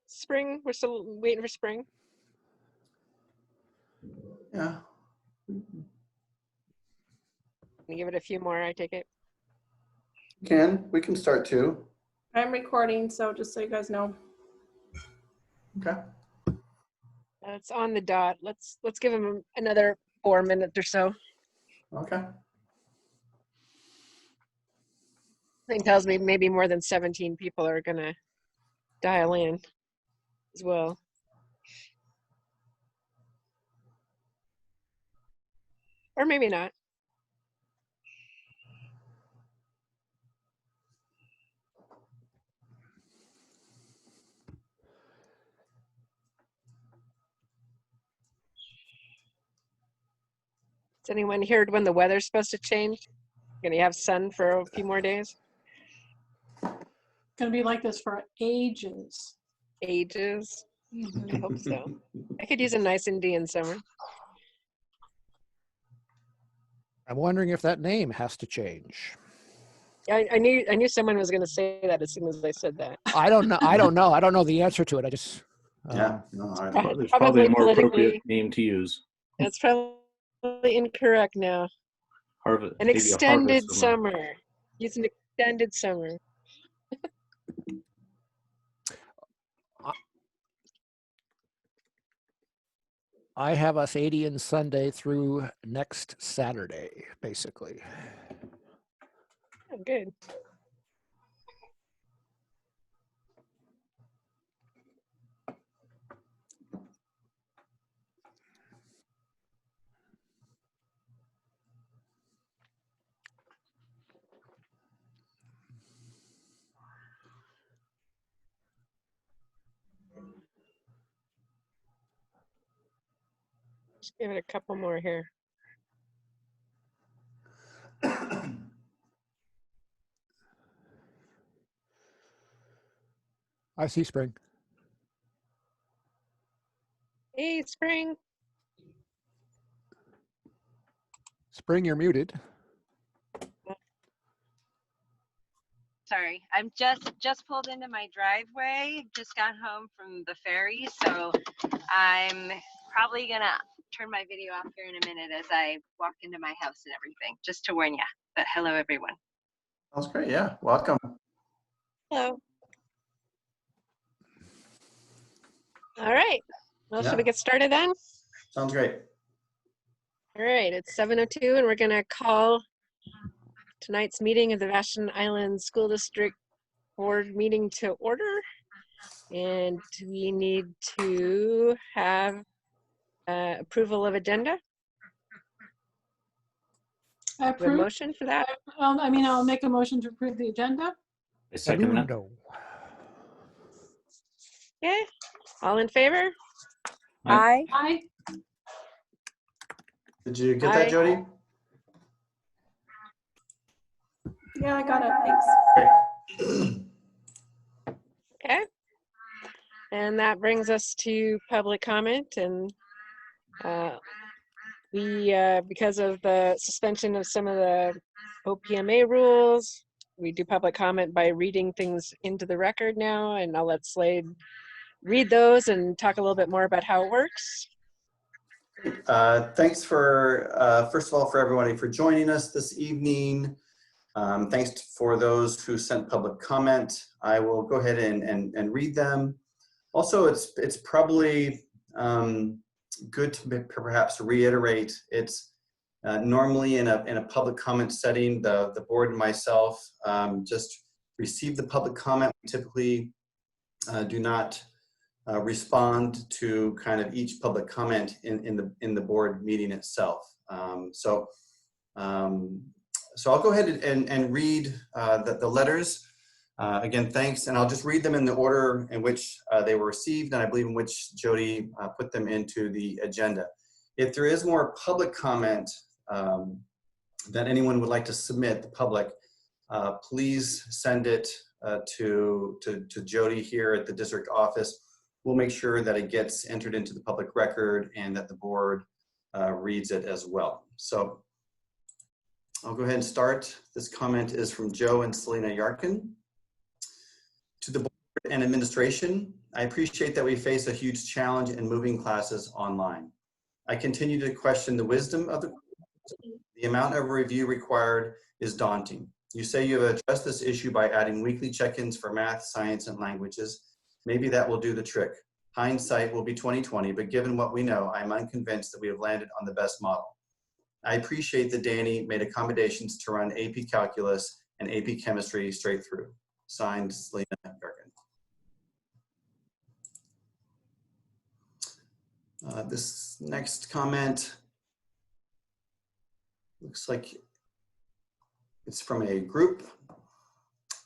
Spring, we're still waiting for spring. Yeah. Give it a few more, I take it. We can start too. I'm recording, so just so you guys know. Okay. It's on the dot. Let's give him another 4 minutes or so. Okay. Thing tells me maybe more than 17 people are gonna dial in as well. Or maybe not. Has anyone heard when the weather's supposed to change? Gonna have sun for a few more days? Gonna be like this for ages. Ages? I hope so. I could use a nice Indian summer. I'm wondering if that name has to change. I knew someone was going to say that as soon as I said that. I don't know. I don't know the answer to it. I just Yeah. No, It's probably a more politically- appropriate name to use. That's probably incorrect now. Harvest. An maybe a extended harvest summer. Use an extended summer. I have us 80 in Sunday through next Saturday, basically. Oh, good. Just give it a couple more here. I see spring. Hey, Spring. Spring, you're muted. Sorry, I'm just pulled into my driveway. Just got home from the ferry, so I'm probably gonna turn my video off here in a minute as I walk into my house and everything, just to warn you. But hello, everyone. That's great. Yeah. Welcome. Hello. All right. Well, Yeah. should we get started then? Sounds great. All right, it's 7:02 and we're going to call tonight's meeting of the Vashon Island School District Board meeting to order. And we need to have approval of agenda. I Do we have a approve. motion for that? I'll make a motion to approve the agenda. I second that. No. Okay, all in favor? Aye. Aye. Did you get that, Aye. Jody? Yeah, I got it. Thanks. Okay. And that brings us to public comment, and we, because of the suspension of some of the OPMA rules, we do public comment by reading things into the record now, and I'll let Slade read those and talk a little bit more about how it works. Thanks for, first of all, for everybody for joining us this evening. Thanks for those who sent public comment. I will go ahead and read them. Also, it's probably good to perhaps reiterate, it's normally in a public comment setting, the board and myself just receive the public comment. We typically do not respond to kind of each public comment in the board meeting itself. So I'll go ahead and read the letters. Again, thanks, and I'll just read them in the order in which they were received, and I believe in which Jody put them into the agenda. If there is more public comment that anyone would like to submit, the public, please send it to Jody here at the district office. We'll make sure that it gets entered into the public record and that the board reads it as well. So I'll go ahead and start. This comment is from Joe and Selena Yarkin. To the board and administration, I appreciate that we face a huge challenge in moving classes online. I continue to question the wisdom of the amount of review required is daunting. You say you have addressed this issue by adding weekly check-ins for math, science, and languages. Maybe that will do the trick. Hindsight will be 20/20, but given what we know, I'm unconvinced that we have landed on the best model. I appreciate that Danny made accommodations to run AP Calculus and AP Chemistry straight through. Signed, Selena Gargan. This next comment looks like it's from a group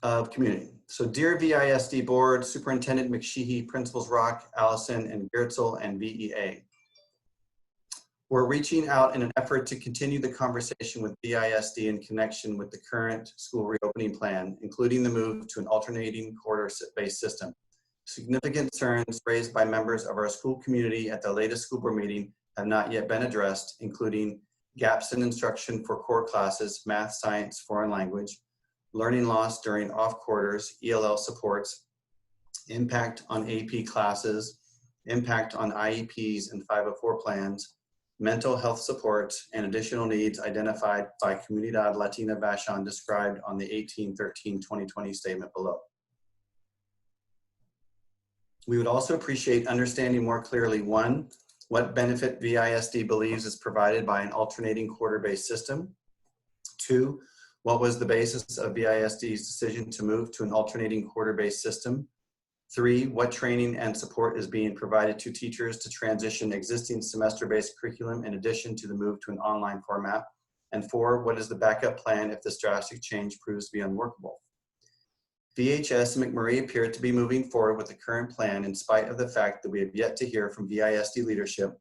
of community. So dear VISD board, Superintendent McSheehy, Principals Rock, Allison, and Gertzel, and VEA. We're reaching out in an effort to continue the conversation with VISD in connection with the current school reopening plan, including the move to an alternating quarter-based system. Significant concerns raised by members of our school community at the latest school board meeting have not yet been addressed, including gaps in instruction for core classes, math, science, foreign language, learning loss during off quarters, ELL supports, impact on AP classes, impact on IEPs and 504 plans, mental health supports, and additional needs identified by Comunidad Latina Vashon described on the 18/13/2020 statement below. We would also appreciate understanding more clearly, one, what benefit VISD believes is provided by an alternating quarter-based system. Two, what was the basis of VISD's decision to move to an alternating quarter-based system? Three, what training and support is being provided to teachers to transition existing semester-based curriculum in addition to the move to an online format? And four, what is the backup plan if this drastic change proves to be unworkable? VHS and McMurray appear to be moving forward with the current plan in spite of the fact that we have yet to hear from VISD leadership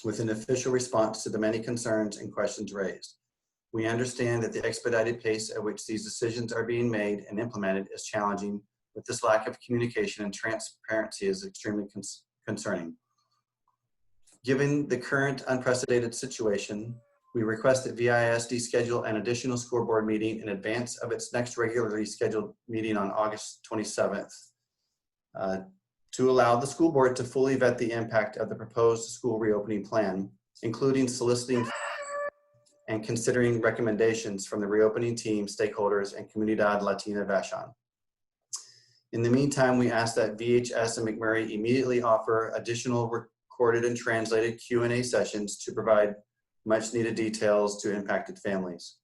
with an official response to the many concerns and questions raised. We understand that the expedited pace at which these decisions are being made and implemented is challenging, but this lack of communication and transparency is extremely concerning. Given the current unprecedented situation, we request that VISD schedule an additional school board meeting in advance of its next regularly scheduled meeting on August 27th to allow the school board to fully vet the impact of the proposed school reopening plan, including soliciting and considering recommendations from the reopening team, stakeholders, and Comunidad Latina Vashon. In the meantime, we ask that VHS and McMurray immediately offer additional recorded and translated Q&A sessions to provide much needed details to impacted families.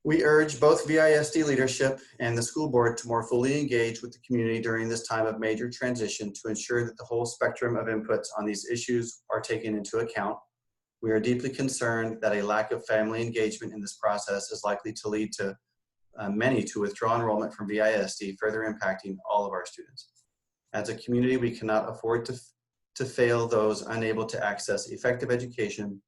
We urge both VISD leadership and the school board to more fully engage with the community during this time of major transition to ensure that the whole spectrum of inputs on these issues are taken into account. We are deeply concerned that a lack of family engagement in this process is likely to lead to many to withdraw enrollment from VISD, further impacting all of our students. As a community, we cannot afford to fail those unable to access effective education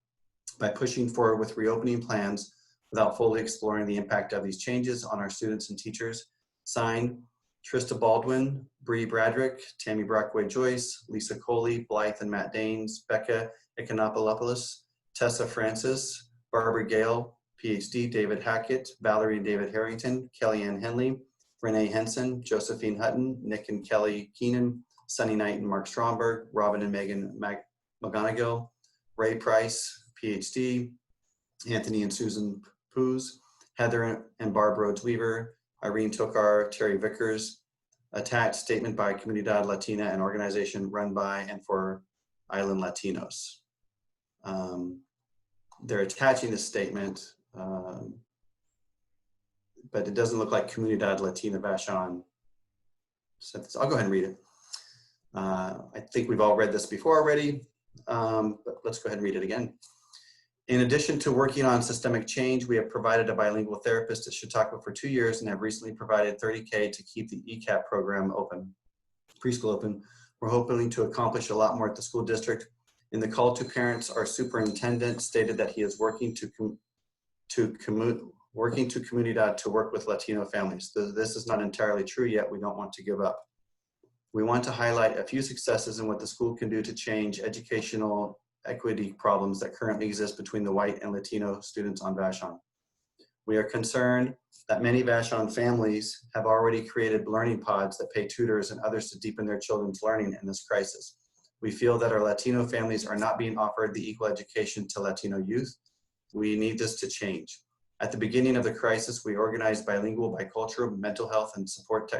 by pushing forward with reopening plans without fully exploring the impact of these changes on our students and teachers. Signed, Trista Baldwin, Bree Bradrick, Tammy Brockway-Joyce, Lisa Coley, Blythe and Matt Danes, Becca Ekonopoulos, Tessa Francis, Barbara Gale, PhD, David Hackett, Valerie and David Harrington, Kellyanne Henley, Renee Henson, Josephine Hutton, Nick and Kelly Keenan, Sunny Knight and Mark Stromberg, Robin and Megan McGonigal, Ray Price, PhD, Anthony and Susan Poos, Heather and Barb Rhodes Weaver, Irene Tokar, Terry Vickers. Attached statement by Comunidad Latina, an organization run by and for Island Latinos. They're attaching this statement, but it doesn't look like Comunidad Latina Vashon said this. I'll go ahead and read it. I think we've all read this before already, but let's go ahead and read it again. In addition to working on systemic change, we have provided a bilingual therapist at Chautauqua for 2 years and have recently provided $30K to keep the ECAP program open, preschool open. We're hoping to accomplish a lot more at the school district. In the call to parents, our superintendent stated that he is working to Comunidad to work with Latino families. This is not entirely true yet. We don't want to give up. We want to highlight a few successes in what the school can do to change educational equity problems that currently exist between the white and Latino students on Vashon. We are concerned that many Vashon families have already created learning pods that pay tutors and others to deepen their children's learning in this crisis. We feel that our Latino families are not being offered the equal education to Latino youth. We need this to change. At the beginning of the crisis, we organized bilingual, bicultural, mental health, and support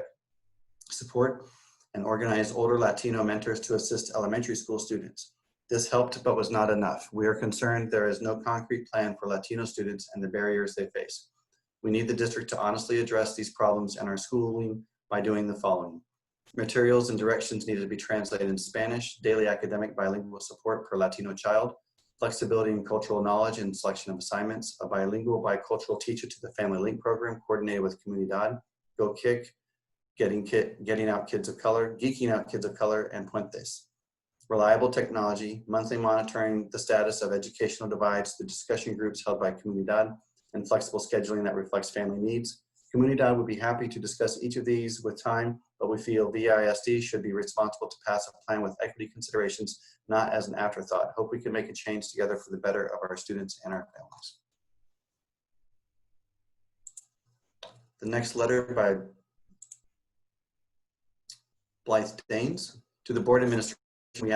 and organized older Latino mentors to assist elementary school students. This helped, but was not enough. We are concerned there is no concrete plan for Latino students and the barriers they face. We need the district to honestly address these problems in our schooling by doing the following. Materials and directions need to be translated in Spanish, daily academic bilingual support per Latino child, flexibility in cultural knowledge and selection of assignments, a bilingual bicultural teacher to the Family Link program coordinated with Comunidad, Go Kick, Getting Out Kids of Color, Geeking Out Kids of Color, and Puentes. Reliable technology, monthly monitoring the status of educational divides through discussion groups held by Comunidad, and flexible scheduling that reflects family needs. Comunidad would be happy to discuss each of these with time, but we feel VISD should be responsible to pass a plan with equity considerations, not as an afterthought. Hope we can make a change together for the better of our students and our families. The next letter by Blythe Danes. To the board administration, we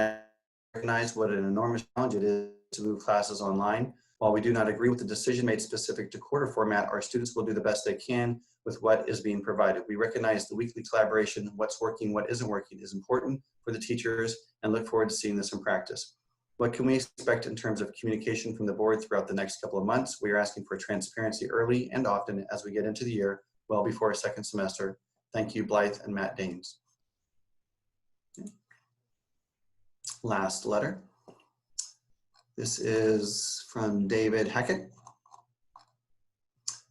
recognize what an enormous challenge it is to move classes online. While we do not agree with the decision made specific to quarter format, our students will do the best they can with what is being provided. We recognize the weekly collaboration, what's working, what isn't working is important for the teachers, and look forward to seeing this in practice. What can we expect in terms of communication from the board throughout the next couple of months? We are asking for transparency early and often as we get into the year, well before our second semester. Thank you, Blythe and Matt Danes. Last letter. This is from David Hackett.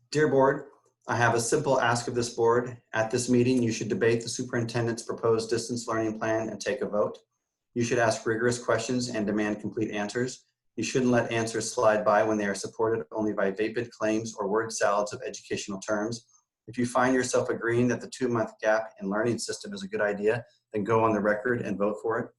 Dear board, I have a simple ask of this board. At this meeting, you should debate the superintendent's proposed distance learning plan and take a vote. You should ask rigorous questions and demand complete answers. You shouldn't let answers slide by when they are supported only by vapid claims or word salads of educational terms. If you find yourself agreeing that the 2-month gap in learning system is a good idea, then go on the record and vote for it.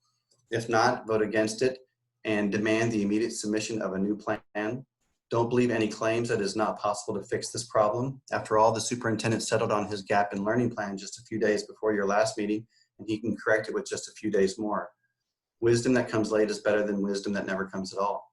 If not, vote against it and demand the immediate submission of a new plan. Don't believe any claims that it is not possible to fix this problem. After all, the superintendent settled on his gap in learning plan just a few days before your last meeting, and he can correct it with just a few days more. Wisdom that comes late is better than wisdom that never comes at all.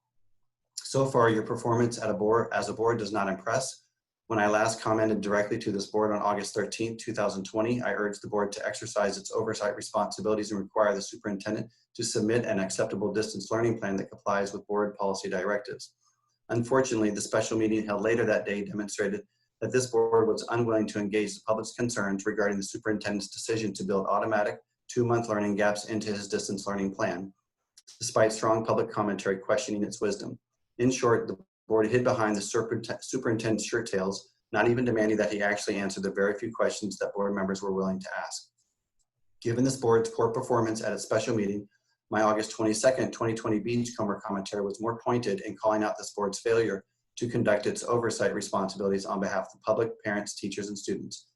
So far, your performance as a board does not impress. When I last commented directly to this board on August 13, 2020, I urged the board to exercise its oversight responsibilities and require the superintendent to submit an acceptable distance learning plan that complies with board policy directives. Unfortunately, the special meeting held later that day demonstrated that this board was unwilling to engage the public's concerns regarding the superintendent's decision to build automatic 2-month learning gaps into his distance learning plan, despite strong public commentary questioning its wisdom. In short, the board hid behind the superintendent's shirt tails, not even demanding that he actually answer the very few questions that board members were willing to ask. Given this board's poor performance at its special meeting, my August 22nd, 2020 Beachcomber commentary was more pointed in calling out this board's failure to conduct its oversight responsibilities on behalf of the public, parents, teachers, and students.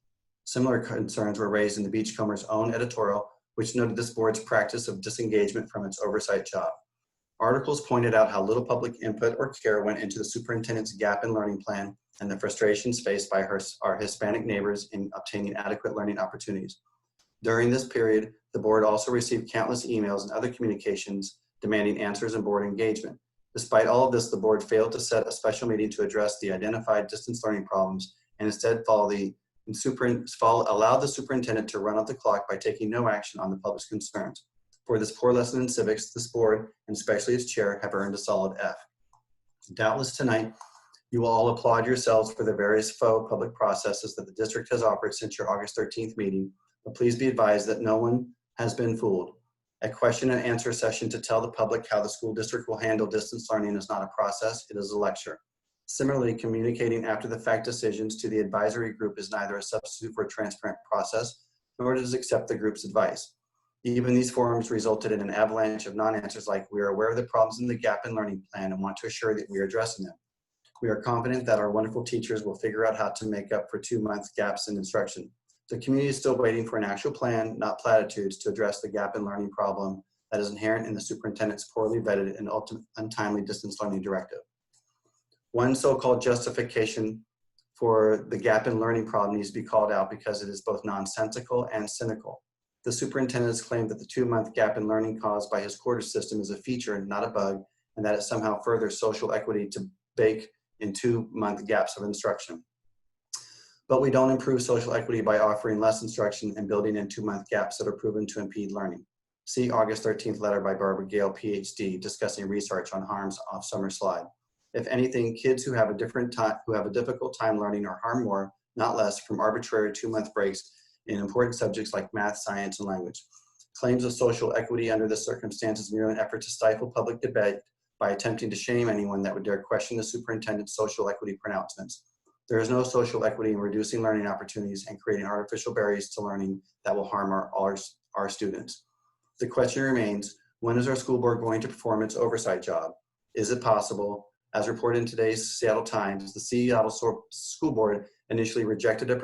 Similar concerns were raised in the Beachcomber's own editorial, which noted this board's practice of disengagement from its oversight job. Articles pointed out how little public input or care went into the superintendent's gap in learning plan and the frustrations faced by our Hispanic neighbors in obtaining adequate learning opportunities. During this period, the board also received countless emails and other communications demanding answers and board engagement. Despite all of this, the board failed to set a special meeting to address the identified distance learning problems and instead allowed the superintendent to run out the clock by taking no action on the public's concerns. For this poor lesson in civics, this board, and especially its chair, have earned a solid F. Doubtless tonight, you will all applaud yourselves for the various faux public processes that the district has offered since your August 13th meeting, but please be advised that no one has been fooled. A question and answer session to tell the public how the school district will handle distance learning is not a process, it is a lecture. Similarly, communicating after the fact decisions to the advisory group is neither a substitute for a transparent process, nor does it accept the group's advice. Even these forums resulted in an avalanche of non-answers like, we are aware of the problems in the gap in learning plan and want to assure that we are addressing them. We are confident that our wonderful teachers will figure out how to make up for 2-month gaps in instruction. The community is still waiting for an actual plan, not platitudes, to address the gap in learning problem that is inherent in the superintendent's poorly vetted and ultimate untimely distance learning directive. One so-called justification for the gap in learning problem needs to be called out because it is both nonsensical and cynical. The superintendent has claimed that the 2-month gap in learning caused by his quarter system is a feature, not a bug, and that it somehow furthers social equity to bake in 2-month gaps of instruction. But we don't improve social equity by offering less instruction and building in 2-month gaps that are proven to impede learning. See August 13th letter by Barbara Gale, PhD, discussing research on harms off summer slide. If anything, kids who have a difficult time learning are harmed more, not less, from arbitrary 2-month breaks in important subjects like math, science, and language. Claims of social equity under this circumstance is merely an effort to stifle public debate by attempting to shame anyone that would dare question the superintendent's social equity pronouncements. There is no social equity in reducing learning opportunities and creating artificial barriers to learning that will harm our students. The question remains, when is our school board going to perform its oversight job? Is it possible? As reported in today's Seattle Times, the Seattle School Board initially rejected a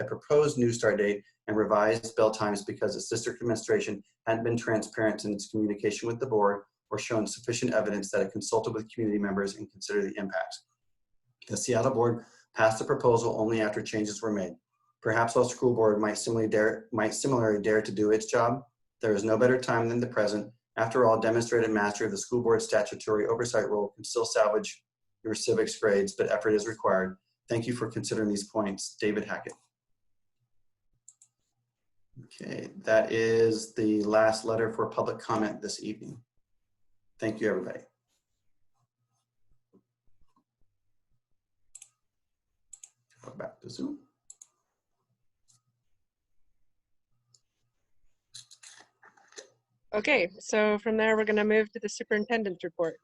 proposed new start date and revised bell times because its district administration hadn't been transparent in its communication with the board or shown sufficient evidence that it consulted with community members and considered the impacts. The Seattle board passed the proposal only after changes were made. Perhaps our school board might similarly dare to do its job. There is no better time than the present. After all, demonstrated mastery of the school board statutory oversight role can still salvage your civics grades, but effort is required. Thank you for considering these points. David Hackett. Okay, that is the last letter for public comment this evening. Thank you, everybody. Go back to Zoom. Okay, so from there, we're going to move to the superintendent's report.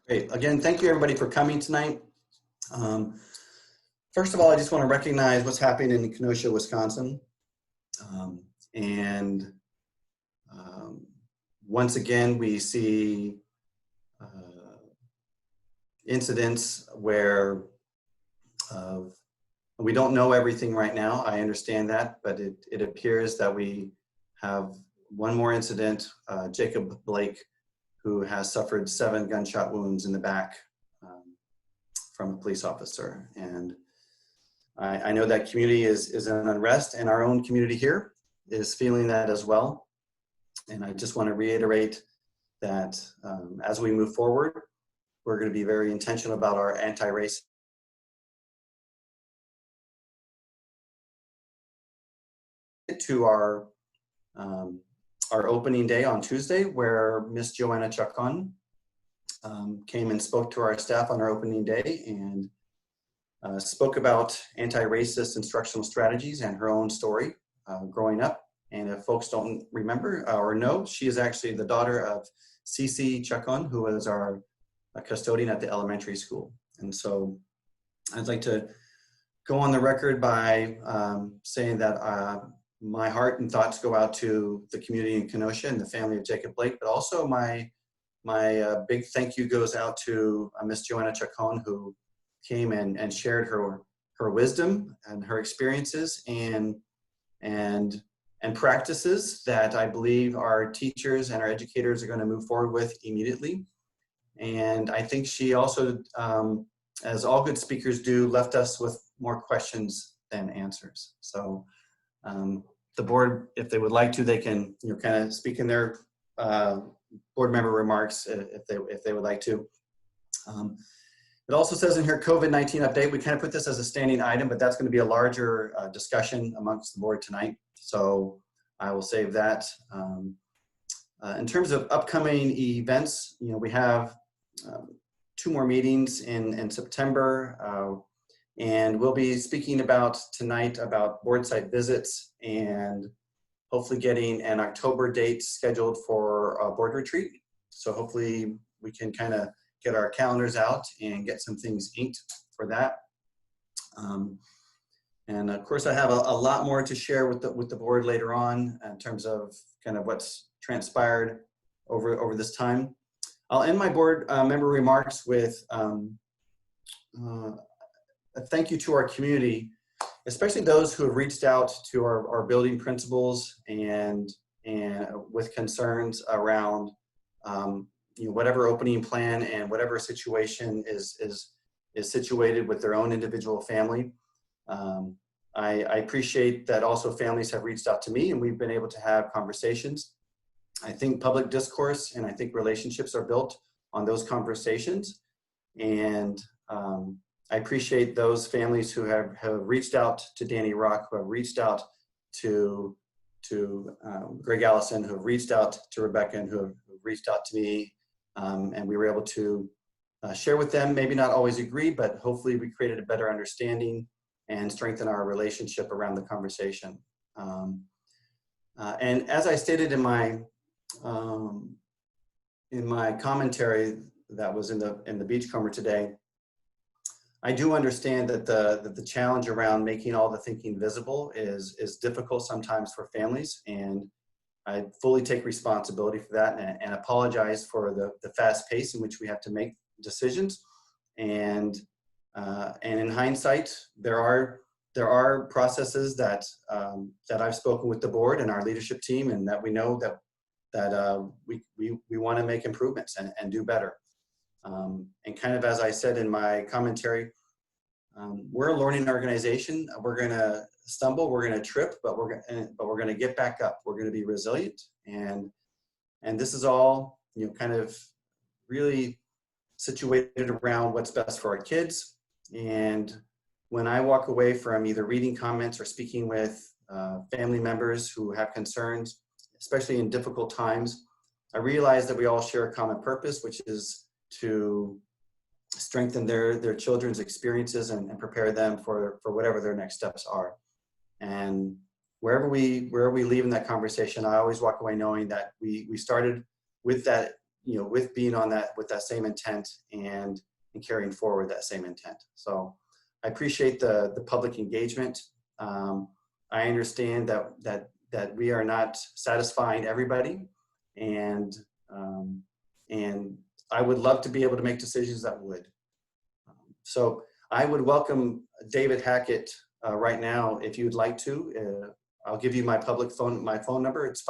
Great. Again, thank you everybody for coming tonight. First of all, I just want to recognize what's happening in Kenosha, Wisconsin. Once again, we see incidents where we don't know everything right now. I understand that, but it appears that we have one more incident, Jacob Blake, who has suffered 7 gunshot wounds in the back from a police officer. And I know that community is in unrest, and our own community here is feeling that as well. And I just want to reiterate that as we move forward, we're going to be very intentional about our anti-racist to our opening day on Tuesday, where Miss Joanna Chacon came and spoke to our staff on our opening day and spoke about anti-racist instructional strategies and her own story growing up. And if folks don't remember or know, she is actually the daughter of Cici Chacon, who was our custodian at the elementary school. And so I'd like to go on the record by saying that my heart and thoughts go out to the community in Kenosha and the family of Jacob Blake, but also my big thank you goes out to Miss Joanna Chacon, who came and shared her wisdom and her experiences and practices that I believe our teachers and our educators are going to move forward with immediately. And I think she also, as all good speakers do, left us with more questions than answers. So the board, if they would like to, they can kind of speak in their board member remarks if they would like to. It also says in here COVID-19 update. We kind of put this as a standing item, but that's going to be a larger discussion amongst the board tonight. So I will save that. In terms of upcoming events, we have 2 more meetings in September, and we'll be speaking tonight about board site visits and hopefully getting an October date scheduled for a board retreat. So hopefully we can kind of get our calendars out and get some things inked for that. And of course, I have a lot more to share with the board later on in terms of kind of what's transpired over this time. I'll end my board member remarks with a thank you to our community, especially those who have reached out to our building principals and with concerns around whatever opening plan and whatever situation is is situated with their own individual family. I appreciate that also families have reached out to me and we've been able to have conversations. I think public discourse and I think relationships are built on those conversations. And I appreciate those families who have reached out to Danny Rock, who have reached out to Greg Allison, who have reached out to Rebecca, and who have reached out to me. And we were able to share with them, maybe not always agree, but hopefully we created a better understanding and strengthen our relationship around the conversation. And as I stated in my commentary that was in the Beachcomber today, I do understand that the challenge around making all the thinking visible is difficult sometimes for families, and I fully take responsibility for that and apologize for the fast pace in which we have to make decisions. And in hindsight, there are processes that I've spoken with the board and our leadership team, and that we know that we want to make improvements and do better. And kind of as I said in my commentary, we're a learning organization. We're going to stumble, we're going to trip, but we're going to get back up. We're going to be resilient, and this is all, you know, kind of really situated around what's best for our kids. And when I walk away from either reading comments or speaking with family members who have concerns, especially in difficult times, I realize that we all share a common purpose, which is to strengthen their children's experiences and prepare them for whatever their next steps are. And wherever we leave in that conversation, I always walk away knowing that we started with that, you know, with being on that, with that same intent and carrying forward that same intent. So I appreciate the public engagement. I understand that we are not satisfying everybody, and I would love to be able to make decisions that would. So I would welcome David Hackett right now, if you'd like to. I'll give you my phone number. It's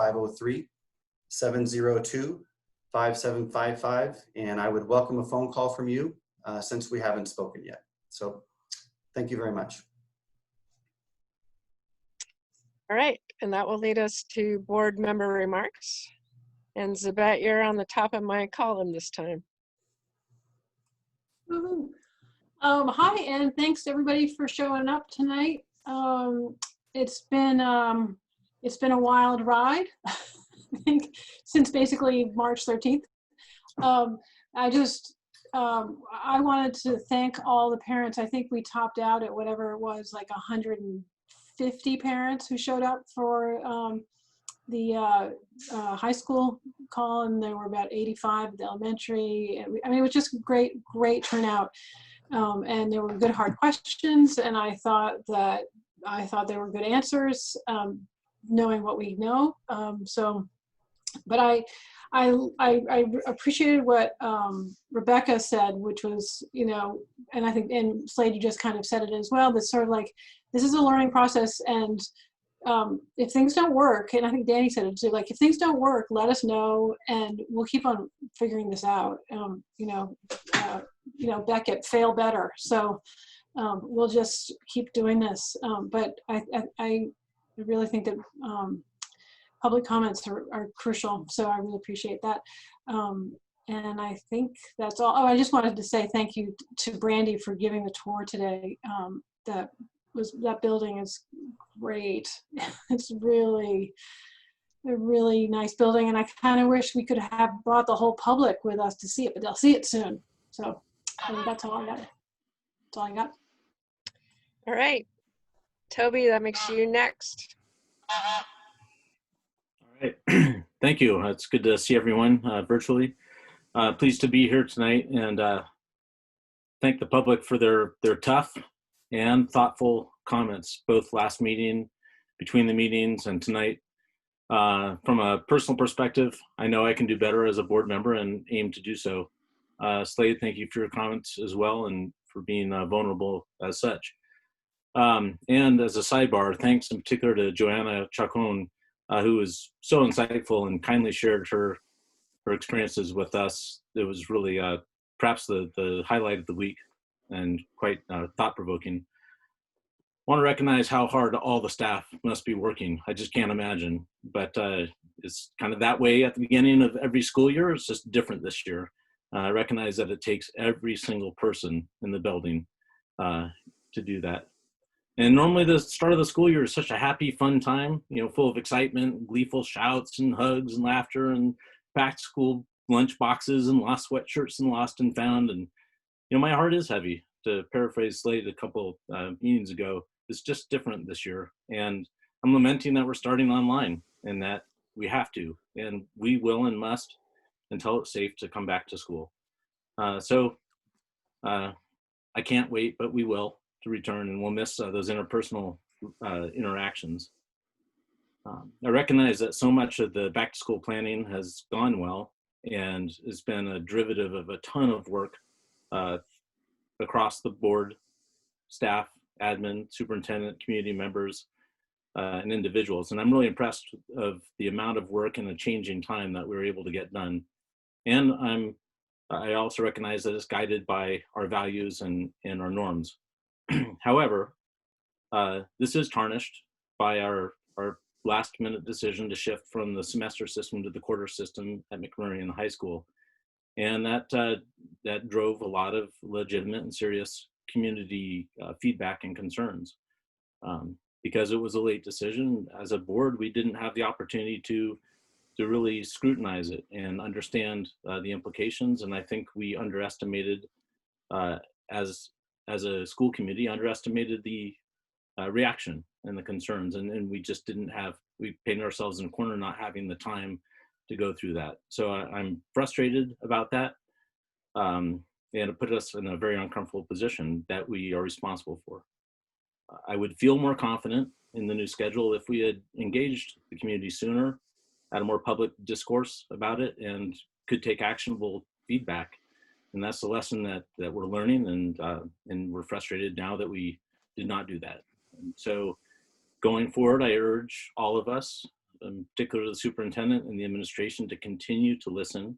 503-702-5755, and I would welcome a phone call from you since we haven't spoken yet. So thank you very much. All right, and that will lead us to board member remarks. And Zabet, you're on the top of my column this time. Woohoo. Hi, and thanks to everybody for showing up tonight. It's been a wild ride, I think, since basically March 13th. I wanted to thank all the parents. I think we topped out at whatever it was, like 150 parents who showed up for the high school call, and there were about 85 at the elementary. I mean, it was just great turnout. And there were good hard questions, and I thought there were good answers, knowing what we know. But I appreciated what Rebecca said, which was, you know, and I think, and Slade, you just kind of said it as well, that's sort of like, this is a learning process, and if things don't work, and I think Danny said it too, like, if things don't work, let us know, and we'll keep on figuring this out. Beckett, fail better. So we'll just keep doing this. But I really think that public comments are crucial. So I really appreciate that. And I think that's all. Oh, I just wanted to say thank you to Brandy for giving the tour today. That building is great. It's really a really nice building, and I kind of wish we could have brought the whole public with us to see it, but they'll see it soon. So I think that's all I got. That's all I got. All right, Toby, that makes you next. All right. Thank you. It's good to see everyone virtually. Pleased to be here tonight, and thank the public for their tough and thoughtful comments, both last meeting, between the meetings, and tonight. From a personal perspective, I know I can do better as a board member and aim to do so. Slade, thank you for your comments as well, and for being vulnerable as such. And as a sidebar, thanks in particular to Joanna Chacon, who was so insightful and kindly shared her experiences with us. It was really perhaps the highlight of the week. and quite thought-provoking. I want to recognize how hard all the staff must be working. I just can't imagine, but it's kind of that way at the beginning of every school year. It's just different this year. I recognize that it takes every single person in the building to do that. And normally the start of the school year is such a happy, fun time, you know, full of excitement, gleeful shouts and hugs and laughter and packed school lunch boxes and lost sweatshirts and lost and found. And, you know, my heart is heavy, to paraphrase Slade a couple meetings ago. It's just different this year. And I'm lamenting that we're starting online and that we have to, and we will and must until it's safe to come back to school. So I can't wait, but we will to return, and we'll miss those interpersonal interactions. I recognize that so much of the back to school planning has gone well and has been a derivative of a ton of work across the board, staff, admin, superintendent, community members, and individuals. And I'm really impressed of the amount of work in a changing time that we were able to get done. And I also recognize that it's guided by our values and our norms. However, this is tarnished by our last minute decision to shift from the semester system to the quarter system at McMurray High School. And that drove a lot of legitimate and serious community feedback and concerns. Because it was a late decision, as a board, we didn't have the opportunity to really scrutinize it and understand the implications. And I think we underestimated, as a school committee, underestimated the reaction and the concerns. And we just we painted ourselves in a corner not having the time to go through that. So I'm frustrated about that. And it put us in a very uncomfortable position that we are responsible for. I would feel more confident in the new schedule if we had engaged the community sooner, had a more public discourse about it, and could take actionable feedback. And that's the lesson that we're learning, and we're frustrated now that we did not do that. And so going forward, I urge all of us, particularly the superintendent and the administration, to continue to listen,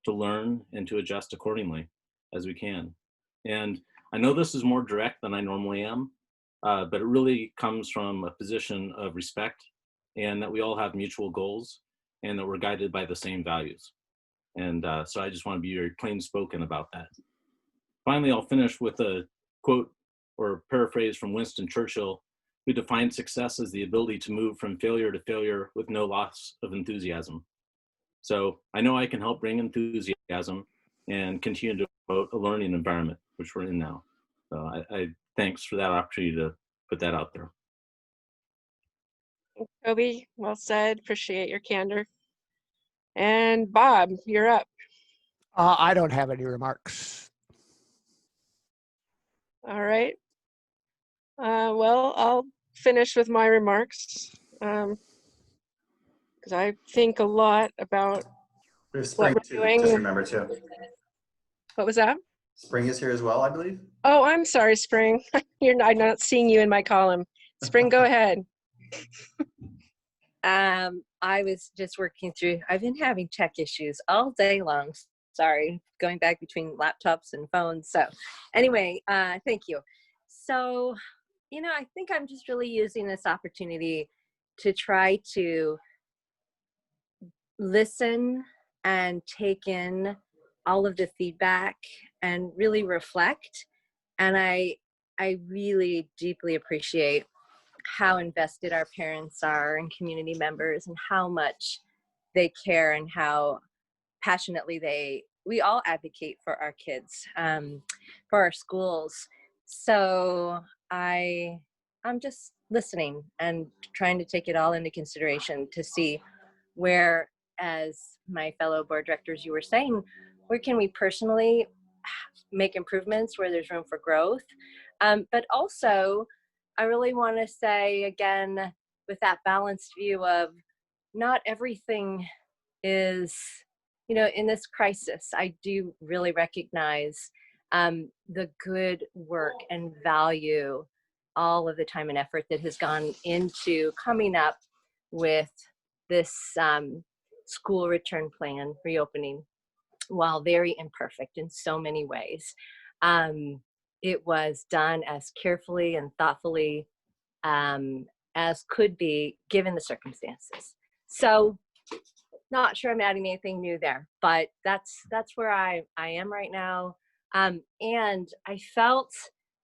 to learn, and to adjust accordingly as we can. And I know this is more direct than I normally am, but it really comes from a position of respect, and that we all have mutual goals, and that we're guided by the same values. And so I just want to be very plain spoken about that. Finally, I'll finish with a quote or paraphrase from Winston Churchill, who defined success as the ability to move from failure to failure with no loss of enthusiasm. So I know I can help bring enthusiasm and continue to promote a learning environment, which we're in now. So I thanks for that opportunity to put that out there. Toby, well said. Appreciate your candor. And Bob, you're up. I don't have any remarks. All right. Well, I'll finish with my remarks because I think a lot about There's what spring we're too, doing. just remember too. What was that? Spring is here as well, I believe. Oh, I'm sorry, Spring. I'm not seeing you in my column. Spring, go ahead. I was just working through, I've been having tech issues all day long. Sorry, going back between laptops and phones. So anyway, thank you. So, you know, I think I'm just really using this opportunity to try to listen and take in all of the feedback and really reflect. And I really deeply appreciate how invested our parents are and community members, and how much they care, and how passionately we all advocate for our kids, for our schools. So I'm just listening and trying to take it all into consideration to see where, as my fellow board directors, you were saying, where can we personally make improvements, where there's room for growth. But also, I really want to say again, with that balanced view of not everything is, you know, in this crisis, I do really recognize the good work and value all of the time and effort that has gone into coming up with this school return plan reopening, while very imperfect in so many ways. it was done as carefully and thoughtfully as could be given the circumstances. So not sure I'm adding anything new there, but that's where I am right now. And I felt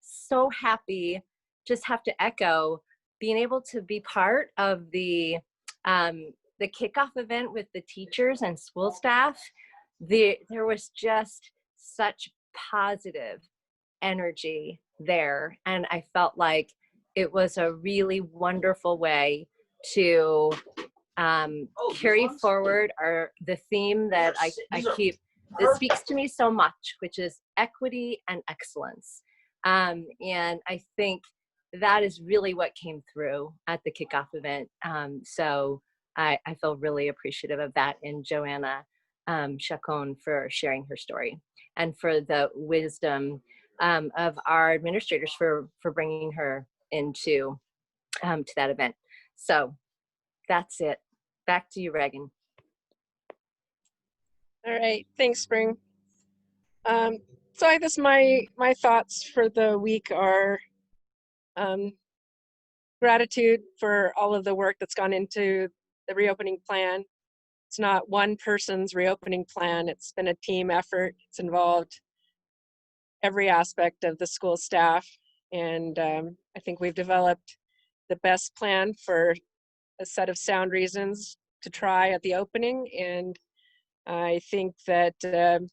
so happy, just have to echo, being able to be part of the kickoff event with the teachers and school staff. There was just such positive energy there. And I felt like it was a really wonderful way to carry forward the theme that I keep, that speaks to me so much, which is equity and excellence. And I think that is really what came through at the kickoff event. So I feel really appreciative of that, and Joanna Chacon for sharing her story, and for the wisdom of our administrators for bringing her into to that event. So that's it. Back to you, Reagan. All right, thanks, Spring. So I guess my thoughts for the week are gratitude for all of the work that's gone into the reopening plan. It's not one person's reopening plan. It's been a team effort. It's involved every aspect of the school staff. And I think we've developed the best plan for a set of sound reasons to try at the opening. And I think that, you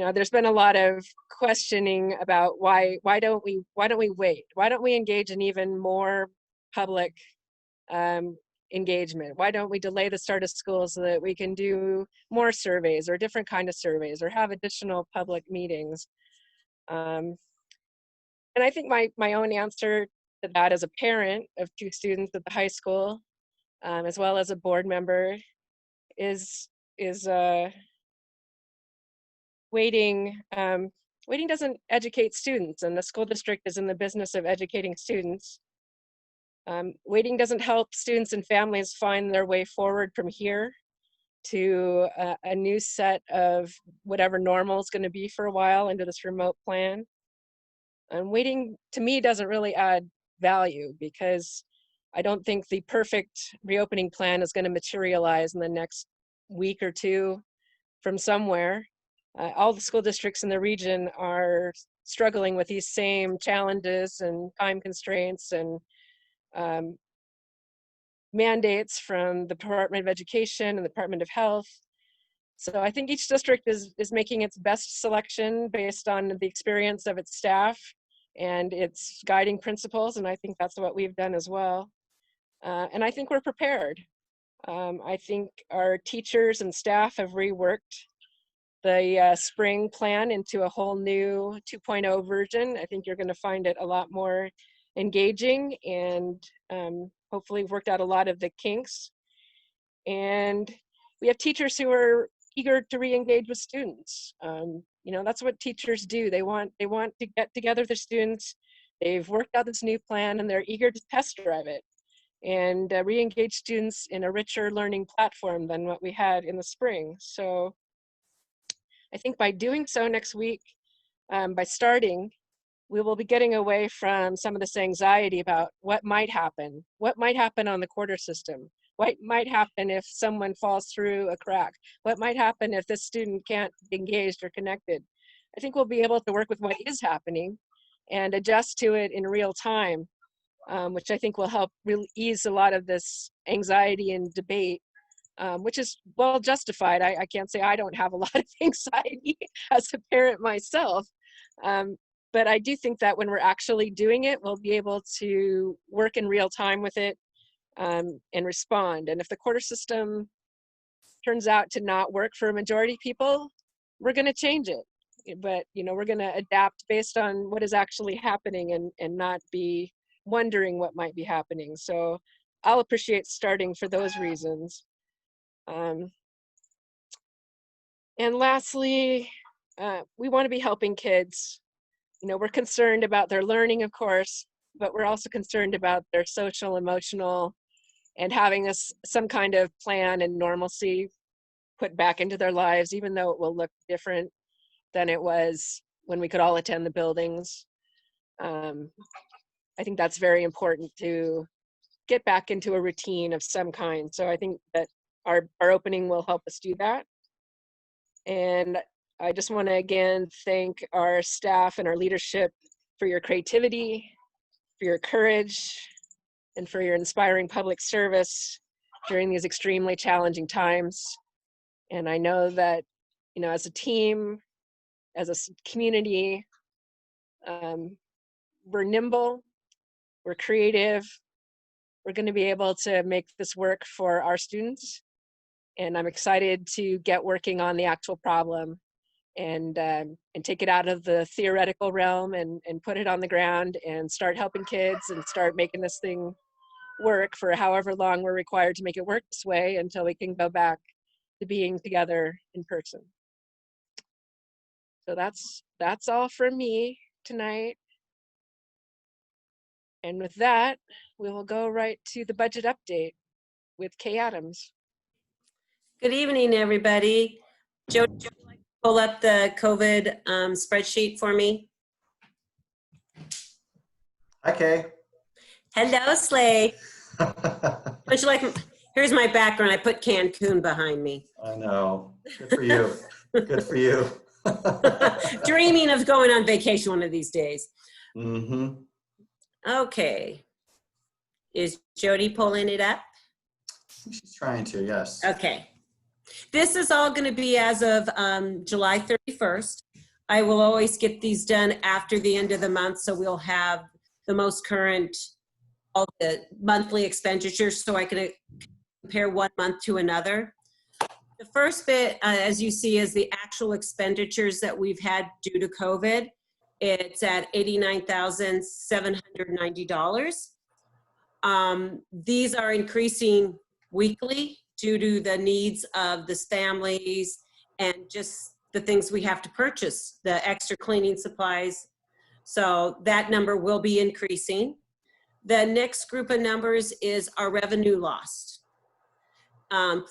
know, there's been a lot of questioning about why don't we wait? Why don't we engage in even more public engagement? Why don't we delay the start of school so that we can do more surveys or different kind of surveys or have additional public meetings? And I think my own answer to that as a parent of 2 students at the high school, as well as a board member, is waiting. Waiting doesn't educate students, and the school district is in the business of educating students. Waiting doesn't help students and families find their way forward from here to a new set of whatever normal is going to be for a while into this remote plan. And waiting, to me, doesn't really add value, because I don't think the perfect reopening plan is going to materialize in the next week or 2 from somewhere. All the school districts in the region are struggling with these same challenges and time constraints and mandates from the Department of Education and the Department of Health. So I think each district is making its best selection based on the experience of its staff and its guiding principles, and I think that's what we've done as well. And I think we're prepared. I think our teachers and staff have reworked the spring plan into a whole new 2.0 version. I think you're going to find it a lot more engaging, and hopefully worked out a lot of the kinks. And we have teachers who are eager to re-engage with students. You know, that's what teachers do. They want to get together with their students. They've worked out this new plan, and they're eager to test drive it and re-engage students in a richer learning platform than what we had in the spring. So I think by doing so next week, by starting, we will be getting away from some of this anxiety about what might happen on the quarter system, what might happen if someone falls through a crack, what might happen if this student can't be engaged or connected. I think we'll be able to work with what is happening and adjust to it in real time, which I think will help really ease a lot of this anxiety and debate, which is well justified. I can't say I don't have a lot of anxiety as a parent myself. But I do think that when we're actually doing it, we'll be able to work in real time with it and respond. And if the quarter system turns out to not work for a majority of people, we're going to change it. But, you know, we're going to adapt based on what is actually happening and not be wondering what might be happening. So I'll appreciate starting for those reasons. And lastly, we want to be helping kids. You know, we're concerned about their learning, of course, but we're also concerned about their social, emotional, and having some kind of plan and normalcy put back into their lives, even though it will look different. than it was when we could all attend the buildings. I think that's very important to get back into a routine of some kind. So I think that our opening will help us do that. And I just want to again thank our staff and our leadership for your creativity, for your courage, and for your inspiring public service during these extremely challenging times. And I know that, you know, as a team, as a community, we're nimble, we're creative, we're going to be able to make this work for our students. And I'm excited to get working on the actual problem and take it out of the theoretical realm and put it on the ground and start helping kids and start making this thing work for however long we're required to make it work this way until we can go back to being together in person. So that's all from me tonight. And with that, we will go right to the budget update with Kay Adams. Good evening, everybody. Joe, would you like to pull up the COVID spreadsheet for me? Hi, Kay. Hello, Slade. Would you like? Here's my background. I put Cancun behind me. I know. Good for you. Good for you. Dreaming of going on vacation one of these days. Mm-hmm. Okay. Is Jody pulling it up? She's trying to, yes. Okay. This is all going to be as of July 31st. I will always get these done after the end of the month, so we'll have the most current, all the monthly expenditures, so I can compare one month to another. The first bit, as you see, is the actual expenditures that we've had due to COVID. It's at $89,790. These are increasing weekly due to the needs of the families and just the things we have to purchase, the extra cleaning supplies. So that number will be increasing. The next group of numbers is our revenue lost.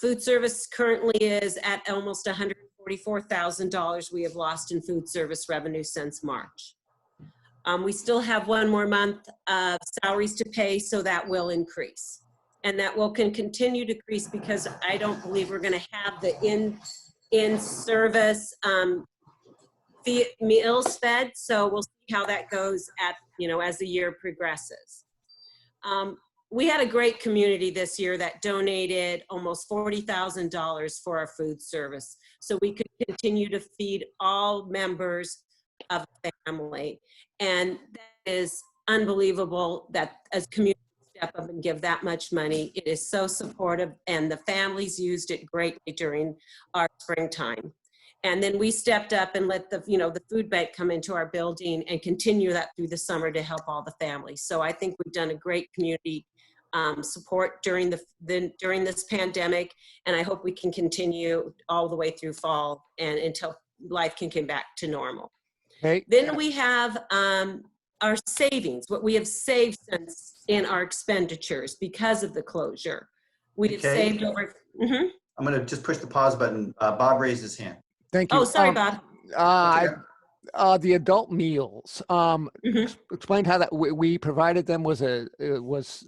Food service currently is at almost $144,000 we have lost in food service revenue since March. We still have one more month of salaries to pay, so that will increase. And that will continue to increase because I don't believe we're going to have the in-service meals fed. So we'll see how that goes at, as the year progresses. We had a great community this year that donated almost $40,000 for our food service. So we could continue to feed all members of the family. And that is unbelievable that as community step up and give that much money. It is so supportive, and the families used it greatly during our springtime. And then we stepped up and let the food bank come into our building and continue that through the summer to help all the families. So I think we've done a great community support during this pandemic, and I hope we can continue all the way through fall and until life can come back to normal. Okay. Then we have our savings, what we have saved since in our expenditures because of the closure. We have saved over. Mm-hmm. I'm going to just push the pause button. Bob raised his hand. Thank you. Oh, sorry, Bob. The adult meals. Explain how that we provided them. There was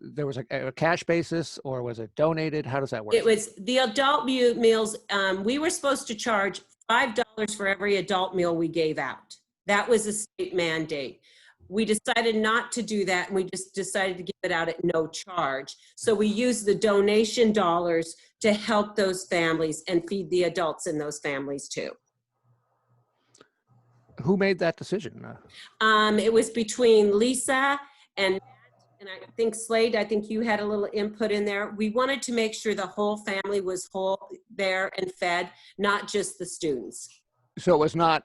a cash basis, or was it donated? How does that work? It was the adult meals. We were supposed to charge $5 for every adult meal we gave out. That was a state mandate. We decided not to do that, and we just decided to give it out at no charge. So we used the donation dollars to help those families and feed the adults in those families too. Who made that decision? It was between Lisa and I think Slade, I think you had a little input in there. We wanted to make sure the whole family was whole there and fed, not just the students. So it was not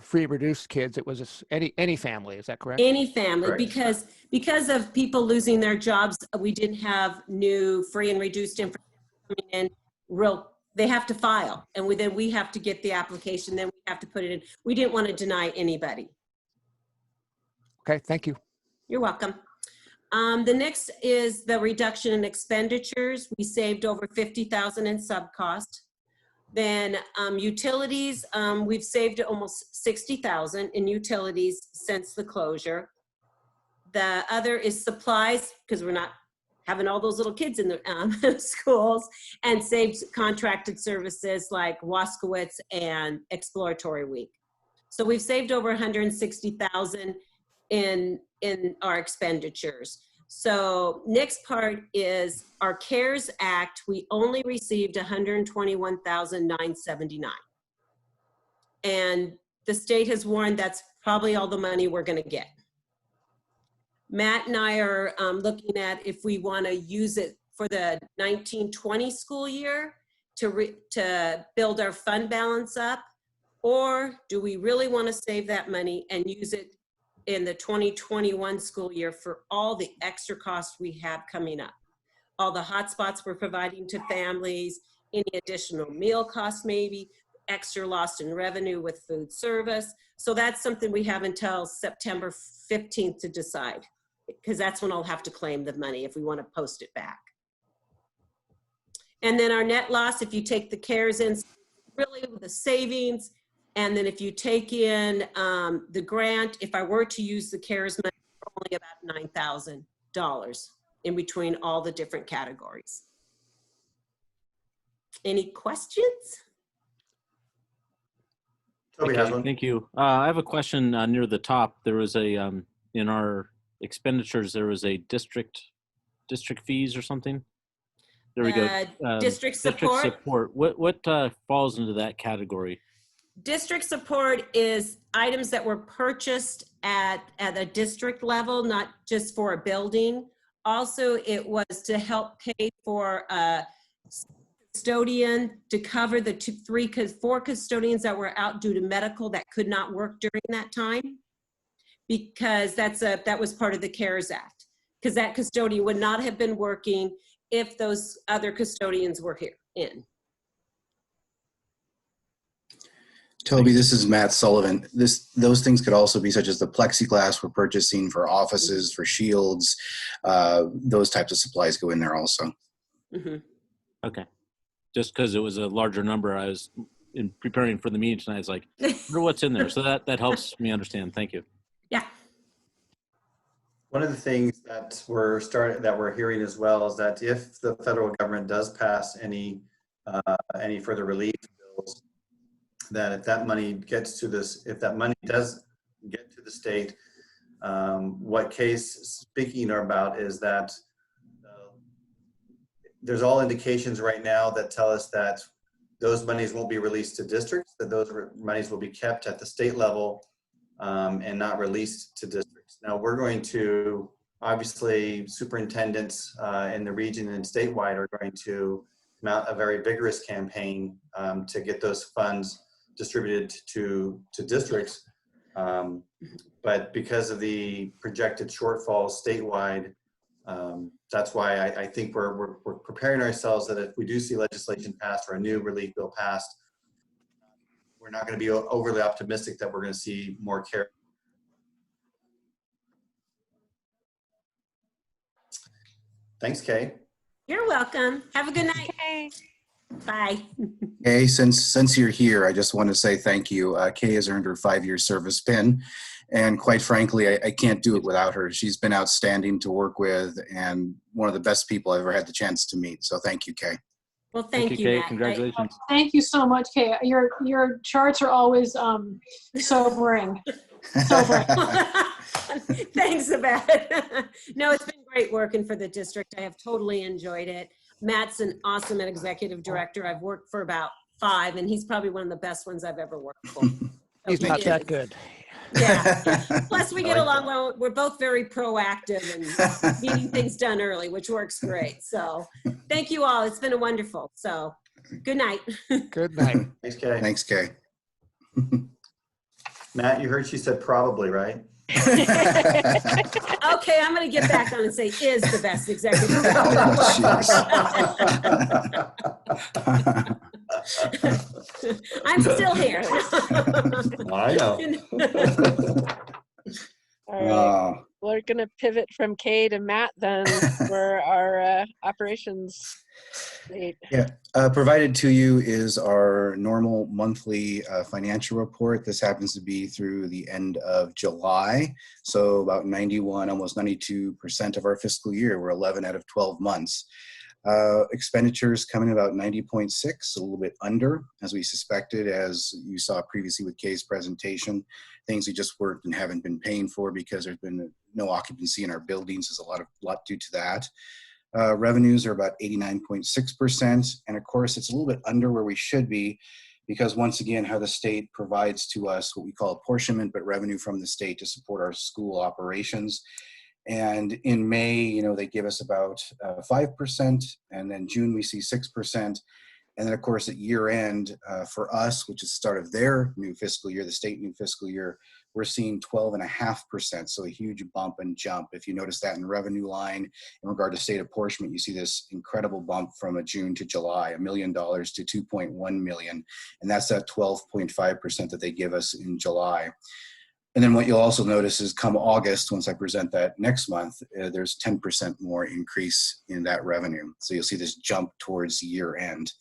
free reduced kids. It was any family. Is that correct? Any family, Correct. because of people losing their jobs, we didn't have new free and reduced information coming in. They have to file, and then we have to get the application. Then we have to put it in. We didn't want to deny anybody. Okay, thank you. You're welcome. The next is the reduction in expenditures. We saved over $50,000 in sub cost. Then utilities, we've saved almost 60,000 in utilities since the closure. The other is supplies, because we're not having all those little kids in the schools, and saved contracted services like Waskowitz and Exploratory Week. So we've saved over 160,000 in our expenditures. So next part is our CARES Act. We only received 121,979. And the state has warned that's probably all the money we're gonna get. Matt and I are looking at if we want to use it for the 1920 school year to build our fund balance up, or do we really want to save that money and use it in the 2021 school year for all the extra costs we have coming up? All the hotspots we're providing to families, any additional meal costs maybe, extra lost in revenue with food service. So that's something we have until September 15th to decide, because that's when I'll have to claim the money if we want to post it back. And then our net loss, if you take the CARES in, really the savings, and then if you take in the grant, if I were to use the CARES money, only about $9,000 in between all the different categories. Any questions? Toby has one. Thank you. I have a question near the top. There was a, in our expenditures, there was a district fees or something. There we go. District support. What falls into that category? District support is items that were purchased at a district level, not just for a building. Also, it was to help pay for a custodian to cover the 4 custodians that were out due to medical that could not work during that time, because that was part of the CARES Act, because that custodian would not have been working if those other custodians were here in. Toby, this is Matt Sullivan. Those things could also be such as the plexiglass we're purchasing for offices, for shields. Those types of supplies go in there also. Mm-hmm. Okay. Just because it was a larger number, I was in preparing for the meeting tonight. I was like, I wonder what's in there. So that helps me understand. Thank you. Yeah. One of the things that we're hearing as well is that if the federal government does pass any further relief bills, that if that money gets to if that money does get to the state, what Kay's speaking about is that there's all indications right now that tell us that those monies won't be released to districts, that those monies will be kept at the state level and not released to districts. Now we're going to, obviously, superintendents in the region and statewide are going to mount a very vigorous campaign to get those funds distributed to districts. But because of the projected shortfalls statewide, that's why I think we're preparing ourselves that if we do see legislation passed or a new relief bill passed, we're not going to be overly optimistic that we're going to see more care. Thanks, Kay. You're welcome. Have a good night. Okay. Bye. Kay, since you're here, I just want to say thank you. Kay has earned her 5-year service pin. And quite frankly, I can't do it without her. She's been outstanding to work with and one of the best people I've ever had the chance to meet. So thank you, Kay. Well, thank you, Kay. Matt. Congratulations. Thank you so much, Kay. Your charts are always sobering. Thanks, Yvette. No, it's been great working for the district. I have totally enjoyed it. Matt's an awesome executive director. I've worked for about 5, and he's probably one of the best ones I've ever worked for. He's not that good. Yeah. Plus, we get along well. We're both very proactive and getting things done early, which works great. So thank you all. It's been wonderful. So good night. Good night. Thanks, Kay. Thanks, Kay. Matt, you heard she said probably, right? Okay, I'm going to get back on and say is the best executive. I'm still here. I know. All right. We're going to pivot from Kay to Matt then for our operations Great. Yeah, provided to you is our normal monthly financial report. This happens to be through the end of July. So about 91, almost 92% of our fiscal year. We're 11 out of 12 months. Expenditures come in about 90.6, a little bit under, as we suspected, as you saw previously with Kay's presentation. Things we just weren't and haven't been paying for because there's been no occupancy in our buildings. There's a lot due to that. Revenues are about 89.6%. And of course, it's a little bit under where we should be because once again, how the state provides to us what we call apportionment, but revenue from the state to support our school operations. And in May, you know, they give us about 5%, and then June we see 6%. And then of course at year end for us, which is the start of their new fiscal year, the state new fiscal year, we're seeing 12.5%. So a huge bump and jump. If you notice that in revenue line in regard to state apportionment, you see this incredible bump from a June to July, $1 million to 2.1 million. And that's that 12.5% that they give us in July. And then what you'll also notice is come August, once I present that next month, there's 10% more increase in that revenue. So you'll see this jump towards year end.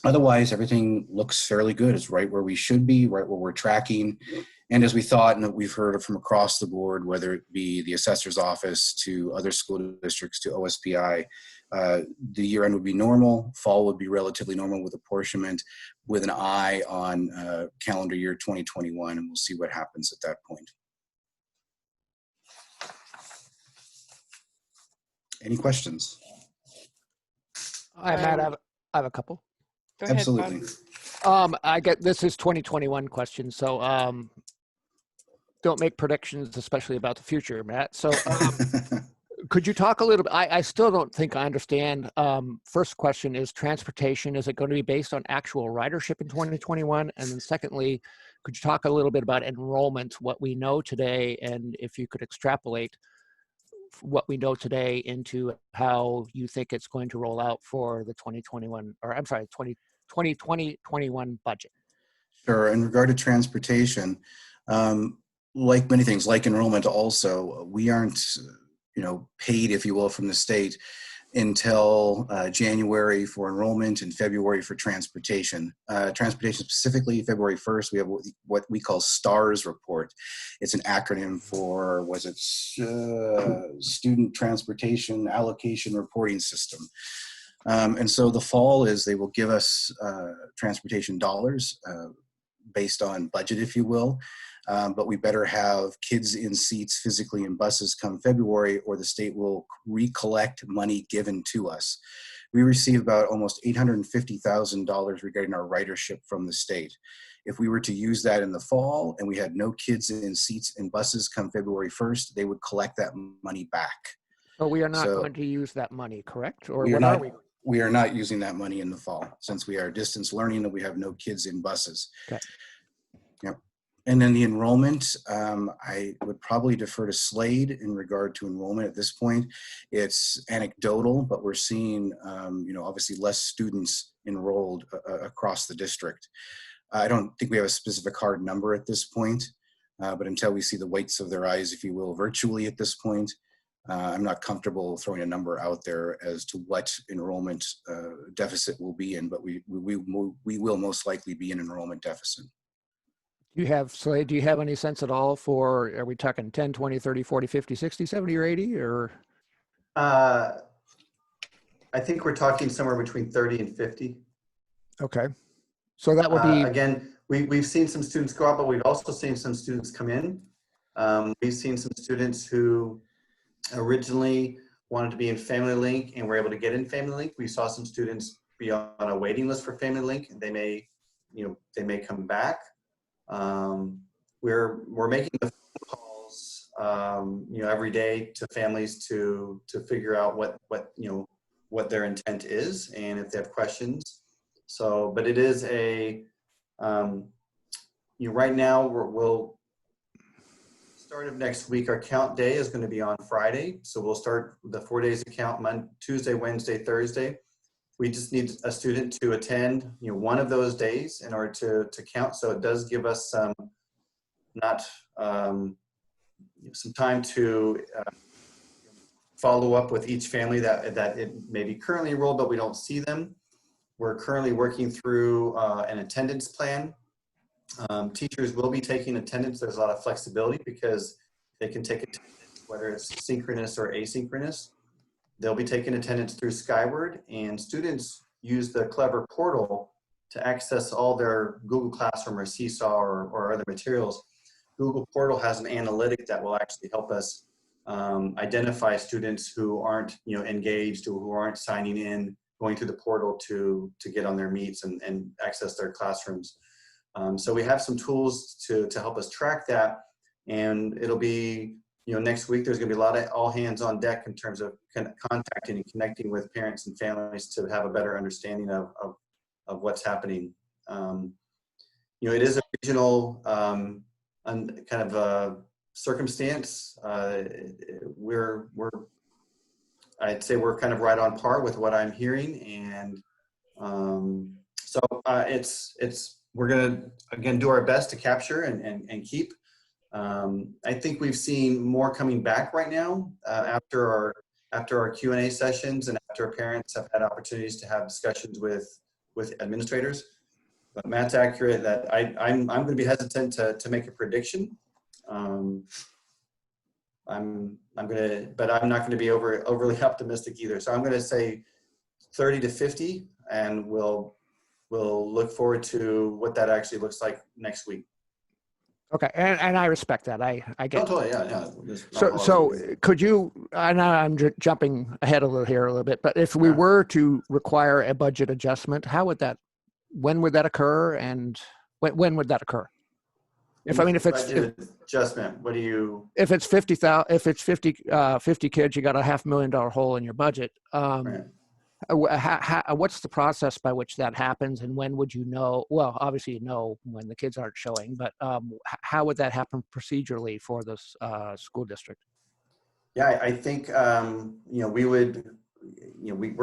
Otherwise, everything looks fairly good. It's right where we should be, right where we're tracking. And as we thought, and we've heard from across the board, whether it be the assessor's office to other school districts to OSPI, the year end would be normal. Fall would be relatively normal with apportionment, with an eye on calendar year 2021, and we'll see what happens at that point. Any questions? Hi, Matt. I have a couple. Go ahead, Absolutely. Bob. I get this is 2021 question, so don't make predictions, especially about the future, Matt. So could you talk a little bit? I still don't think I understand. First question is transportation. Is it going to be based on actual ridership in 2021? And then secondly, could you talk a little bit about enrollment, what we know today, and if you could extrapolate what we know today into how you think it's going to roll out for the 2021, or I'm sorry, 2020-21 budget? Sure. In regard to transportation, like many things, like enrollment also, we aren't, paid, if you will, from the state until January for enrollment and February for transportation. Transportation specifically, February 1st, we have what we call STARS report. It's an acronym for, Student Transportation Allocation Reporting System. And so the fall is they will give us transportation dollars based on budget, if you will. But we better have kids in seats physically in buses come February, or the state will recollect money given to us. We receive about almost $850,000 regarding our ridership from the state. If we were to use that in the fall and we had no kids in seats in buses come February 1st, they would collect that money back. So we are not going to use that money, correct? Or we what are we? We are not using that money in the fall since we are distance learning and we have no kids in buses. Okay. Yep. And then the enrollment, I would probably defer to Slade in regard to enrollment at this point. It's anecdotal, but we're seeing, obviously less students enrolled across the district. I don't think we have a specific hard number at this point, but until we see the whites of their eyes, if you will, virtually at this point, I'm not comfortable throwing a number out there as to what enrollment deficit will be in, but we will most likely be in enrollment deficit. Do you have any sense at all for, are we talking 10, 20, 30, 40, 50, 60, 70, or 80, or? I think we're talking somewhere between 30 and 50. Okay. So that would be. Again, we've seen some students go out, but we've also seen some students come in. We've seen some students who originally wanted to be in Family Link and were able to get in Family Link. We saw some students be on a waiting list for Family Link, and they may come back. We're making the phone calls, every day to families to figure out what their intent is and if they have questions. So, but it is right now we'll start of next week. Our count day is going to be on Friday. So we'll start the 4 days of count Tuesday, Wednesday, Thursday. We just need a student to attend, one of those days in order to count. So it does give us some time to follow up with each family that it may be currently enrolled, but we don't see them. We're currently working through an attendance plan. Teachers will be taking attendance. There's a lot of flexibility because they can take attendance, whether it's synchronous or asynchronous. They'll be taking attendance through Skyward, and students use the Clever portal to access all their Google Classroom or Seesaw or other materials. Google Portal has an analytic that will actually help us identify students who aren't engaged or who aren't signing in, going through the portal to get on their meets and access their classrooms. So we have some tools to help us track that, and it'll be, next week there's going to be a lot of all hands on deck in terms of contacting and connecting with parents and families to have a better understanding of what's happening. It is a regional kind of a circumstance. I'd say we're kind of right on par with what I'm hearing, and so we're going to again do our best to capture and keep. I think we've seen more coming back right now after our Q&A sessions and after parents have had opportunities to have discussions with administrators. But Matt's accurate that I'm going to be hesitant to make a prediction. But I'm not going to be overly optimistic either. So I'm going to say 30 to 50, and we'll look forward to what that actually looks like next week. Okay, and I respect that. I get. Oh, totally, yeah. So could you? I know I'm jumping ahead a little bit, but if we were to require a budget adjustment, when would that occur, and when would that occur? If adjustment, what do you? If it's 50 kids, you got a $500,000 hole in your budget. Right. What's the process by which that happens, and when would you know? Well, obviously you know when the kids aren't showing, but how would that happen procedurally for this school district? Yeah, I think we're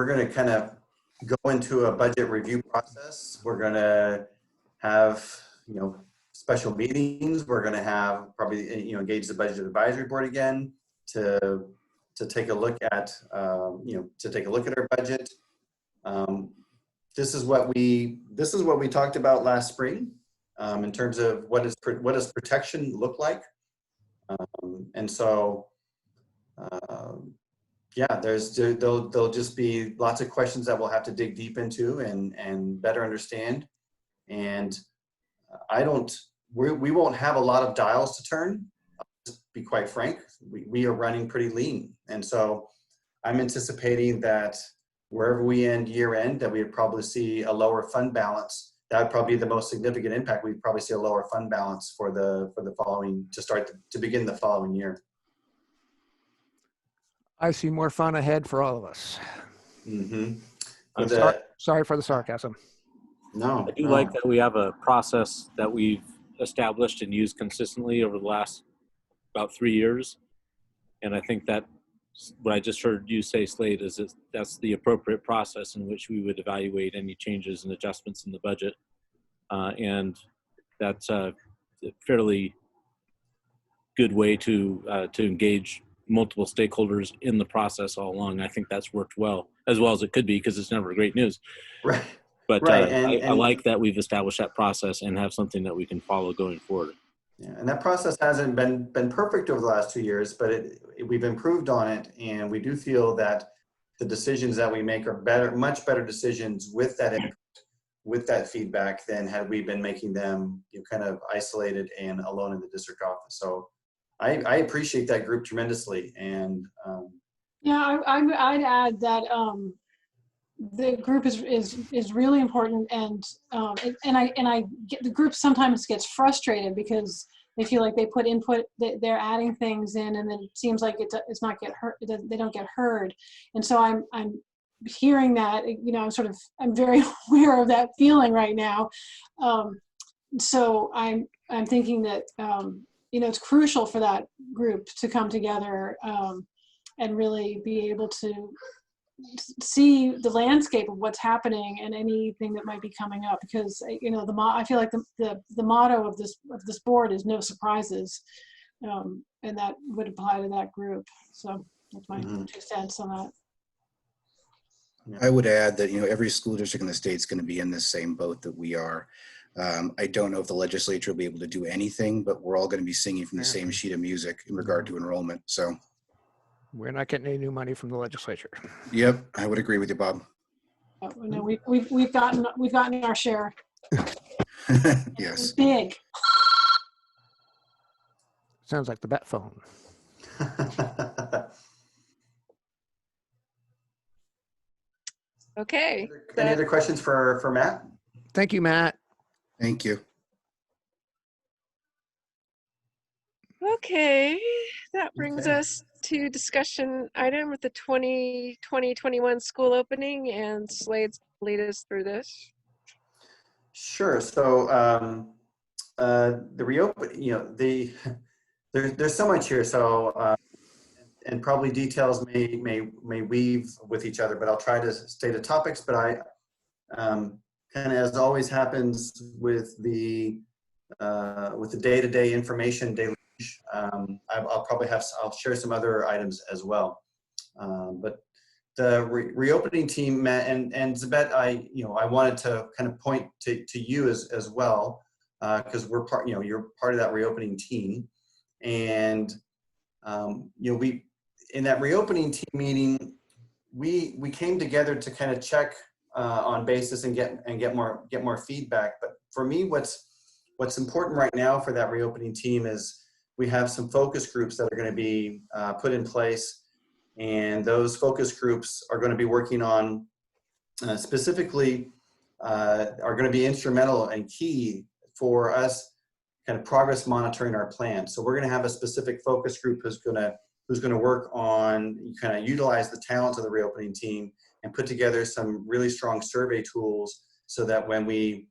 going to kind of go into a budget review process. We're going to have special meetings. We're going to have probably engage the budget advisory board again to take a look at our budget. This is what we talked about last spring in terms of what does protection look like, and so there'll just be lots of questions that we'll have to dig deep into and better understand. And we won't have a lot of dials to turn. I'll be quite frank, we are running pretty lean. And so I'm anticipating that wherever we end year end, that we would probably see a lower fund balance. That would probably be the most significant impact. We'd probably see a lower fund balance for the following, to begin the following year. I see more fun ahead for all of us. Mm-hmm. Sorry for the sarcasm. No, I do like that we have a process that we've established and used consistently over the last about 3 years. And I think that what I just heard you say, Slade, is that that's the appropriate process in which we would evaluate any changes and adjustments in the budget. And that's a fairly good way to engage multiple stakeholders in the process all along. I think that's worked well as it could be, because it's never great news. Right. But right. I like that we've established that process and have something that we can follow going forward. Yeah, and that process hasn't been perfect over the last 2 years, but we've improved on it, and we do feel that the decisions that we make are much better decisions with that input, with that feedback, than had we been making them kind of isolated and alone in the district office. So I appreciate that group tremendously, and I'd add that the group is really important, and I get the group sometimes gets frustrated because they feel like they put input, they're adding things in, and then it seems like it's not get heard. They don't get heard, and so I'm hearing that I'm very aware of that feeling right now. So I'm thinking that it's crucial for that group to come together and really be able to see the landscape of what's happening and anything that might be coming up, because I feel like the motto of this board is no surprises, and that would apply to that group. So That's my 2 cents on that. I would add that, every school district in the state is going to be in the same boat that we are. I don't know if the legislature will be able to do anything, but we're all going to be singing from the same sheet of music in regard to enrollment. So, We're not getting any new money from the legislature. yep, I would agree with you, Bob. No, we've gotten our share. Yes. Big. Sounds like the bet phone. Okay. Any other questions for Matt? Thank you, Matt. Thank you. Okay, that brings us to discussion item with the 2020-21 school opening, and Slade's lead us through this. Sure. So the reopen, there's so much here. So and probably details may weave with each other, but I'll try to stay to topics. But I kind of, as always happens with the day-to-day information, daily. I'll share some other items as well. But the reopening team, Matt and Zabet, I wanted to kind of point to you as well, because we're part, you're part of that reopening team. And we, in that reopening team meeting, we came together to kind of check on basis and get more feedback. But for me, what's important right now for that reopening team is we have some focus groups that are going to be put in place, and those focus groups are going to be working on specifically are going to be instrumental and key for us kind of progress monitoring our plan. So we're going to have a specific focus group who's going to work on kind of utilize the talent of the reopening team and put together some really strong survey tools, so that when we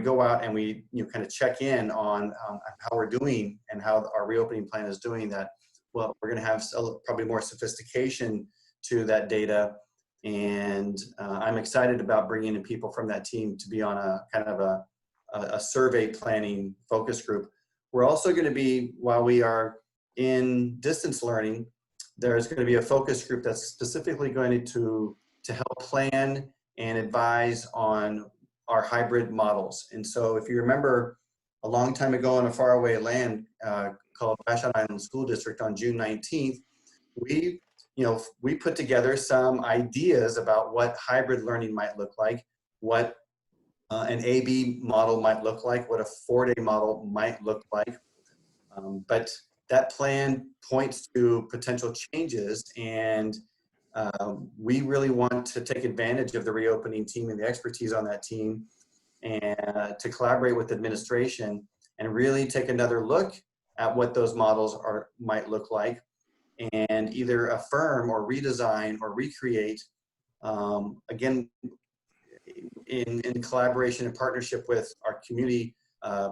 go out and we kind of check in on how we're doing and how our reopening plan is doing, that well, we're going to have probably more sophistication to that data. And I'm excited about bringing in people from that team to be on a kind of a survey planning focus group. We're also going to be, while we are in distance learning, there's going to be a focus group that's specifically going to help plan and advise on our hybrid models. And so if you remember a long time ago in a faraway land called Ashland Island School District on June 19th, we put together some ideas about what hybrid learning might look like, what an AB model might look like, what a 4-day model might look like. But that plan points to potential changes, and we really want to take advantage of the reopening team and the expertise on that team, and to collaborate with administration and really take another look at what those models might look like, and either affirm or redesign or recreate, again, in collaboration and partnership with our community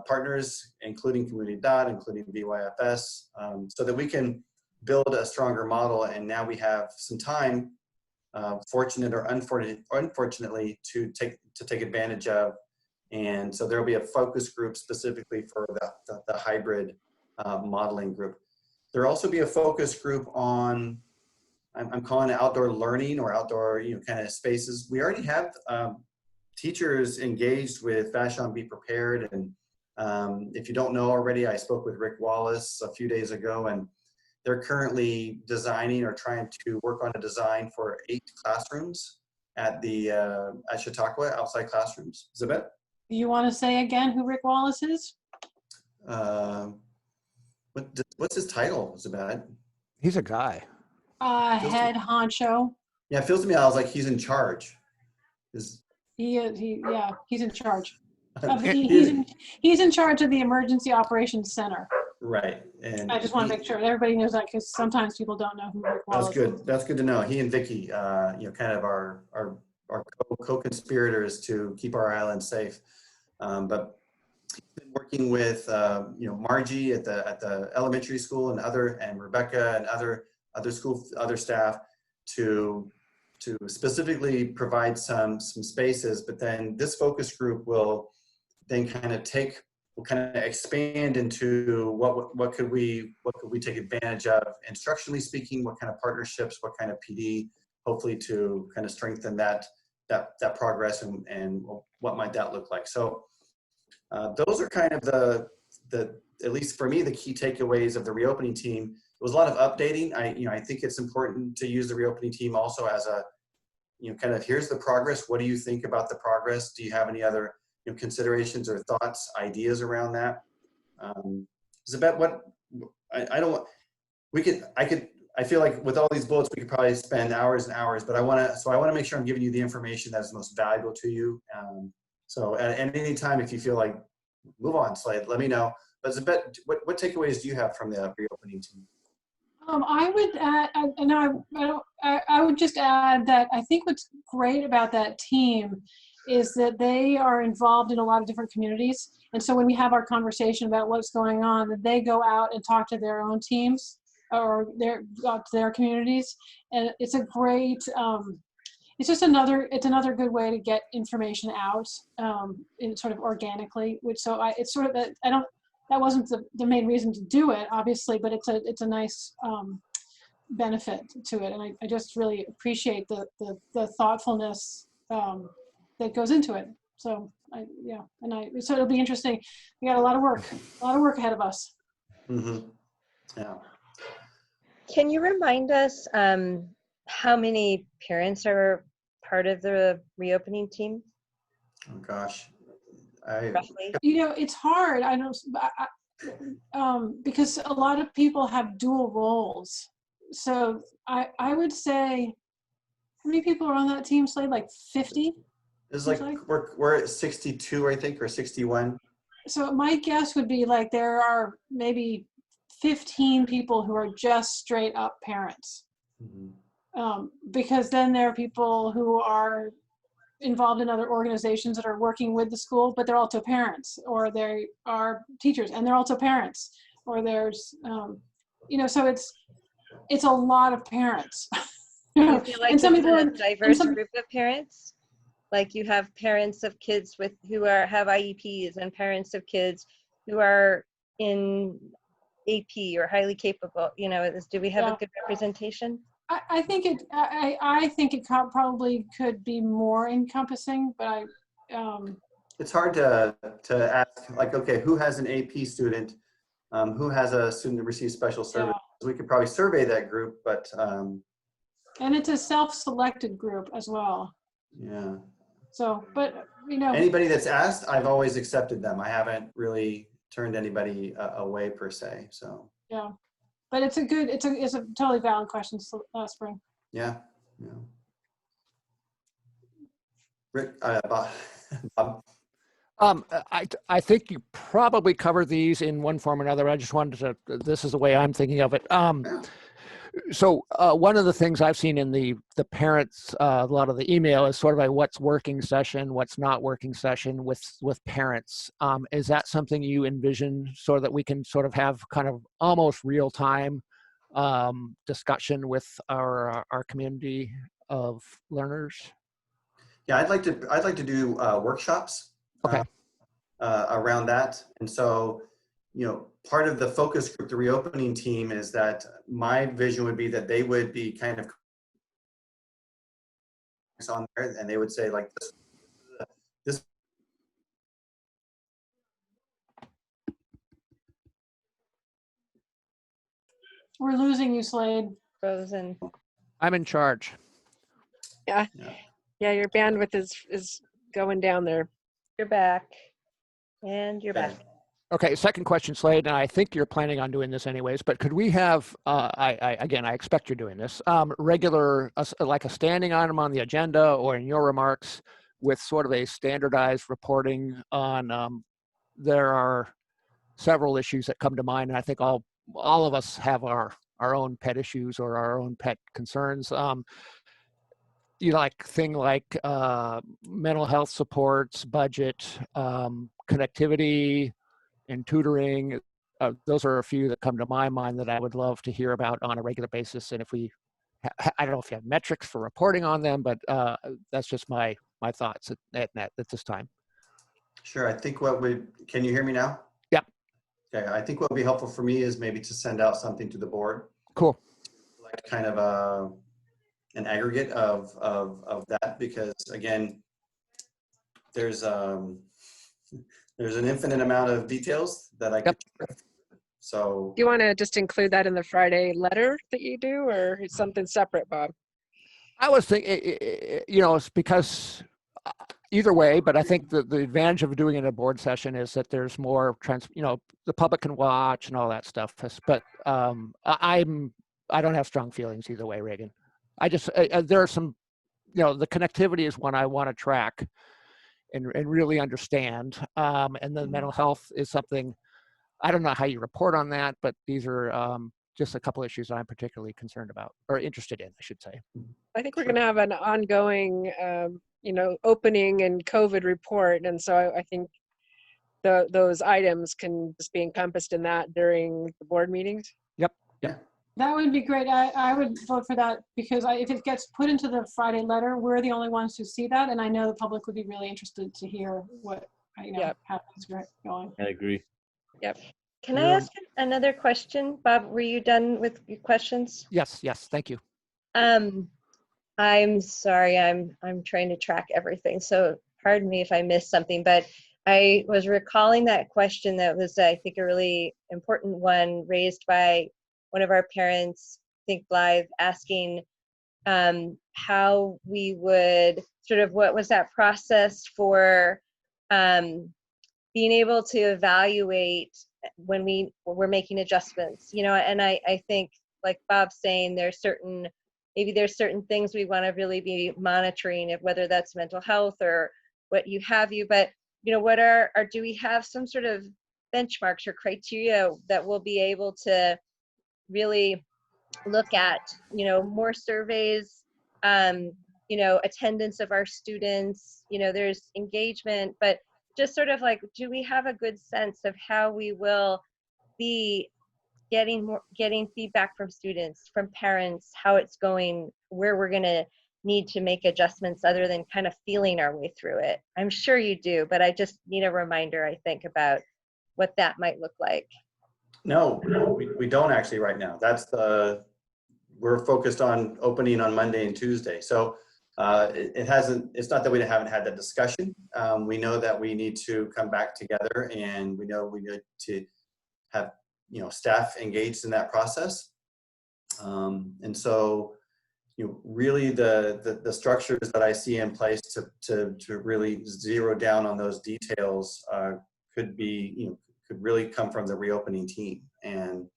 partners, including Community Dot, including VYFS, so that we can build a stronger model. And now we have some time, fortunate or unfortunately, to take advantage of. And so there will be a focus group specifically for the hybrid modeling group. There will also be a focus group on, I'm calling it outdoor learning or outdoor kind of spaces. We already have teachers engaged with Vashon Be Prepared. And if you don't know already, I spoke with Rick Wallace a few days ago, and they're currently designing or trying to work on a design for 8 classrooms at Chautauqua, outside classrooms. Zabet? You want to say again who Rick Wallace is? What's his title, Zabet? He's a guy. Head honcho. Yeah, it feels to me, I was like, he's in charge. He's in charge. He's in charge of the Emergency Operations Center. Right. And I just want to make sure everybody knows that, because sometimes people don't know who Rick Wallace is. That's good to know. He and Vicky, kind of our co-conspirators to keep our island safe. But he's been working with Margie at the elementary school and Rebecca and other staff to specifically provide some spaces. But then this focus group will then kind of take kind of expand into what could we take advantage of instructionally speaking, what kind of partnerships, what kind of PD, hopefully to kind of strengthen that progress, and what might that look like. So those are kind of the at least for me, the key takeaways of the reopening team. It was a lot of updating. I think it's important to use the reopening team also as a, kind of, here's the progress. What do you think about the progress? Do you have any other considerations or thoughts, ideas around that? Zabet, I feel like with all these bullets, we could probably spend hours and hours, but I want to make sure I'm giving you the information that's most valuable to you. So at any time, if you feel like, move on, Slade, let me know. But Zabet, what takeaways do you have from the reopening team? I would add, I would just add that I think what's great about that team is that they are involved in a lot of different communities. And so when we have our conversation about what's going on, that they go out and talk to their own teams or to their communities. And it's a great, it's another good way to get information out in sort of organically, it's sort of, that wasn't the main reason to do it, obviously, but it's a nice benefit to it. And I just really appreciate the thoughtfulness that goes into it. So so it'll be interesting. We got a lot of work ahead of us. Mm-hmm. Yeah. Can you remind us how many parents are part of the reopening team? Oh gosh. Roughly? It's hard. Because a lot of people have dual roles. So I would say, how many people are on that team, Slade? Like 50? It's like we're at 62, I think, or 61. So my guess would be like there are maybe 15 people who are just straight up parents. Mm-hmm. Because then there are people who are involved in other organizations that are working with the school, but they're also parents, or they are teachers and they're also parents, or there's, so it's a lot of parents. Do you feel like and some it's people a diverse group of parents? Like you have parents of kids who have IEPs and parents of kids who are in AP or highly capable, do we have a good representation? I think it probably could be more encompassing, but it's hard to ask, like, okay, who has an AP student, who has a student that receives special service? We could probably survey that group, but and it's a self-selected group as well. Yeah. So, but anybody that's asked, I've always accepted them. I haven't really turned anybody away per se. So yeah. But it's a totally valid question, Spring. Yeah. Rick, Bob. I think you probably covered these in one form or another. I just wanted to, this is the way I'm thinking of it. So one of the things I've seen in the parents, a lot of the email is sort of like what's working session, what's not working session with parents. Is that something you envision so that we can sort of have kind of almost real time discussion with our community of learners? Yeah, I'd like to do workshops. Okay. Around that, and so part of the focus group, the reopening team, is that my vision would be that they would be kind of on there, and they would say like this. We're losing you, Slade. Frozen. I'm in charge. Yeah, your bandwidth is going down there. You're back. And you're back. Okay, second question, Slade, and I think you're planning on doing this anyways, but could we have, I expect you're doing this, regular, like a standing item on the agenda or in your remarks with sort of a standardized reporting on, there are several issues that come to mind, and I think all of us have our own pet issues or our own pet concerns. Thing like mental health supports, budget, connectivity, and tutoring. Those are a few that come to my mind that I would love to hear about on a regular basis. And if we, I don't know if you have metrics for reporting on them, but that's just my thoughts at this time. Sure. I think can you hear me now? Okay, I think what would be helpful for me is maybe to send out something to the board, Cool. like kind of an aggregate of that, because again, there's an infinite amount of details that I could share. So Do you want to just include that in the Friday letter that you do, or it's something separate, Bob? I was thinking, you know, it's because either way, but I think the advantage of doing it in a board session is that there's more you know, the public can watch and all that stuff. But I don't have strong feelings either way, Reagan. I just, there are some, you know, the connectivity is one I want to track and really understand. And then mental health is something, I don't know how you report on that, but these are just a couple issues I'm particularly concerned about, or interested in, I should say. I think we're going to have an ongoing, you know, opening and COVID report. And so I think those items can just be encompassed in that during the board meetings. Yep. That would be great. I would vote for that because if it gets put into the Friday letter, we're the only ones who see that. And I know the public would be really interested to hear what, you know, how it's going. I agree. Yep. Can I ask another question? Bob, were you done with your questions? Yes, thank you. I'm sorry, I'm trying to track everything, so pardon me if I missed something, but I was recalling that question that was, I think, a really important one raised by one of our parents, Think Blythe, asking how we would sort of, what was that process for being able to evaluate when we're making adjustments, you know. And I think, like Bob's saying, maybe there's certain things we want to really be monitoring, of whether that's mental health or what have you. But, you know, what do we have some sort of benchmarks or criteria that we'll be able to really look at, you know, more surveys, you know, attendance of our students, you know, there's engagement, but just sort of like, do we have a good sense of how we will be getting feedback from students, from parents, how it's going, where we're going to need to make adjustments other than kind of feeling our way through it? I'm sure you do, but I just need a reminder, I think, about what that might look like. no, we don't actually right now. We're focused on opening on Monday and Tuesday. So it's not that we haven't had that discussion. We know that we need to come back together, and we know we need to have, you know, staff engaged in that process. And so, you know, really the structures that I see in place to really zero down on those details could really come from the reopening team. And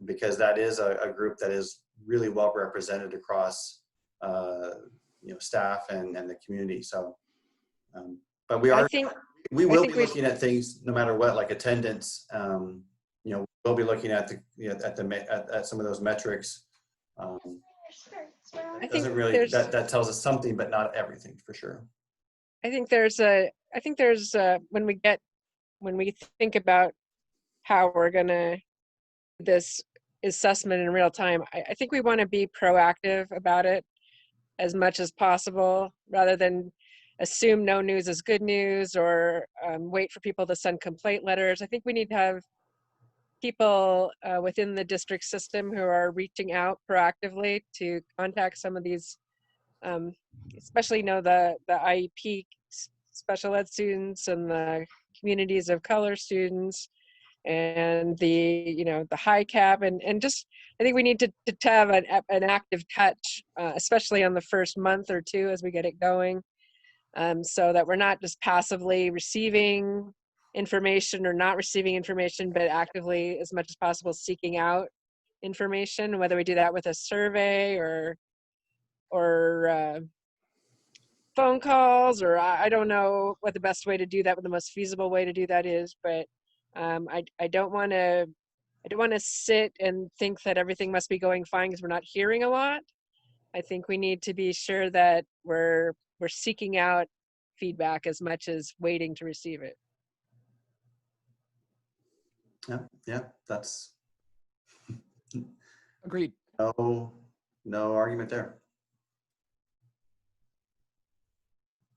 because that is a group that is really well represented across, you know, staff and the community. So, but we will be looking at things no matter what, like attendance. You know, we'll be looking at at some of those metrics. I think doesn't really that tells us something, but not everything for sure. I think there's when we think about how we're gonna do this assessment in real time, I think we want to be proactive about it as much as possible, rather than assume no news is good news or wait for people to send complaint letters. I think we need to have people within the district system who are reaching out proactively to contact some of these, especially, you know, the IEP special ed students and the communities of color students and the, you know, the high cap, and just, I think we need to have an active touch, especially on the first month or two as we get it going, so that we're not just passively receiving information or not receiving information, but actively, as much as possible, seeking out information, whether we do that with a survey or phone calls, or I don't know what the best way to do that, what the most feasible way to do that is, but I don't want to sit and think that everything must be going fine because we're not hearing a lot. I think we need to be sure that we're seeking out feedback as much as waiting to receive it. Yeah, that's Agreed. no argument there.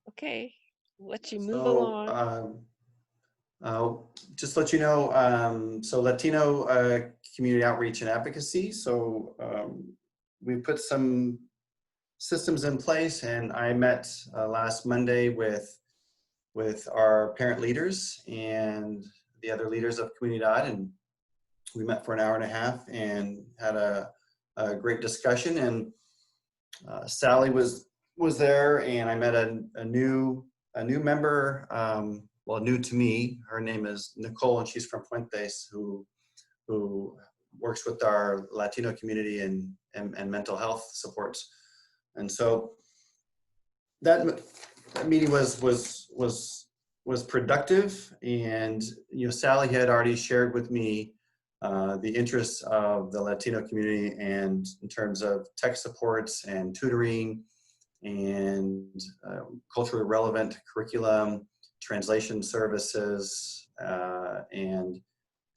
Okay, let you move So, along. Just to let you know, so Latino community outreach and advocacy. So we put some systems in place, and I met last Monday with our parent leaders and the other leaders of Comunidad, and we met for an hour and a half and had a great discussion. And Sally was there, and I met a new member, well, new to me. Her name is Nicole, and she's from Fuentes, who works with our Latino community and mental health supports. And so that meeting was productive. And Sally had already shared with me the interests of the Latino community, and in terms of tech supports and tutoring and culturally relevant curriculum, translation services, and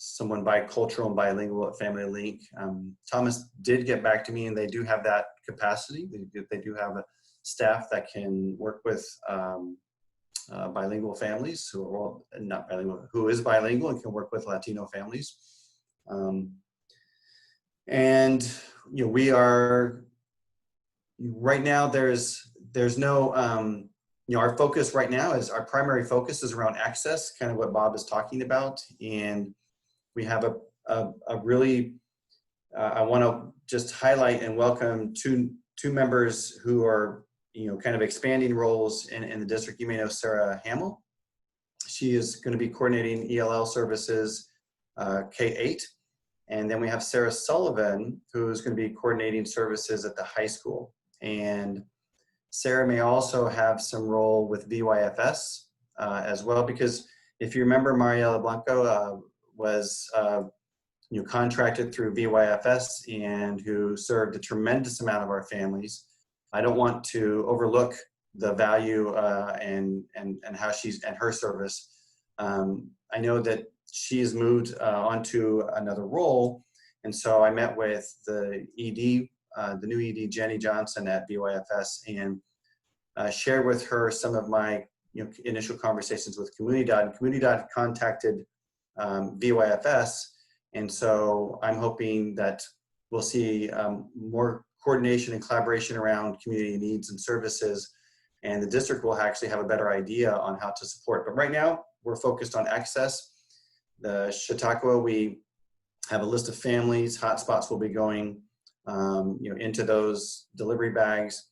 someone bicultural and bilingual at Family Link. Thomas did get back to me, and they do have that capacity. They do have a staff that can work with bilingual families who is bilingual and can work with Latino families. And we are right now. There's no our focus right now is our primary focus is around access, kind of what Bob is talking about, and we have a really I want to just highlight and welcome two members who are kind of expanding roles in the district. You may know Sarah Hamill. She is going to be coordinating ELL services K-8. And then we have Sarah Sullivan, who's going to be coordinating services at the high school. And Sarah may also have some role with VYFS as well, because if you remember, Mariela Blanco was contracted through VYFS and who served a tremendous amount of our families. I don't want to overlook the value and how she's and her service. I know that she's moved onto another role, and so I met with the ED, the new ED, Jenny Johnson at VYFS, and shared with her some of my initial conversations with Comunidad. And Comunidad contacted VYFS, and so I'm hoping that we'll see more coordination and collaboration around community needs and services, and the district will actually have a better idea on how to support. But right now, we're focused on access. The Chautauqua, we have a list of families. Hotspots will be going into those delivery bags.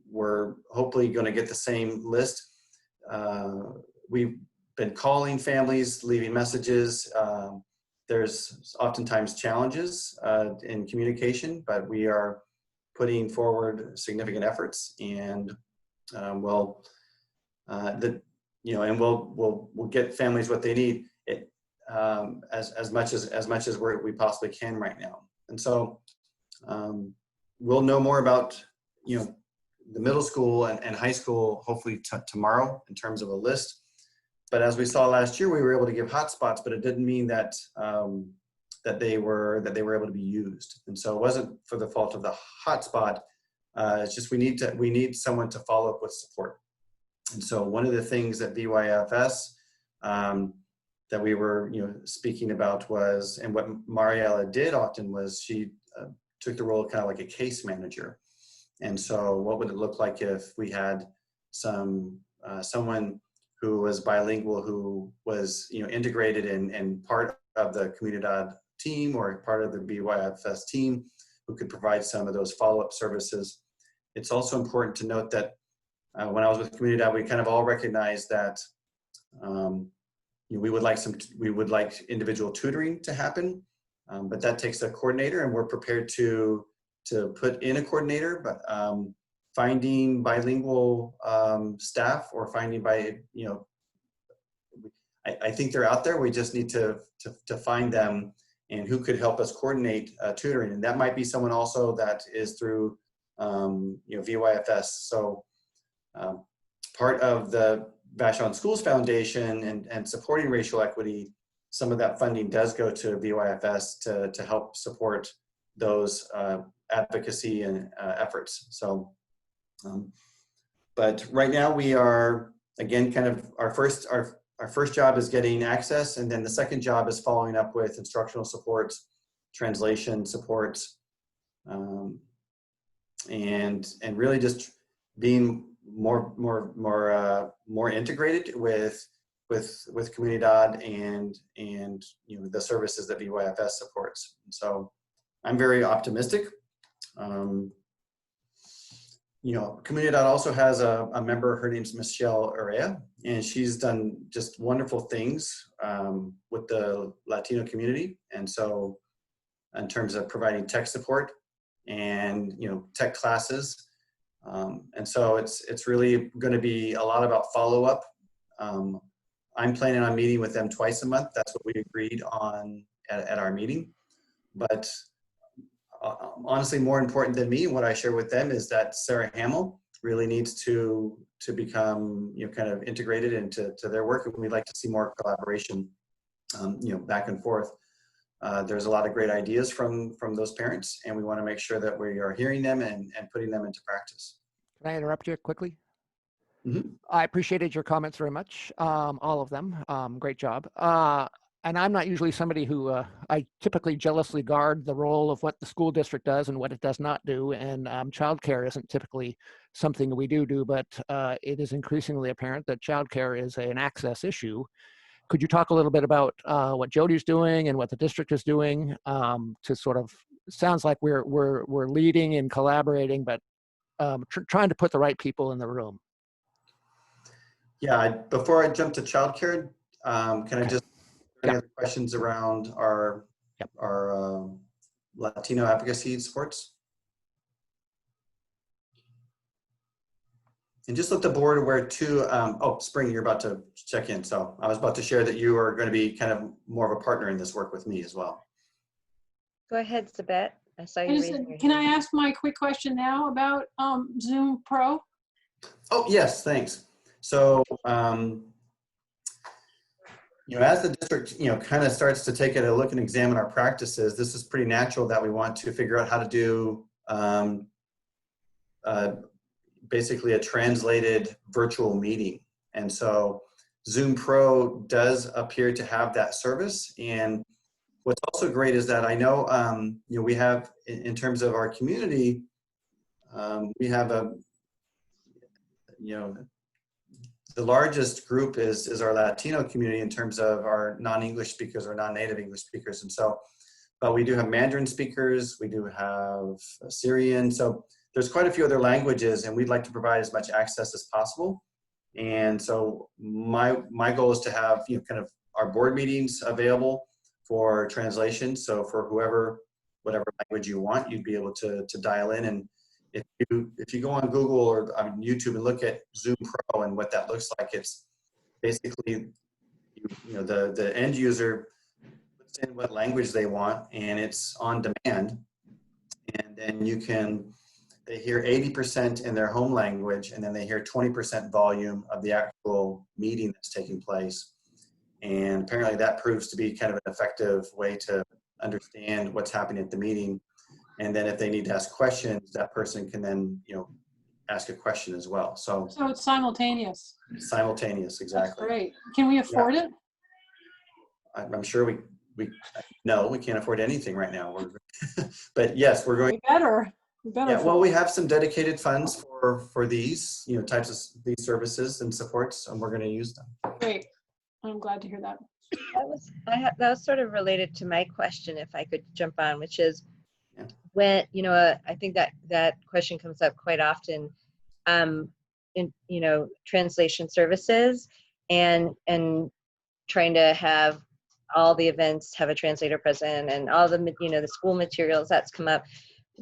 We're hopefully going to get the same list. We've been calling families, leaving messages. There's oftentimes challenges in communication, but we are putting forward significant efforts, and we'll get families what they need as much as we possibly can right now. And so we'll know more about the middle school and high school hopefully tomorrow in terms of a list. But as we saw last year, we were able to give hotspots, but it didn't mean that that they were able to be used. And so it wasn't for the fault of the hotspot. It's just we need someone to follow up with support. And so one of the things that VYFS that we were speaking about was, and what Mariela did often was she took the role of kind of like a case manager. And so what would it look like if we had someone who was bilingual, who was integrated and part of the Comunidad team or part of the VYFS team, who could provide some of those follow-up services. It's also important to note that when I was with Comunidad, we kind of all recognized that we would like individual tutoring to happen, but that takes a coordinator, and we're prepared to put in a coordinator. But finding bilingual staff, or finding I think they're out there. We just need to find them, and who could help us coordinate tutoring. And that might be someone also that is through VYFS. So part of the Vashon Schools Foundation and supporting racial equity, some of that funding does go to VYFS to help support those advocacy and efforts. So, but right now we are, again, kind of our our first job is getting access, and then the second job is following up with instructional supports, translation supports, and really just being more integrated with Comunidad and you know, the services that VYFS supports. And so I'm very optimistic. You know, Comunidad also has a member, her name's Michelle Urrea, and she's done just wonderful things with the Latino community. And so in terms of providing tech support and, you know, tech classes. And so it's really going to be a lot about follow-up. I'm planning on meeting with them twice a month. That's what we agreed on at our meeting. But honestly, more important than me, what I share with them is that Sarah Hamill really needs to become, you know, kind of integrated into their work, and we'd like to see more collaboration, you know, back and forth. There's a lot of great ideas from those parents, and we want to make sure that we are hearing them and putting them into practice. Can I interrupt you quickly? Mm-hmm. I appreciated your comments very much, all of them. Great job. And I'm not usually somebody who, I typically jealously guard the role of what the school district does and what it does not do. And childcare isn't typically something we do, but it is increasingly apparent that childcare is an access issue. Could you talk a little bit about what Jody's doing and what the district is doing to sort of, sounds like we're leading and collaborating, but trying to put the right people in the room. Yeah, before I jump to childcare, can I just, any other questions around our Latino advocacy supports? And just let the board aware too, oh, Spring, you're about to check in. So I was about to share that you are going to be kind of more of a partner in this work with me as well. Go ahead, Sabette. I saw you raising your Can I hand. ask my quick question now about Zoom Pro? Oh, yes, thanks. So, you know, as the district, you know, kind of starts to take a look and examine our practices, this is pretty natural that we want to figure out how to do basically a translated virtual meeting. And so Zoom Pro does appear to have that service. And what's also great is that I know, you know, we have, in terms of our community, we have you know, the largest group is our Latino community in terms of our non-English speakers or non-native English speakers. And so, but we do have Mandarin speakers, we do have Syrian. So there's quite a few other languages, and we'd like to provide as much access as possible. And so my goal is to have, you know, kind of our board meetings available for translation. So for whatever language you want, you'd be able to dial in. And if you go on Google or on YouTube and look at Zoom Pro and what that looks like, it's basically, you know, the end user puts in what language they want, and it's on demand. And then they hear 80% in their home language, and then they hear 20% volume of the actual meeting that's taking place. And apparently that proves to be kind of an effective way to understand what's happening at the meeting. And then if they need to ask questions, that person can then, you know, ask a question as well. So it's simultaneous. Simultaneous, exactly. That's great. Can we afford it? I'm sure no, we can't afford anything right now. But yes, we're going. We better. Yeah, well, we have some dedicated funds for these, you know, types of these services and supports, and we're going to use them. Great. I'm glad to hear that. That was sort of related to my question, if I could jump on, which is, when, you know, I think that question comes up quite often in, you know, translation services and trying to have all the events have a translator present and all the, you know, the school materials that's come up.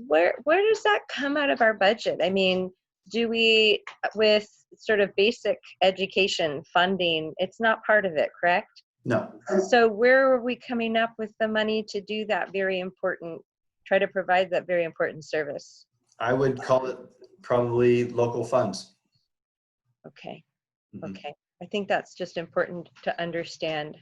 Where does that come out of our budget? I mean, do we, with sort of basic education funding, it's not part of it, correct? No. So where are we coming up with the money to do that very important, try to provide that very important service? I would call it probably local funds. Okay. Mm-hmm. Okay. I think that's just important to understand.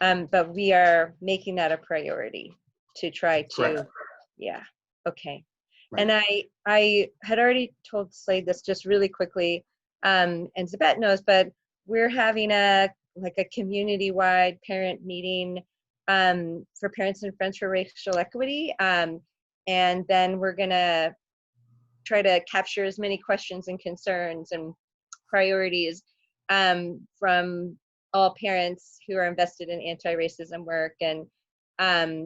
But we are making that a priority to try to, correct. Yeah. Okay. Right. And I had already told Slade this just really quickly, and Zabette knows, but we're having a like a community-wide parent meeting for Parents and Friends for Racial Equity. And then we're gonna try to capture as many questions and concerns and priorities from all parents who are invested in anti-racism work and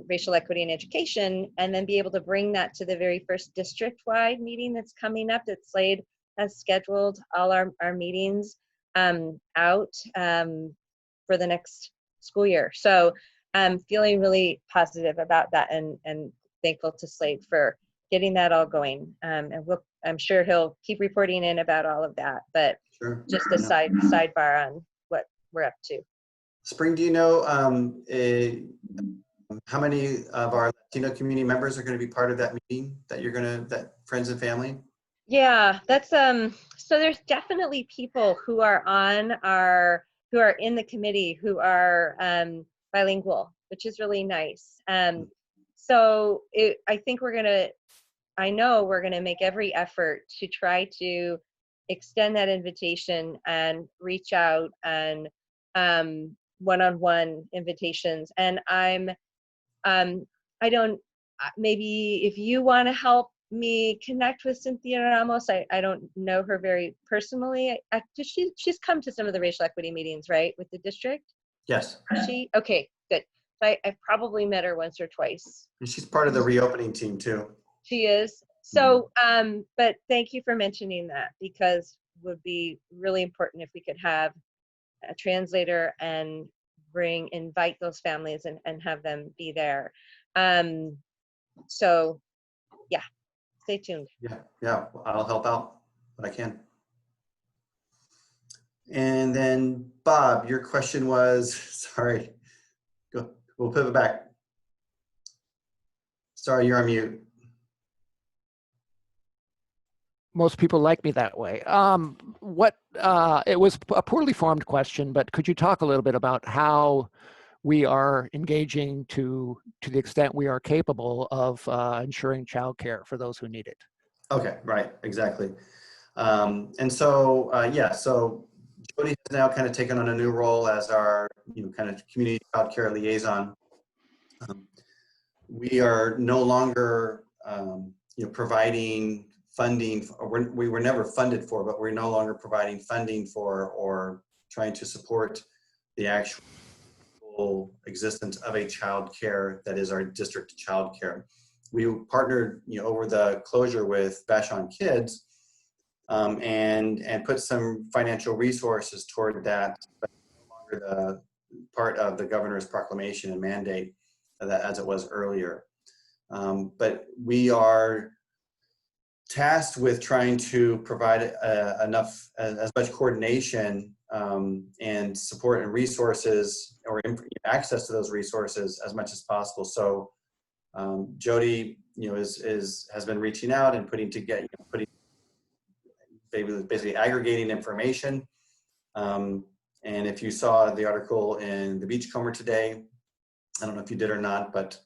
racial equity in education, and then be able to bring that to the very first district-wide meeting that's coming up. That Slade has scheduled all our meetings out for the next school year. So I'm feeling really positive about that, and thankful to Slade for getting that all going. And I'm sure he'll keep reporting in about all of that, but Sure. just a sidebar on what we're up to. Spring, do you know how many of our Latino community members are going to be part of that meeting that friends and family? Yeah, that's so there's definitely people who are in the committee who are bilingual, which is really nice. So I think I know we're gonna make every effort to try to extend that invitation and reach out and one-on-one invitations. And maybe if you want to help me connect with Cynthia Ramos, I don't know her very personally. She's come to some of the racial equity meetings, right, with the district? Yes. Okay, good. So I've probably met her once or twice. And she's part of the reopening team too. She is. So, but thank you for mentioning that, because it would be really important if we could have a translator and invite those families and have them be there. So yeah, stay tuned. Yeah, I'll help out what I can. And then Bob, your question was, sorry, go, we'll pivot back. Sorry, you're on mute. Most people like me that way. It was a poorly formed question, but could you talk a little bit about how we are engaging to the extent we are capable of ensuring childcare for those who need it? Okay, right, exactly. And so, so Jody has now kind of taken on a new role as our, kind of community childcare liaison. We are no longer, providing funding, we were never funded for, but we're no longer providing funding for or trying to support the actual existence of a child care that is our district child care. We partnered, over the closure with Vashon Kids and put some financial resources toward that, but no longer the part of the governor's proclamation and mandate that as it was earlier. But we are tasked with trying to provide as much coordination and support and resources or access to those resources as much as possible. So Jody, has been reaching out and basically aggregating information. And if you saw the article in the Beachcomber today, I don't know if you did or not, but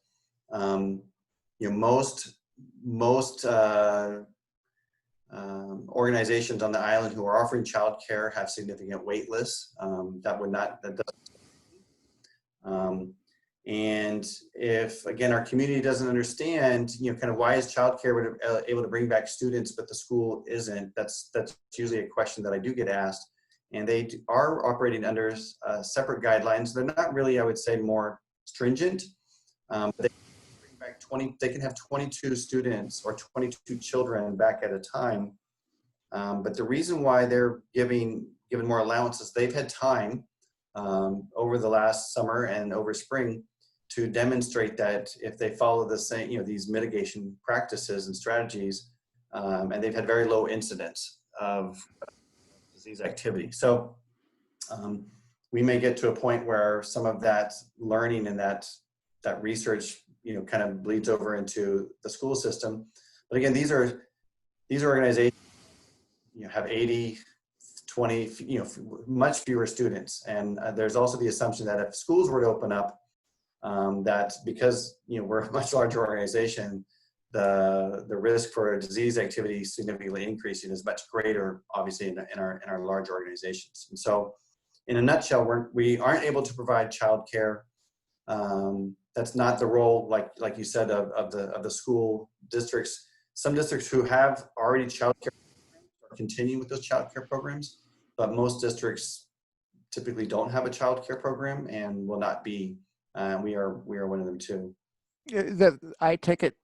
most organizations on the island who are offering childcare have significant wait lists. And if, again, our community doesn't understand, kind of why is childcare able to bring back students, but the school isn't, that's usually a question that I do get asked. And they are operating under separate guidelines. They're not really, I would say, more stringent. They can bring back they can have 22 students or 22 children back at a time. But the reason why they're given more allowances, they've had time over the last summer and over spring to demonstrate that if they follow the same, these mitigation practices and strategies, and they've had very low incidence of disease activity. So we may get to a point where some of that learning and that research, kind of bleeds over into the school system. But again, these organizations, have 80, 20, much fewer students. And there's also the assumption that if schools were to open up, that because, we're a much larger organization, the risk for disease activity significantly increasing is much greater, obviously, in our large organizations. And so, in a nutshell, we aren't able to provide childcare. That's not the role, like you said, of the school districts. Some districts who have already childcare are continuing with those childcare programs, but most districts typically don't have a childcare program and will not be. We are one of them too. I take it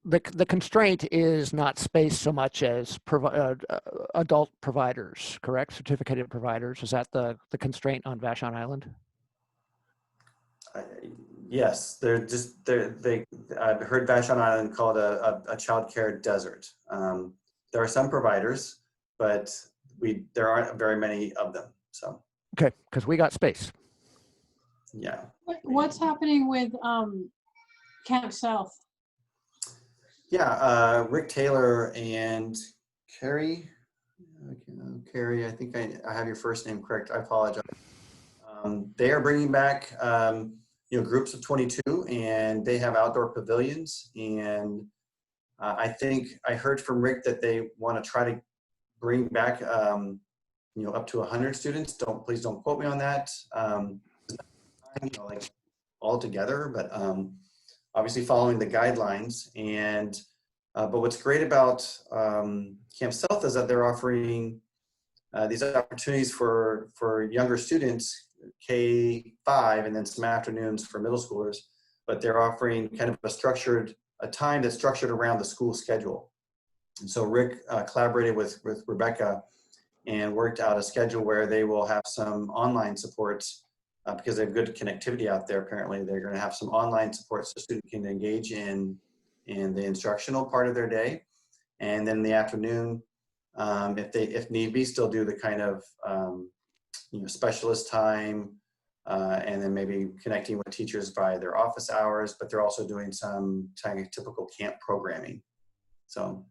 the constraint is not space so much as adult providers, correct? Certificated providers. Is that the constraint on Vashon Island? Yes, I've heard Vashon Island called a child care desert. There are some providers, but there aren't very many of them. So okay, because we got space. Yeah. What's happening with Camp South? Yeah, Rick Taylor and Carrie, I think I have your first name correct. I apologize. They are bringing back groups of 22, and they have outdoor pavilions. And I think I heard from Rick that they want to try to bring back up to 100 students. Please don't quote me on that. Like all together, but obviously following the guidelines. And but what's great about Camp South is that they're offering these opportunities for younger students, K-5, and then some afternoons for middle schoolers. But they're offering kind of a time that's structured around the school schedule. And so Rick collaborated with Rebecca and worked out a schedule where they will have some online supports because they have good connectivity out there. Apparently, they're going to have some online supports so students can engage in the instructional part of their day, and then in the afternoon, if need be, still do the kind of specialist time, and then maybe connecting with teachers via their office hours. But they're also doing some typical camp programming. So,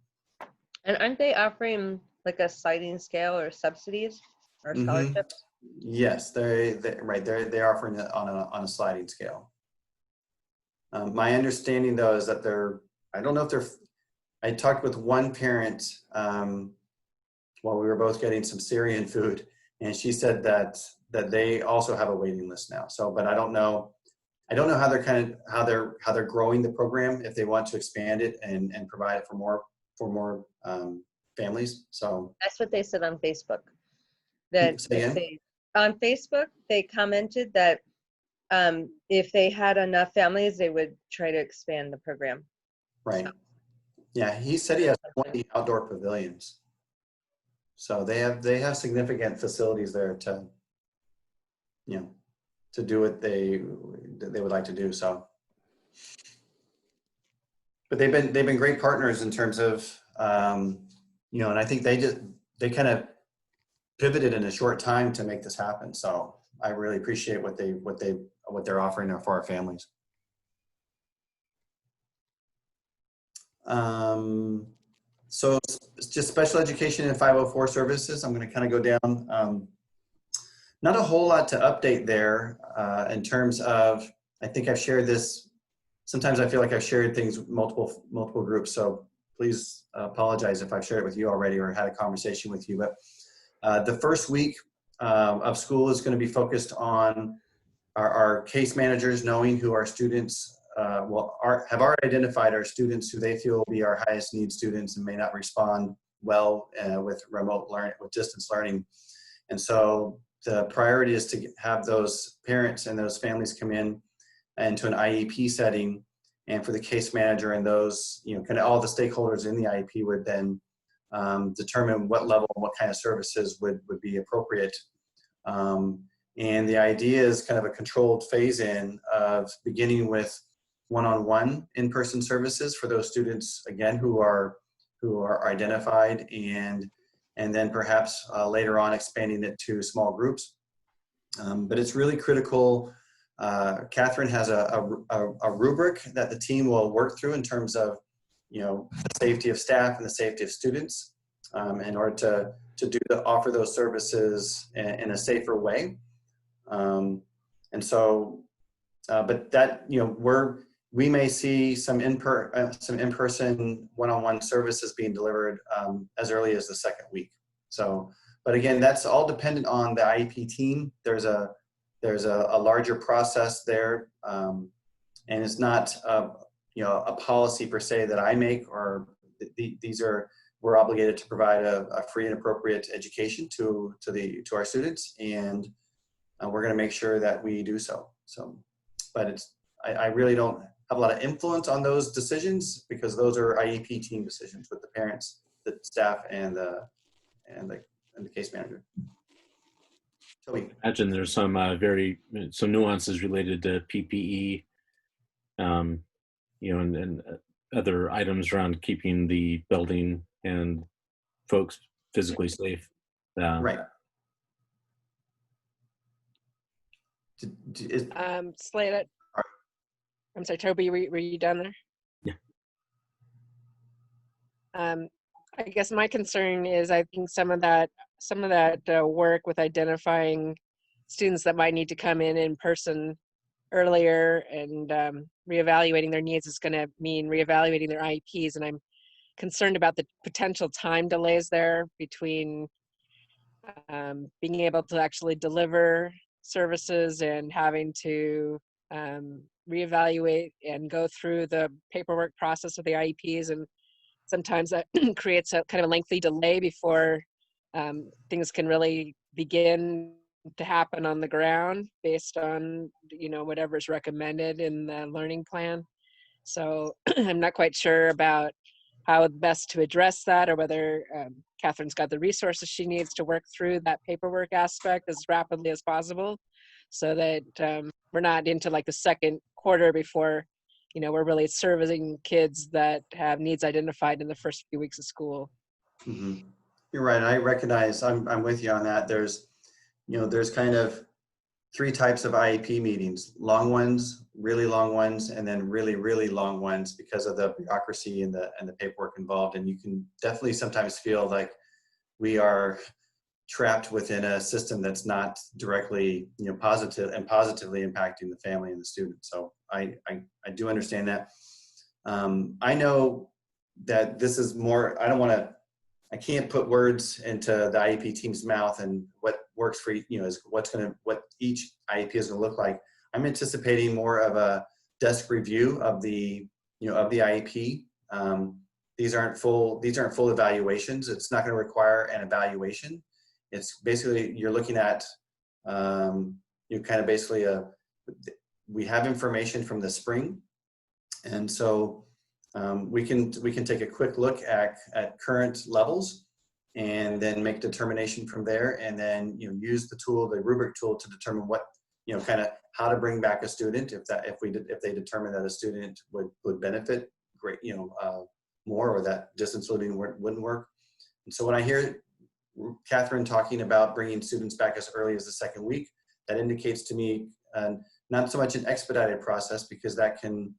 and aren't they offering like a sliding scale or subsidies or scholarships? Yes, they're offering it on a sliding scale. My understanding though is that I don't know if they're. I talked with one parent while we were both getting some Syrian food, and she said that they also have a waiting list now. So, but I don't know how they're growing the program, if they want to expand it and provide it for more families. So that's what they said on Facebook. That on Facebook, they commented that if they had enough families, they would try to expand the program. Right. So. Yeah, he said he has 20 outdoor pavilions. So they have significant facilities there to do what they would like to do. So, but they've been great partners in terms of and I think they kind of pivoted in a short time to make this happen. So I really appreciate what they're offering there for our families. So it's just special education and 504 services. I'm going to kind of go down. Not a whole lot to update there in terms of, I think I've shared this. Sometimes I feel like I've shared things with multiple groups. So please apologize if I've shared it with you already or had a conversation with you. But the first week of school is going to be focused on our case managers knowing who our students have already identified our students who they feel will be our highest need students and may not respond well with remote learning, with distance learning. And so the priority is to have those parents and those families come in into an IEP setting, and for the case manager and those, kind of all the stakeholders in the IEP would then determine what level and what kind of services would be appropriate. And the idea is kind of a controlled phase in of beginning with one-on-one in-person services for those students, again, who are identified, and then perhaps later on expanding it to small groups. But it's really critical. Catherine has a rubric that the team will work through in terms of, the safety of staff and the safety of students in order to offer those services in a safer way. And so, but that, we may see some in-person one-on-one services being delivered as early as the second week. So, but again, that's all dependent on the IEP team. There's a larger process there, and it's not a policy per se that I make, or we're obligated to provide a free and appropriate education to our students, and we're going to make sure that we do so. But I really don't have a lot of influence on those decisions, because those are IEP team decisions with the parents, the staff, and the case manager. Toby. I imagine there's some nuances related to PPE, and other items around keeping the building and folks physically safe. Right. Slade, I'm sorry, Toby, were you done there? Yeah. I guess my concern is, I think some of that work with identifying students that might need to come in person earlier and reevaluating their needs is going to mean reevaluating their IEPs, and I'm concerned about the potential time delays there between being able to actually deliver services and having to reevaluate and go through the paperwork process of the IEPs, and sometimes that creates a kind of a lengthy delay before things can really begin to happen on the ground based on whatever's recommended in the learning plan. So I'm not quite sure about how best to address that, or whether Catherine's got the resources she needs to work through that paperwork aspect as rapidly as possible, so that we're not into like the second quarter before we're really servicing kids that have needs identified in the first few weeks of school. Mm-hmm. You're right. I recognize, I'm with you on that. There's kind of three types of IEP meetings: long ones, really long ones, and then really, really long ones, because of the bureaucracy and the paperwork involved. And you can definitely sometimes feel like we are trapped within a system that's not directly positively impacting the family and the student. So I do understand that. I know that this is more, I can't put words into the IEP team's mouth and what works for is what each IEP is going to look like. I'm anticipating more of a desk review of the IEP. These aren't full evaluations. It's not going to require an evaluation. It's basically, you're looking at we have information from the spring, and so we can take a quick look at current levels, and then make determination from there, and then use the rubric tool, to determine what kind of how to bring back a student if they determine that a student would benefit more, or that distance learning wouldn't work. And so when I hear Catherine talking about bringing students back as early as the second week, that indicates to me not so much an expedited process, because that can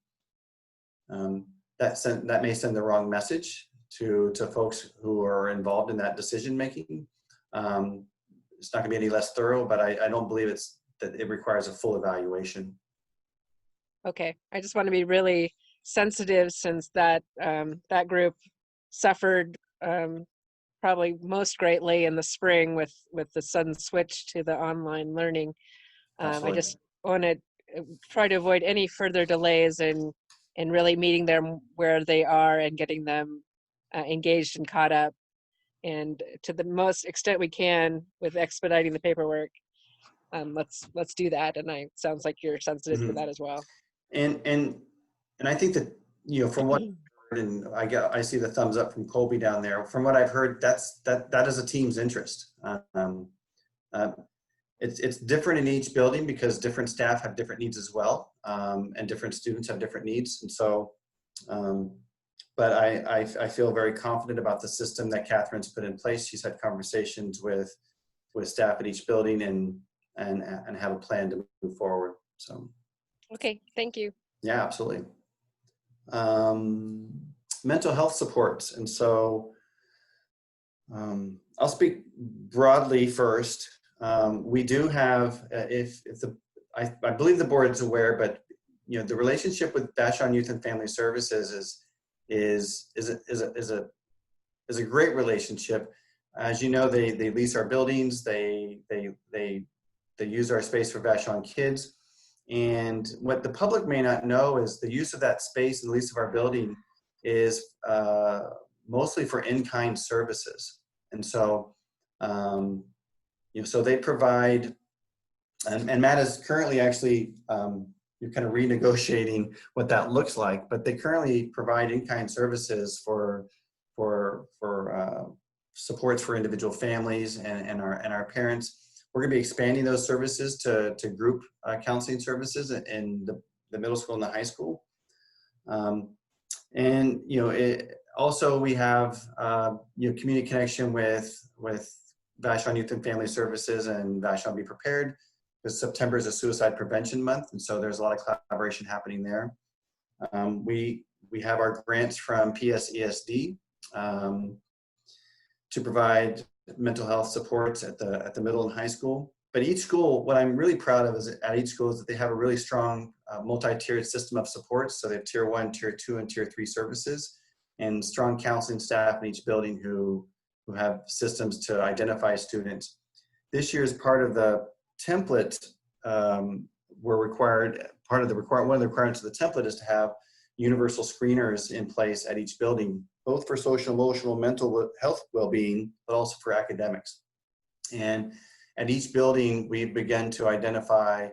that may send the wrong message to folks who are involved in that decision making. It's not going to be any less thorough, but I don't believe that it requires a full evaluation. Okay, I just want to be really sensitive, since that group suffered probably most greatly in the spring with the sudden switch to the online learning. I just want to try to avoid any further delays and really meeting them where they are and getting them engaged and caught up, and to the most extent we can with expediting the paperwork. Let's do that, and sounds like you're sensitive to that as well. And I think that from what and I see the thumbs up from Colby down there. From what I've heard, that is a team's interest. It's different in each building, because different staff have different needs as well, and different students have different needs. And so, but I feel very confident about the system that Catherine's put in place. She's had conversations with staff at each building and have a plan to move forward. So. Okay, thank you. Yeah, absolutely. Mental health supports. And so I'll speak broadly first. We do have, I believe the board is aware, but the relationship with Vashon Youth and Family Services is a great relationship. as you know, they lease our buildings. They use our space for Vashon Kids. And what the public may not know is the use of that space and the lease of our building is mostly for in-kind services. And so, so they provide, and Matt is currently actually, you're kind of renegotiating what that looks like, but they currently provide in-kind services for supports for individual families and our parents. We're going to be expanding those services to group counseling services in the middle school and the high school. And also we have community connection with Vashon Youth and Family Services and Vashon Be Prepared, because September is a suicide prevention month, and so there's a lot of collaboration happening there. We have our grants from PSESD to provide mental health supports at the middle and high school. But each school, what I'm really proud of is at each school is that they have a really strong multi-tiered system of supports. So they have tier 1, tier 2, and tier 3 services, and strong counseling staff in each building who have systems to identify students. This year, as part of the template, we're required, one of the requirements of the template is to have universal screeners in place at each building, both for social, emotional, mental health well-being, but also for academics. And at each building, we've begun to identify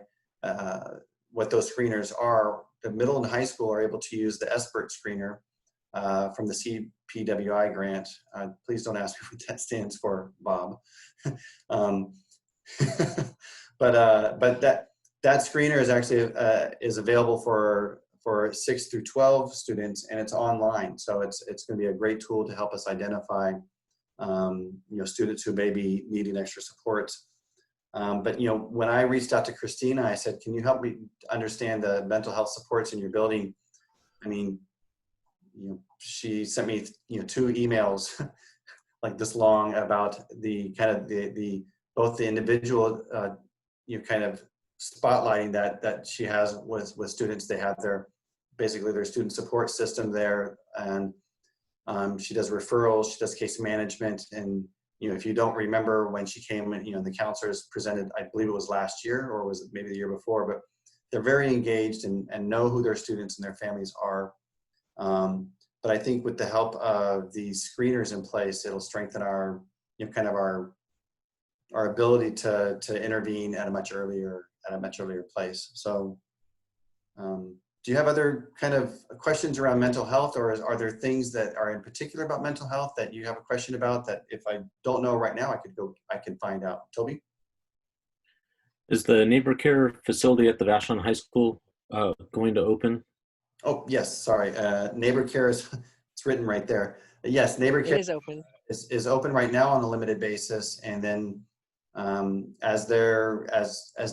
what those screeners are. The middle and high school are able to use the SBIRT screener from the CPWI grant. Please don't ask me what that stands for, Bob. But that screener is actually is available for 6 through 12 students, and it's online. So it's going to be a great tool to help us identify students who may be needing extra supports. But when I reached out to Christina, I said, can you help me understand the mental health supports in your building? I mean, she sent me 2 emails like this long about the kind of the both the individual kind of spotlighting that she has with students. They have basically their student support system there, and she does referrals, she does case management, and if you don't remember when she came, the counselors presented, I believe it was last year, or was it maybe the year before, but they're very engaged and know who their students and their families are. But I think with the help of these screeners in place, it'll strengthen our kind of our ability to intervene at a much earlier place. So do you have other kind of questions around mental health, or are there things that are in particular about mental health that you have a question about that if I don't know right now, I can find out? Toby? Is the neighbor care facility at the Vashon High School going to open? Oh, yes, sorry. Neighbor care it's written right there. Yes, neighbor care is open. Is open right now on a limited basis, and then as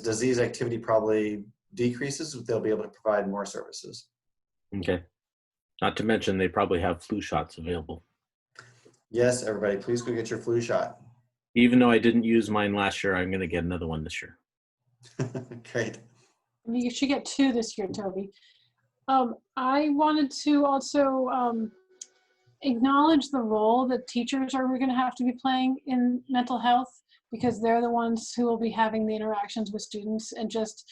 disease activity probably decreases, they'll be able to provide more services. Okay. Not to mention they probably have flu shots available. Yes, everybody, please go get your flu shot. Even though I didn't use mine last year, I'm going to get another one this year. Great. You should get 2 this year, Toby. I wanted to also acknowledge the role that teachers are going to have to be playing in mental health, because they're the ones who will be having the interactions with students, and just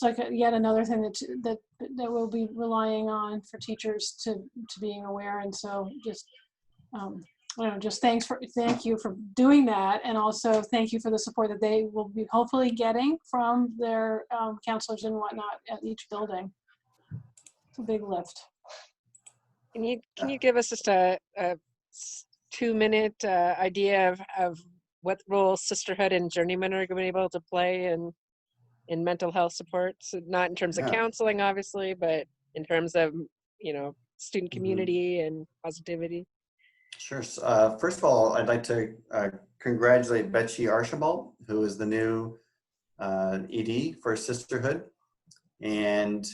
like yet another thing that we'll be relying on for teachers to being aware. And so just thank you for doing that, and also thank you for the support that they will be hopefully getting from their counselors and whatnot at each building. It's a big lift. Can you give us just a 2-minute idea of what role sisterhood and journeyman are going to be able to play in mental health support? So not in terms of counseling, obviously, but in terms of student community and positivity. Sure. First of all, I'd like to congratulate Betsy Archibald, who is the new ED for sisterhood. And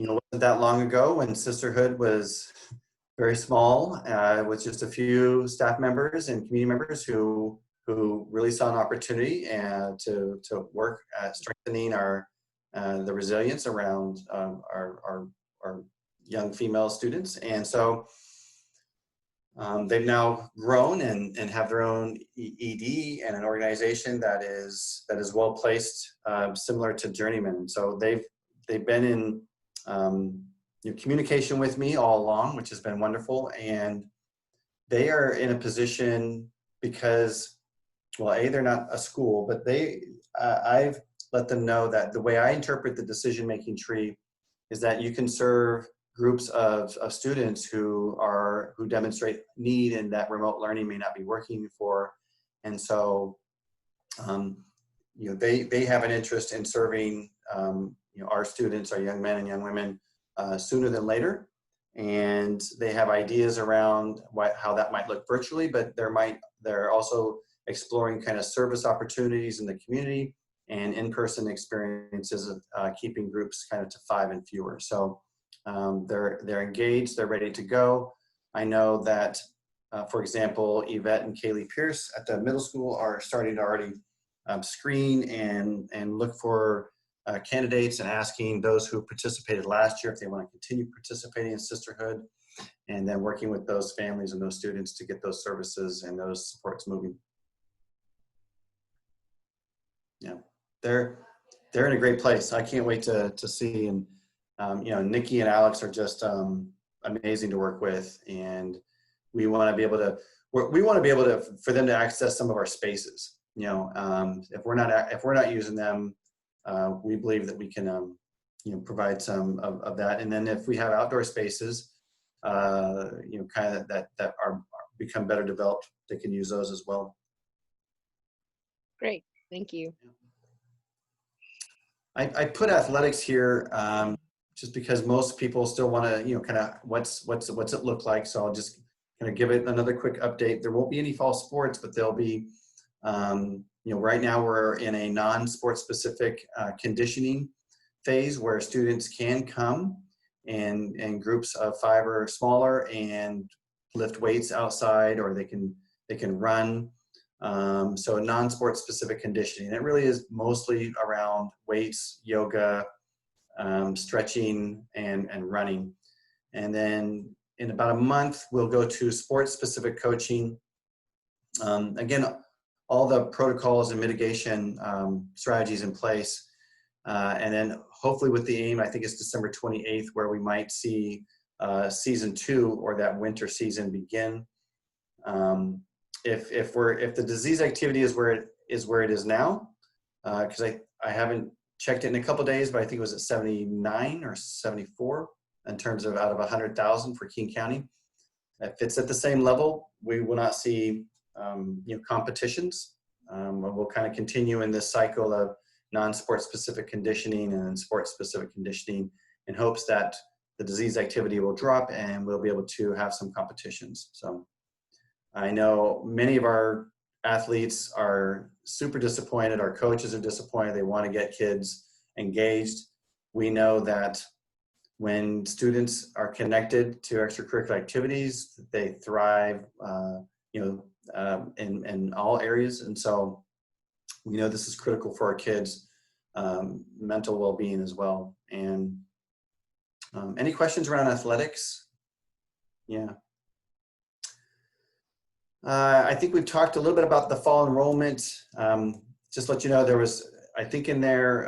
wasn't that long ago when sisterhood was very small, with just a few staff members and community members who really saw an opportunity to work at strengthening the resilience around our young female students. And so They've now grown and have their own ED and an organization that is well placed, similar to Journeyman. And so they've been in communication with me all along, which has been wonderful. And they are in a position because, well, they're not a school, but I've let them know that the way I interpret the decision-making tree is that you can serve groups of students who demonstrate need and that remote learning may not be working for. And so, they have an interest in serving, our students, our young men and young women sooner than later. And they have ideas around how that might look virtually, but they're also exploring kind of service opportunities in the community and in-person experiences of keeping groups kind of to 5 and fewer. So they're engaged, they're ready to go. I know that, for example, Yvette and Kaylee Pierce at the middle school are starting to already screen and look for candidates and asking those who participated last year if they want to continue participating in sisterhood, and then working with those families and those students to get those services and those supports moving. Yeah, they're in a great place. I can't wait to see. And Nikki and Alex are just amazing to work with, and we want to be able to for them to access some of our spaces. If we're not using them, we believe that we can provide some of that. And then if we have outdoor spaces, kind of that are become better developed, they can use those as well. Great, thank you. I put athletics here just because most people still want to, kind of what's it look like. So I'll just kind of give it another quick update. There won't be any fall sports, but there'll be, right now we're in a non-sport specific conditioning phase where students can come in groups of 5 or smaller and lift weights outside, or they can run. So non-sport specific conditioning. It really is mostly around weights, yoga, stretching, and running. And then in about a month, we'll go to sports specific coaching. Again, all the protocols and mitigation strategies in place. And then hopefully with the aim, I think it's December 28th, where we might see season 2 or that winter season begin. If the disease activity is where it is now, because I haven't checked it in a couple of days, but I think it was at 79 or 74 in terms of out of 100,000 for King County. If it's at the same level, we will not see competitions. We'll kind of continue in this cycle of non-sport specific conditioning and sports specific conditioning in hopes that the disease activity will drop and we'll be able to have some competitions. So I know many of our athletes are super disappointed. Our coaches are disappointed. They want to get kids engaged. We know that when students are connected to extracurricular activities, they thrive, in all areas. And so we know this is critical for our kids' mental well-being as well. And any questions around athletics? Yeah. I think we've talked a little bit about the fall enrollment. Just to let you know, there was, I think in there,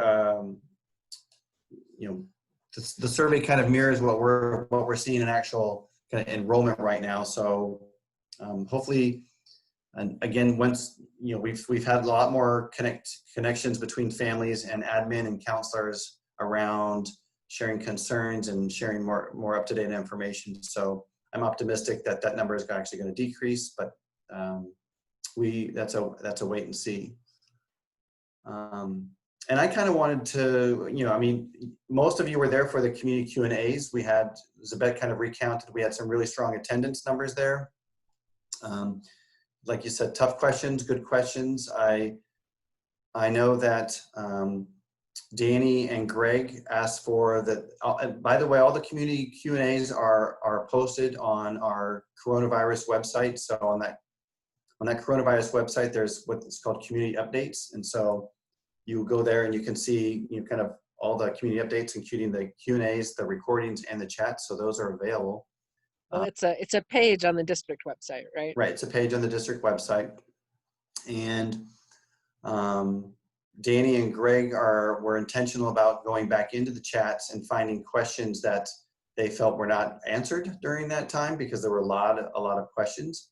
the survey kind of mirrors what we're seeing in actual kind of enrollment right now. So hopefully, and again, once we've had a lot more connections between families and admin and counselors around sharing concerns and sharing more up-to-date information. So I'm optimistic that that number is actually going to decrease, but that's a wait and see. And I kind of wanted to, most of you were there for the community Q&As. We had, Zabet kind of recounted, we had some really strong attendance numbers there. Like you said, tough questions, good questions. I know that Danny and Greg asked for that. By the way, all the community Q&As are posted on our coronavirus website. So on that coronavirus website, there's what's called community updates. And so you go there and you can see kind of all the community updates, including the Q&As, the recordings, and the chats. So those are available. Well, it's a page on the district website, right? Right, it's a page on the district website. And Danny and Greg were intentional about going back into the chats and finding questions that they felt were not answered during that time, because there were a lot of questions,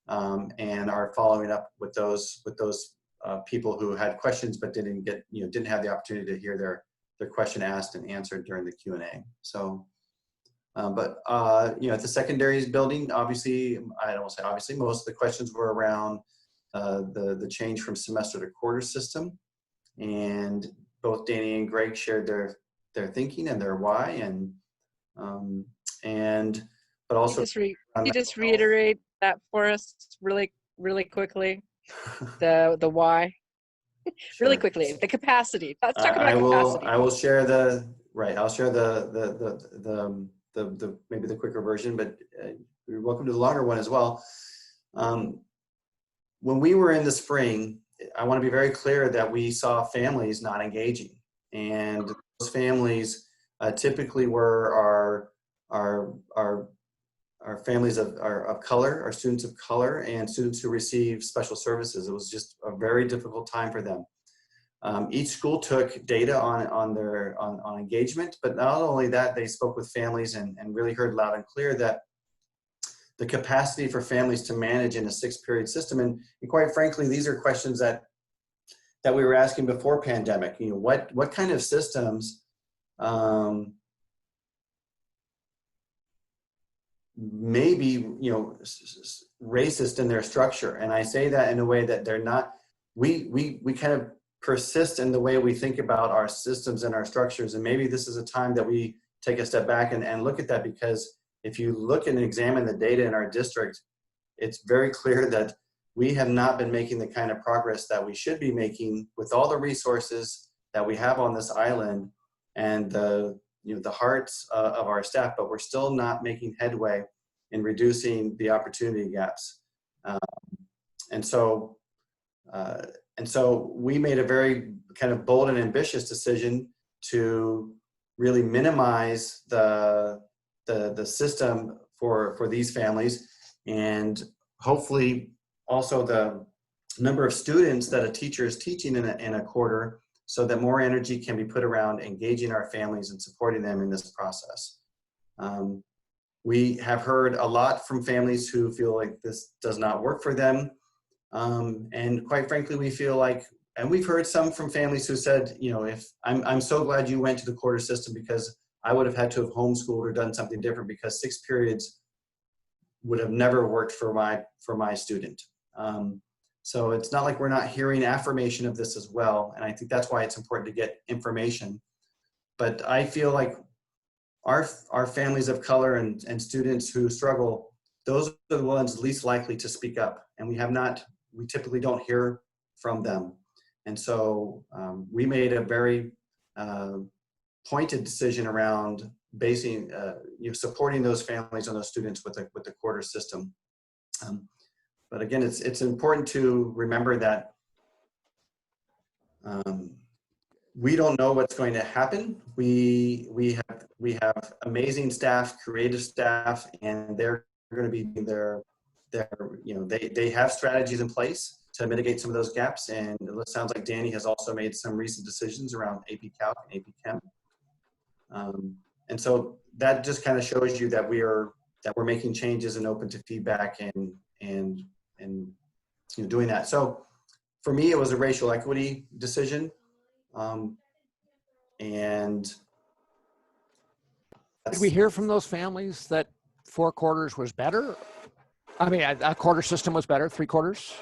and are following up with those people who had questions but didn't have the opportunity to hear their question asked and answered during the Q&A. So, at the secondaries building, obviously, I don't want to say obviously, most of the questions were around the change from semester to quarter system, and both Danny and Greg shared their thinking and their why, but also Can you just reiterate that for us really quickly, the why? Sure. Really quickly, the capacity. Let's talk about capacity. I will share I'll share maybe the quicker version, but you're welcome to the longer one as well. When we were in the spring, I want to be very clear that we saw families not engaging, and those families typically were our families of color, our students of color, and students who receive special services. It was just a very difficult time for them. Each school took data on engagement, but not only that, they spoke with families and really heard loud and clear that the capacity for families to manage in a 6-period system, and quite frankly, these are questions that we were asking before pandemic. What kind of systems maybe racist in their structure? And I say that in a way that they're not. We kind of persist in the way we think about our systems and our structures, and maybe this is a time that we take a step back and look at that, because if you look and examine the data in our district, it's very clear that we have not been making the kind of progress that we should be making with all the resources that we have on this island and the hearts of our staff, but we're still not making headway in reducing the opportunity gaps. And so we made a very kind of bold and ambitious decision to really minimize the system for these families, and hopefully also the number of students that a teacher is teaching in a quarter, so that more energy can be put around engaging our families and supporting them in this process. We have heard a lot from families who feel like this does not work for them. And quite frankly, we feel like, and we've heard some from families who said, if I'm so glad you went to the quarter system, because I would have had to have homeschooled or done something different, because 6 periods would have never worked for my student. So it's not like we're not hearing affirmation of this as well. And I think that's why it's important to get information. But I feel like our families of color and students who struggle, those are the ones least likely to speak up. And we typically don't hear from them. And so we made a very pointed decision around supporting those families and those students with the quarter system. But again, it's important to remember that we don't know what's going to happen. We have amazing staff, creative staff, and they're going to be they have strategies in place to mitigate some of those gaps. And it sounds like Danny has also made some recent decisions around AP Calc and AP Chem. And so that just kind of shows you that we're making changes and open to feedback and doing that. So for me, it was a racial equity decision. And did we hear from those families that 4 quarters was better? I mean, a quarter system was better, 3 quarters?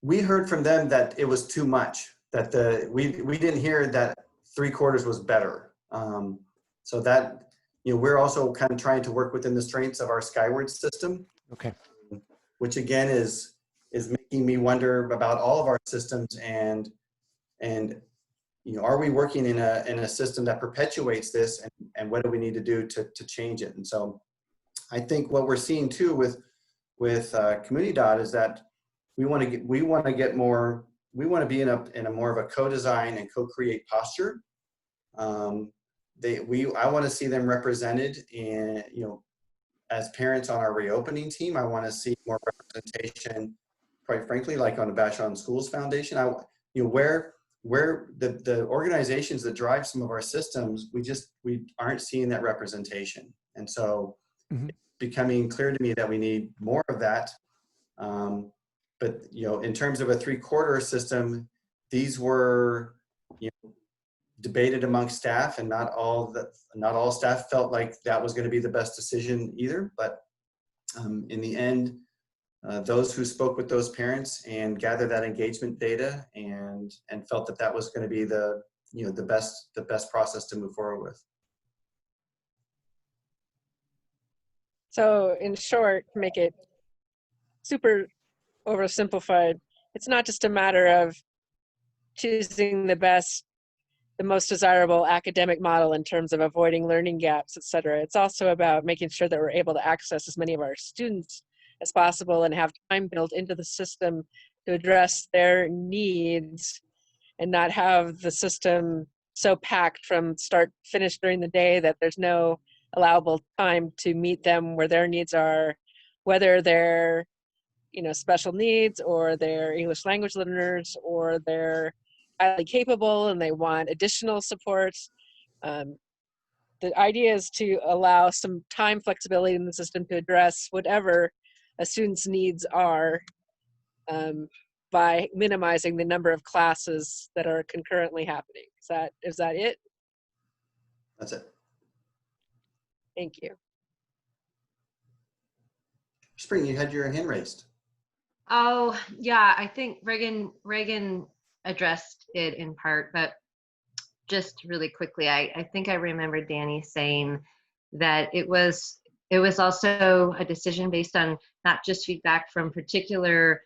We heard from them that it was too much, that we didn't hear that 3 quarters was better. So that, we're also kind of trying to work within the strengths of our Skyward system. Okay. Which again is making me wonder about all of our systems and are we working in a system that perpetuates this, and what do we need to do to change it? And so I think what we're seeing too with Community Dot is that we want to be in a more of a co-design and co-create posture. I want to see them represented in, as parents on our reopening team. I want to see more representation, quite frankly, like on the Vashon Schools Foundation. Where the organizations that drive some of our systems, we aren't seeing that representation. And so it's becoming clear to me that we need more of that. But in terms of a 3/4 system, these were debated among staff, and not all staff felt like that was going to be the best decision either. But in the end, those who spoke with those parents and gathered that engagement data and felt that that was going to be the best process to move forward with. So in short, to make it super oversimplified, it's not just a matter of choosing the most desirable academic model in terms of avoiding learning gaps, et cetera. It's also about making sure that we're able to access as many of our students as possible and have time built into the system to address their needs, and not have the system so packed from start to finish during the day that there's no allowable time to meet them where their needs are, whether they're special needs or they're English language learners or they're highly capable and they want additional supports. The idea is to allow some time flexibility in the system to address whatever a student's needs are, by minimizing the number of classes that are concurrently happening. Is that it? That's it. Thank you. Spring, you had your hand raised. Oh, yeah, I think Reagan addressed it in part, but just really quickly, I think I remember Danny saying that it was also a decision based on not just feedback from particular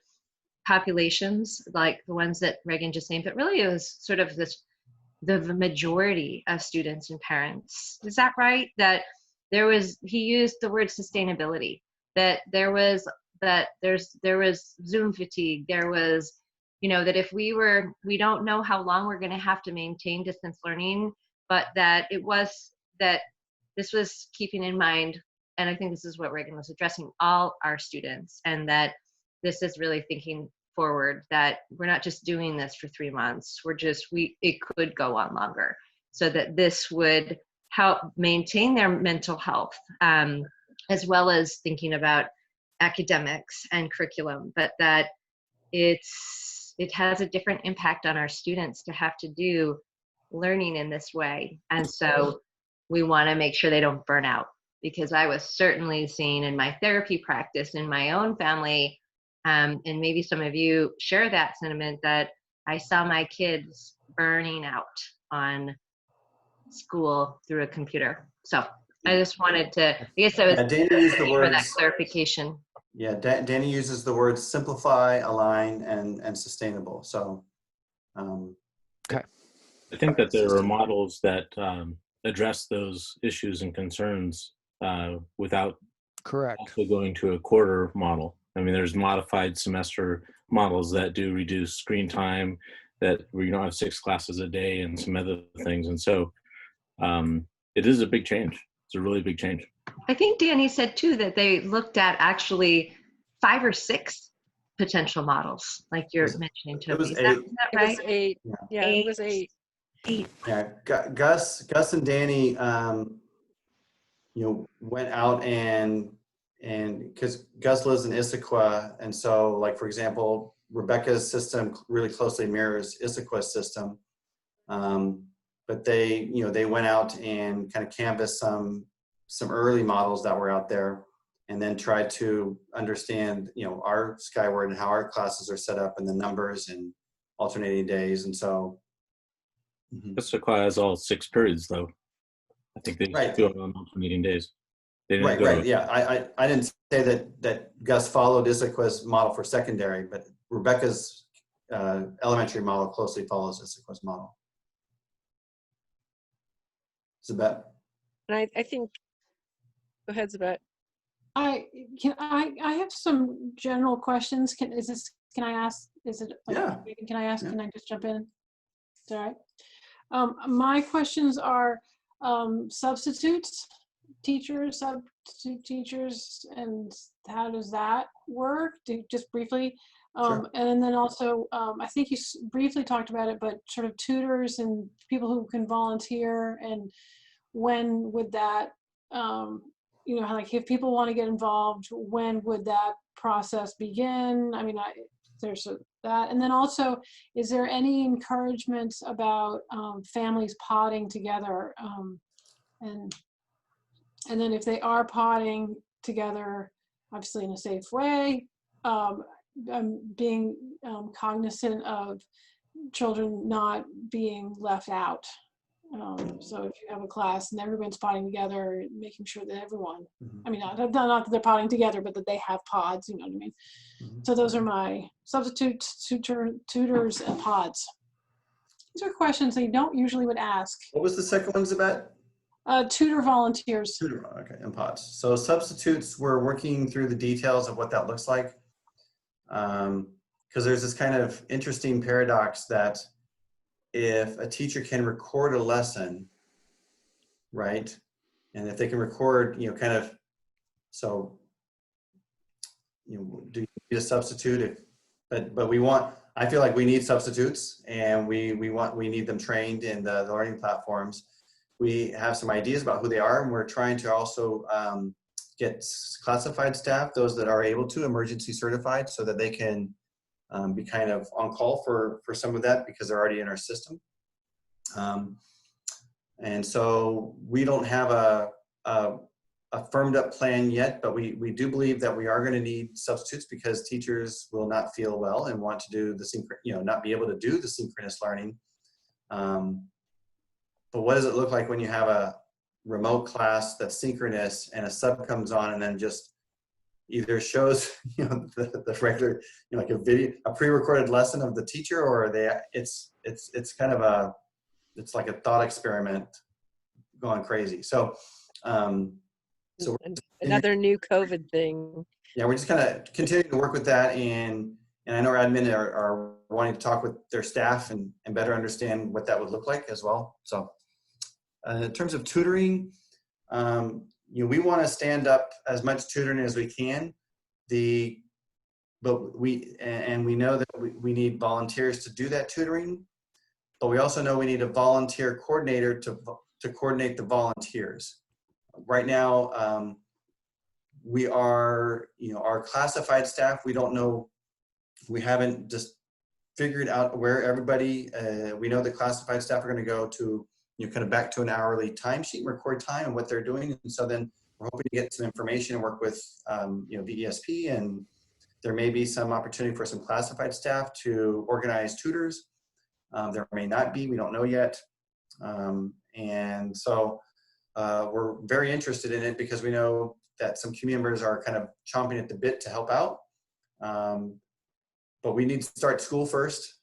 populations like the ones that Reagan just named, but really it was sort of the majority of students and parents. Is that right? That he used the word sustainability, that there was Zoom fatigue, there was, that if we don't know how long we're going to have to maintain distance learning, but that this was keeping in mind, and I think this is what Reagan was addressing, all our students, and that this is really thinking forward, that we're not just doing this for 3 months, it could go on longer, so that this would help maintain their mental health, as well as thinking about academics and curriculum, but that it has a different impact on our students to have to do learning in this way. And so we want to make sure they don't burn out, because I was certainly seeing in my therapy practice, in my own family, and maybe some of you share that sentiment, that I saw my kids burning out on school through a computer. So I just wanted to, I guess I was Danny used the for that words, clarification. Yeah, Danny uses the words simplify, align, and sustainable. So, okay. I think that there are models that address those issues and concerns without also going to a quarter model. I mean, there's modified semester models that do reduce screen time, that where you don't have 6 classes a day and some other things. And so it is a big change. It's a really big change. I think Danny said too that they looked at actually 5 or 6 potential models, like you're mentioning, Toby. It was 8. Is that right? It was 8. Yeah, it was 8. Yeah, Gus and Danny, went out and because Gus lives in Issaquah, and so, like, for example, Rebecca's system really closely mirrors Issaquah's system, but they went out and kind of canvassed some early models that were out there, and then tried to understand our Skyward and how our classes are set up and the numbers and alternating days. And so Issaquah has all 6 periods, though. I think they do it on alternating days. Right. Yeah, I didn't say that Gus followed Issaquah's model for secondary, but Rebecca's elementary model closely follows Issaquah's model. Zabet? And I think, go ahead, Zabet. I have some general questions. Can I ask? Is it? Yeah. Can I ask? Yeah. Can I just jump in? Is that all right? My questions are substitutes, teachers, substitute teachers, and how does that work? Just briefly. Sure. And then also, I think you briefly talked about it, but sort of tutors and people who can volunteer, and when would that, you know, like if people want to get involved, when would that process begin? I mean, there's that. And then also, is there any encouragement about families potting together? And then if they are potting together, obviously in a safe way, being cognizant of children not being left out. So if you have a class and everyone's potting together, making sure that everyone, I mean, not that they're potting together, but that they have pods, you know what I mean? So those are my substitutes, tutors, and pods. These are questions they don't usually would ask. What was the second one's about? Tutor volunteers. Tutor, okay, and pods. So substitutes, we're working through the details of what that looks like. Because there's this kind of interesting paradox that if a teacher can record a lesson, right? And if they can record, you know, kind of, so, you know, do you need a substitute? But we want, I feel like we need substitutes, and we need them trained in the learning platforms. We have some ideas about who they are, and we're trying to also get classified staff, those that are able to, emergency certified, so that they can be kind of on call for some of that, because they're already in our system. And so we don't have a firmed up plan yet, but we do believe that we are going to need substitutes, because teachers will not feel well and want to do the not be able to do the synchronous learning. But what does it look like when you have a remote class that's synchronous and a sub comes on and then just either shows, you know, the regular, you know, like a video, a pre-recorded lesson of the teacher, or it's kind of it's like a thought experiment going crazy. So, so another new COVID thing. Yeah, we're just kind of continuing to work with that, and I know our admin are wanting to talk with their staff and better understand what that would look like as well. So, in terms of tutoring, you know, we want to stand up as much tutoring as we can. But we know that we need volunteers to do that tutoring, but we also know we need a volunteer coordinator to coordinate the volunteers. Right now, we are, you know, our classified staff, we don't know, we haven't just figured out where everybody, we know the classified staff are going to go to, you know, kind of back to an hourly timesheet, record time and what they're doing. And so then we're hoping to get some information and work with, you know, VESP, and there may be some opportunity for some classified staff to organize tutors. There may not be, we don't know yet. And so we're very interested in it, because we know that some community members are kind of chomping at the bit to help out. But we need to start school first,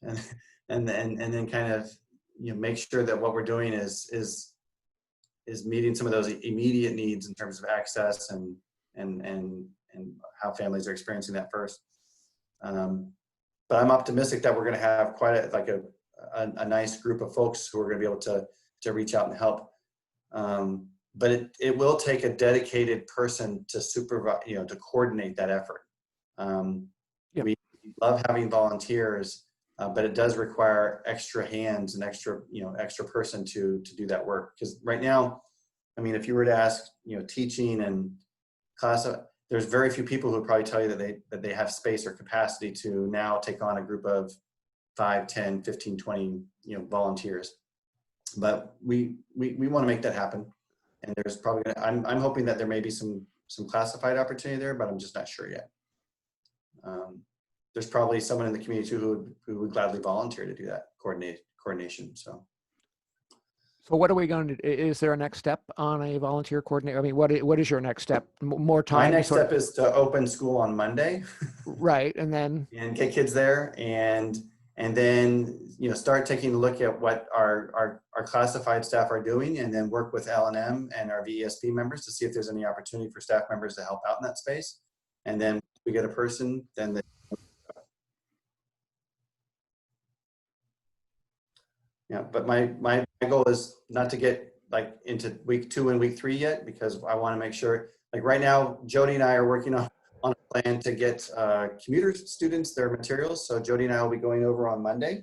and then kind of, you know, make sure that what we're doing is meeting some of those immediate needs in terms of access and how families are experiencing that first. But I'm optimistic that we're going to have quite a nice group of folks who are going to be able to reach out and help. But it will take a dedicated person to supervise, you know, to coordinate that effort. Yep. We love having volunteers, but it does require extra hands and extra person to do that work. Because right now, I mean, if you were to ask, you know, teaching and class, there's very few people who would probably tell you that they have space or capacity to now take on a group of 5, 10, 15, 20, you know, volunteers. But we want to make that happen. And there's probably, I'm hoping that there may be some classified opportunity there, but I'm just not sure yet. There's probably someone in the community too who would gladly volunteer to do that coordination. So what are we going to do? Is there a next step on a volunteer coordinator? I mean, what is your next step? More time? My next step is to open school on Monday. Right, and then? And get kids there, and then, you know, start taking a look at what our classified staff are doing, and then work with L&M and our VESP members to see if there's any opportunity for staff members to help out in that space. And then we get a person, then Yeah, but my goal is not to get like into week 2 and week 3 yet, because I want to make sure, like right now, Jody and I are working on a plan to get commuter students their materials. So Jody and I will be going over on Monday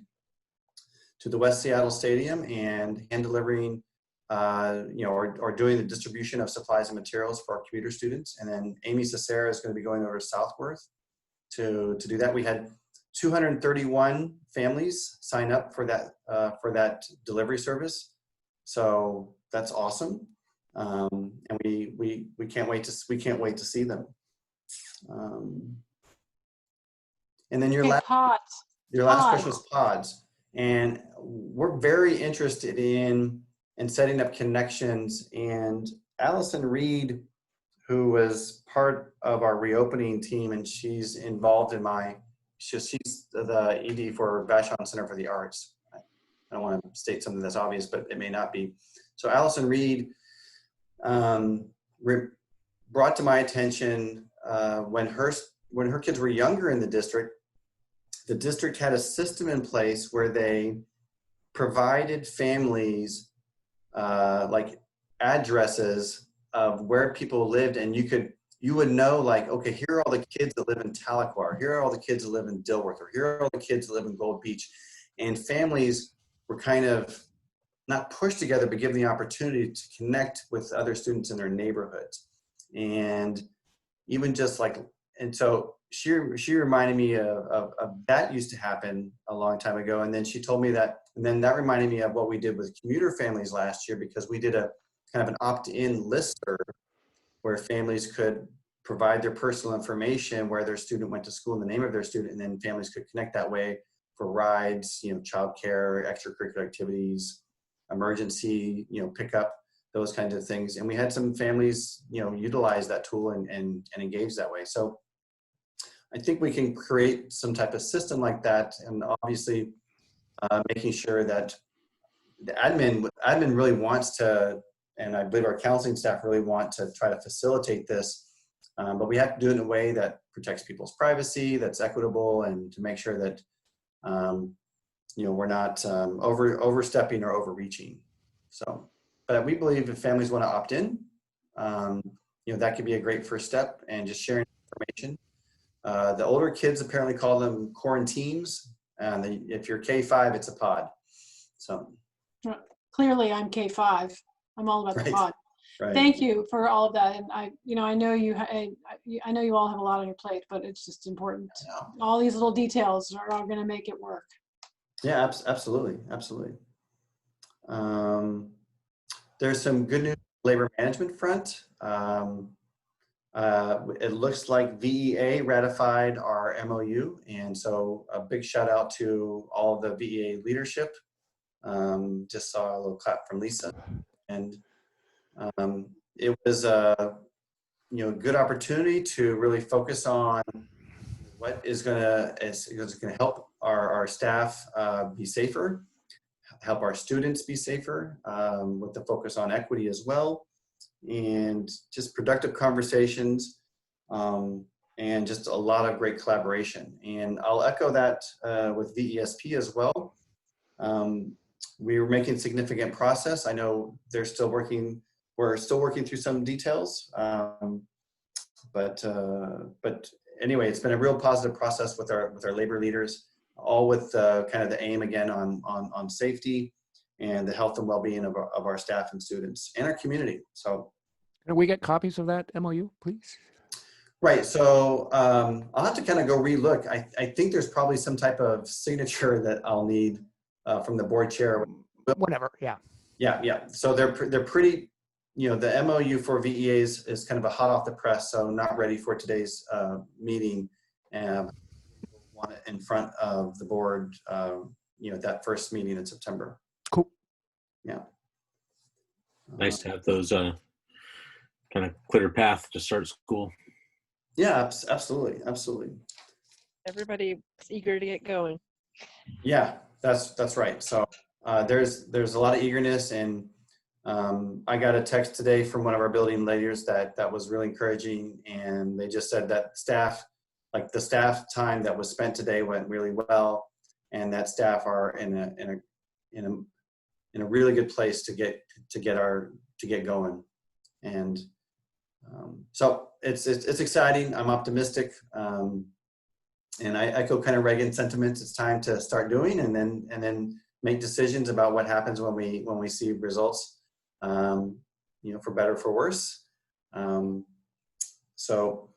to the West Seattle Stadium and hand delivering, or doing the distribution of supplies and materials for our commuter students. And then Amy Cicera is going to be going over to Southworth to do that. We had 231 families sign up for that delivery service, so that's awesome, and we can't wait to see them. And then your last question was pods, and we're very interested in setting up connections. And Allison Reed, who was part of our reopening team, and she's involved in she's the ED for Vashon Center for the Arts. I don't want to state something that's obvious, but it may not be. So Allison Reed brought to my attention when her kids were younger in the district had a system in place where they provided families like addresses of where people lived, and you would know, like, okay, here are all the kids that live in Tahlequah, here are all the kids that live in Dilworth, or here are all the kids that live in Gold Beach. And families were kind of not pushed together, but given the opportunity to connect with other students in their neighborhoods. And even just like, and so she reminded me of that used to happen a long time ago. And then she told me that, and then that reminded me of what we did with commuter families last year, because we did a kind of an opt-in listserv where families could provide their personal information, where their student went to school, and the name of their student, and then families could connect that way for rides, childcare, extracurricular activities, emergency, pickup, those kinds of things. And we had some families, utilize that tool and engage that way. So I think we can create some type of system like that, and obviously making sure that the admin really wants to, and I believe our counseling staff really want to try to facilitate this, but we have to do it in a way that protects people's privacy, that's equitable, and to make sure that we're not overstepping or overreaching. So, but we believe if families want to opt in, that could be a great first step, and just sharing information. The older kids apparently call them quarantines, and if you're K5, it's a pod. So clearly, I'm K5. I'm all about the pod. Right. Thank you for all of that. And I know I know you all have a lot on your plate, but it's just important. All these little details are all going to make it work. Yeah, absolutely. There's some good news on the labor management front. It looks like VEA ratified our MOU, and so a big shout out to all the VEA leadership. Just saw a little clap from Lisa, and it was a good opportunity to really focus on what is going to help our staff be safer, help our students be safer, with the focus on equity as well, and just productive conversations, and just a lot of great collaboration. And I'll echo that with VESP as well. We were making significant progress. I know we're still working through some details, but anyway, it's been a real positive process with our labor leaders, all with kind of the aim again on safety and the health and well-being of our staff and students and our community. So, can we get copies of that MOU, please? Right. So I'll have to kind of go relook. I think there's probably some type of signature that I'll need from the board chair. Whatever. Yeah. Yeah. So they're pretty. The MOU for VEAs is kind of a hot off the press, so not ready for today's meeting. And want it in front of the board, that first meeting in September. Cool. Yeah. Nice to have those kind of clear path to start school. Yeah, absolutely. Everybody's eager to get going. Yeah, that's right. So there's a lot of eagerness, and I got a text today from one of our building leaders that was really encouraging, and they just said that the staff time that was spent today went really well, and that staff are in in a really good place to get going. And so it's exciting. I'm optimistic. And I echo kind of Reagan's sentiments. It's time to start doing and then make decisions about what happens when we see results, for better or for worse. So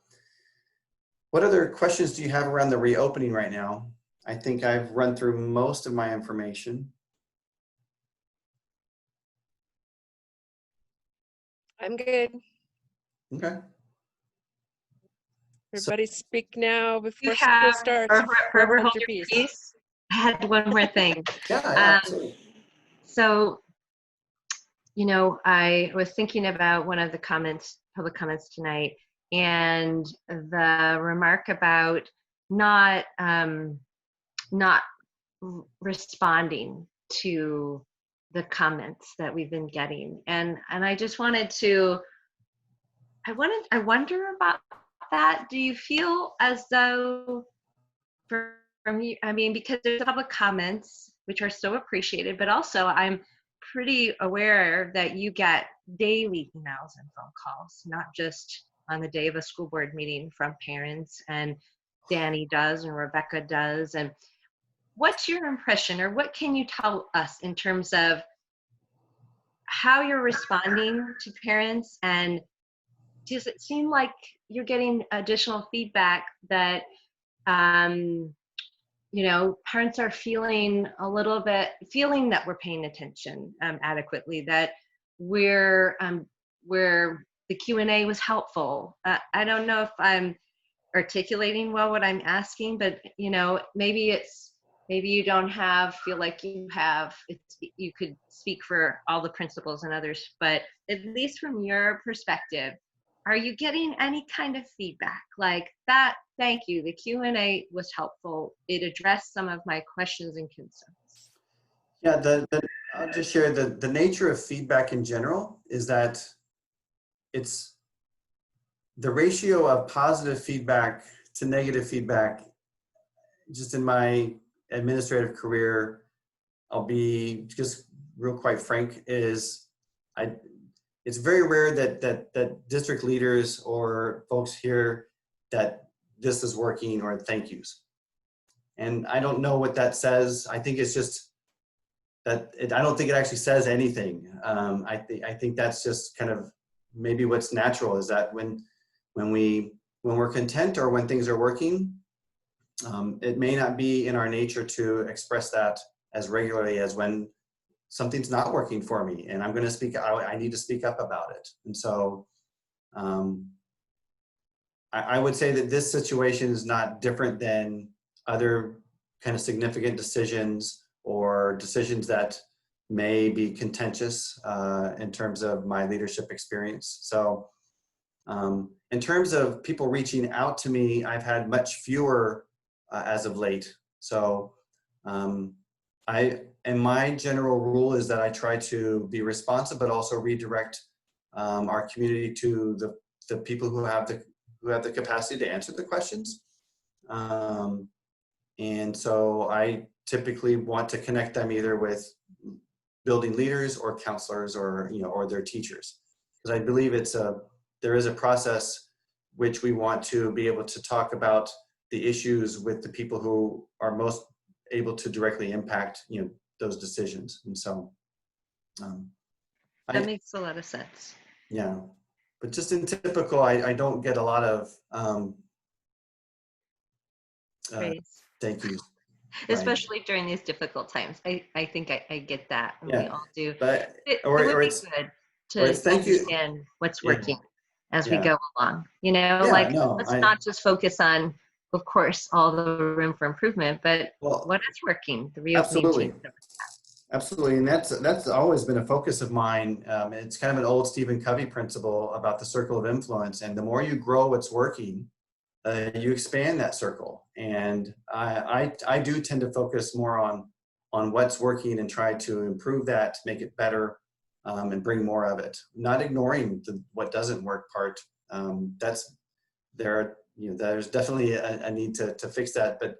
what other questions do you have around the reopening right now? I think I've run through most of my information. I'm good. Okay. Everybody speak now before You school have, starts. Herbert, hold Hold your peace. I had one more thing. Yeah, absolutely. So, I was thinking about one of the public comments tonight, and the remark about not responding to the comments that we've been getting, and I just wanted to, I wonder about that. Do you feel as though from you, because there's public comments, which are so appreciated, but also I'm pretty aware that you get daily emails and phone calls, not just on the day of a school board meeting, from parents, and Danny does and Rebecca does. And what's your impression, or what can you tell us in terms of how you're responding to parents? And does it seem like you're getting additional feedback that parents are feeling that we're paying attention adequately, that where the Q&A was helpful? I don't know if I'm articulating well what I'm asking, but maybe you don't feel like you could speak for all the principals and others, but at least from your perspective, are you getting any kind of feedback like that? Thank you. The Q&A was helpful. It addressed some of my questions and concerns. Yeah, I'll just share the nature of feedback in general is that it's the ratio of positive feedback to negative feedback. Just in my administrative career, I'll be just real quite frank, it's very rare that district leaders or folks hear that this is working or thank yous. And I don't know what that says. I think it's just that I don't think it actually says anything. I think that's just kind of maybe what's natural, is that when we're content or when things are working, it may not be in our nature to express that as regularly as when something's not working for me and I'm going to speak out. I need to speak up about it. And so I would say that this situation is not different than other kind of significant decisions or decisions that may be contentious in terms of my leadership experience. So in terms of people reaching out to me, I've had much fewer as of late. So and my general rule is that I try to be responsive, but also redirect our community to the people who have the capacity to answer the questions. And so I typically want to connect them either with building leaders or counselors or their teachers, because I believe there is a process which we want to be able to talk about the issues with the people who are most able to directly impact those decisions. And so that makes a lot of sense. Yeah, but just in typical, I don't get a lot of praise. Thank you. Especially during these difficult times. I think I get that. And we all do. But it would be good to understand what's working as we go along. Let's not just focus on, of course, all the room for improvement, but what is working, the reopening. Absolutely, and that's always been a focus of mine. It's kind of an old Stephen Covey principle about the circle of influence, and the more you grow what's working, you expand that circle. And I do tend to focus more on what's working and try to improve that, make it better, and bring more of it. Not ignoring what doesn't work part. There's definitely a need to fix that, but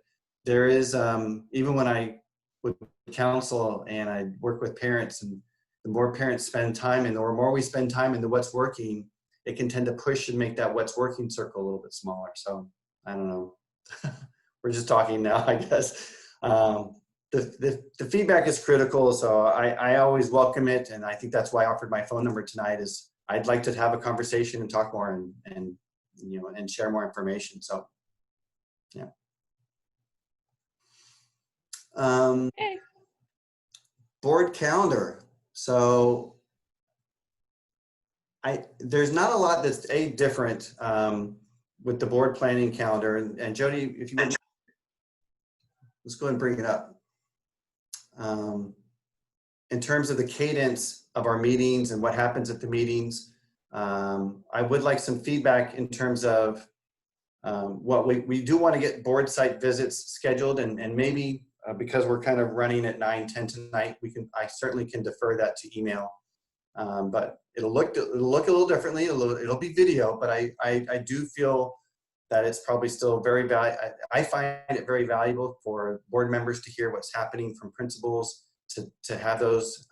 there is even when I with council and I work with parents, and the more parents spend time and the more we spend time in the what's working, it can tend to push and make that what's working circle a little bit smaller. So I don't know. We're just talking now, I guess. The feedback is critical, so I always welcome it, and I think that's why I offered my phone number tonight. Is I'd like to have a conversation and talk more and you know, and share more information. So yeah. Okay. Board calendar. So there's not a lot that's different with the board planning calendar. And Jody, if you would, let's go ahead and bring it up. In terms of the cadence of our meetings and what happens at the meetings, I would like some feedback in terms of what we do want to get board site visits scheduled, and maybe because we're kind of running at 9:10 tonight, I certainly can defer that to email. But it'll look a little differently. It'll be video, but I do feel that it's probably still very valuable. I find it very valuable for board members to hear what's happening from principals, to have those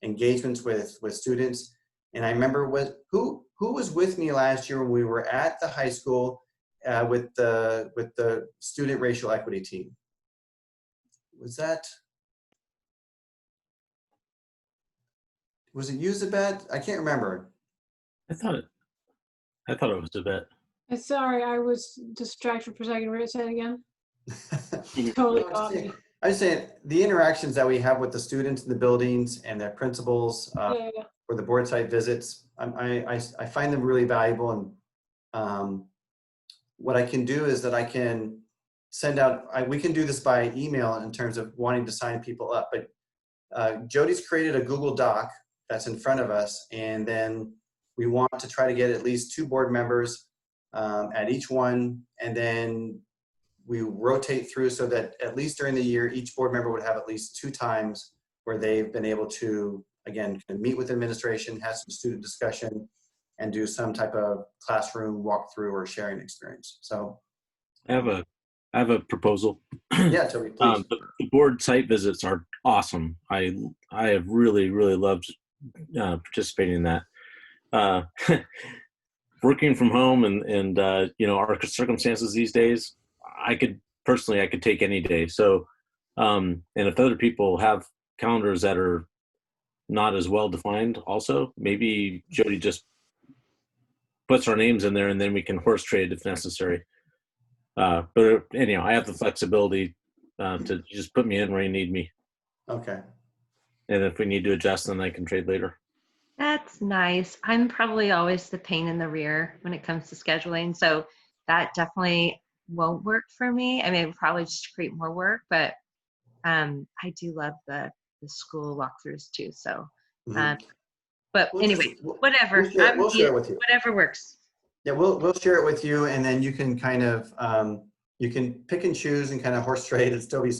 engagements with students. And I remember who was with me last year when we were at the high school with the student racial equity team. Was it you, Zabet? I can't remember. I thought it was a bit. Sorry, I was distracted for a second. Say it again. Totally caught me. I was saying the interactions that we have with the students in the buildings and their principals for the board site visits, I find them really valuable. And what I can do is that I can send out, we can do this by email in terms of wanting to sign people up, but Jody's created a Google Doc that's in front of us, and then we want to try to get at least 2 board members at each one, and then we rotate through so that at least during the year, each board member would have at least 2 times where they've been able to, again, meet with administration, have some student discussion, and do some type of classroom walkthrough or sharing experience. So I have a proposal. Yeah, Toby, please. The board site visits are awesome. I have really loved participating in that. Working from home and you know, our circumstances these days, I could take any day. So and if other people have calendars that are not as well defined, also maybe Jody just puts our names in there and then we can horse trade if necessary. But anyhow, I have the flexibility to just put me in where you need me. Okay. And if we need to adjust, then I can trade later. That's nice. I'm probably always the pain in the rear when it comes to scheduling. So that definitely won't work for me. I mean, it would probably just create more work, but I do love the school walkthroughs too. So, but anyway, whatever. We'll share it with you. Whatever works. Yeah, we'll share it with you, and then you can kind of you can pick and choose and kind of horse trade and still be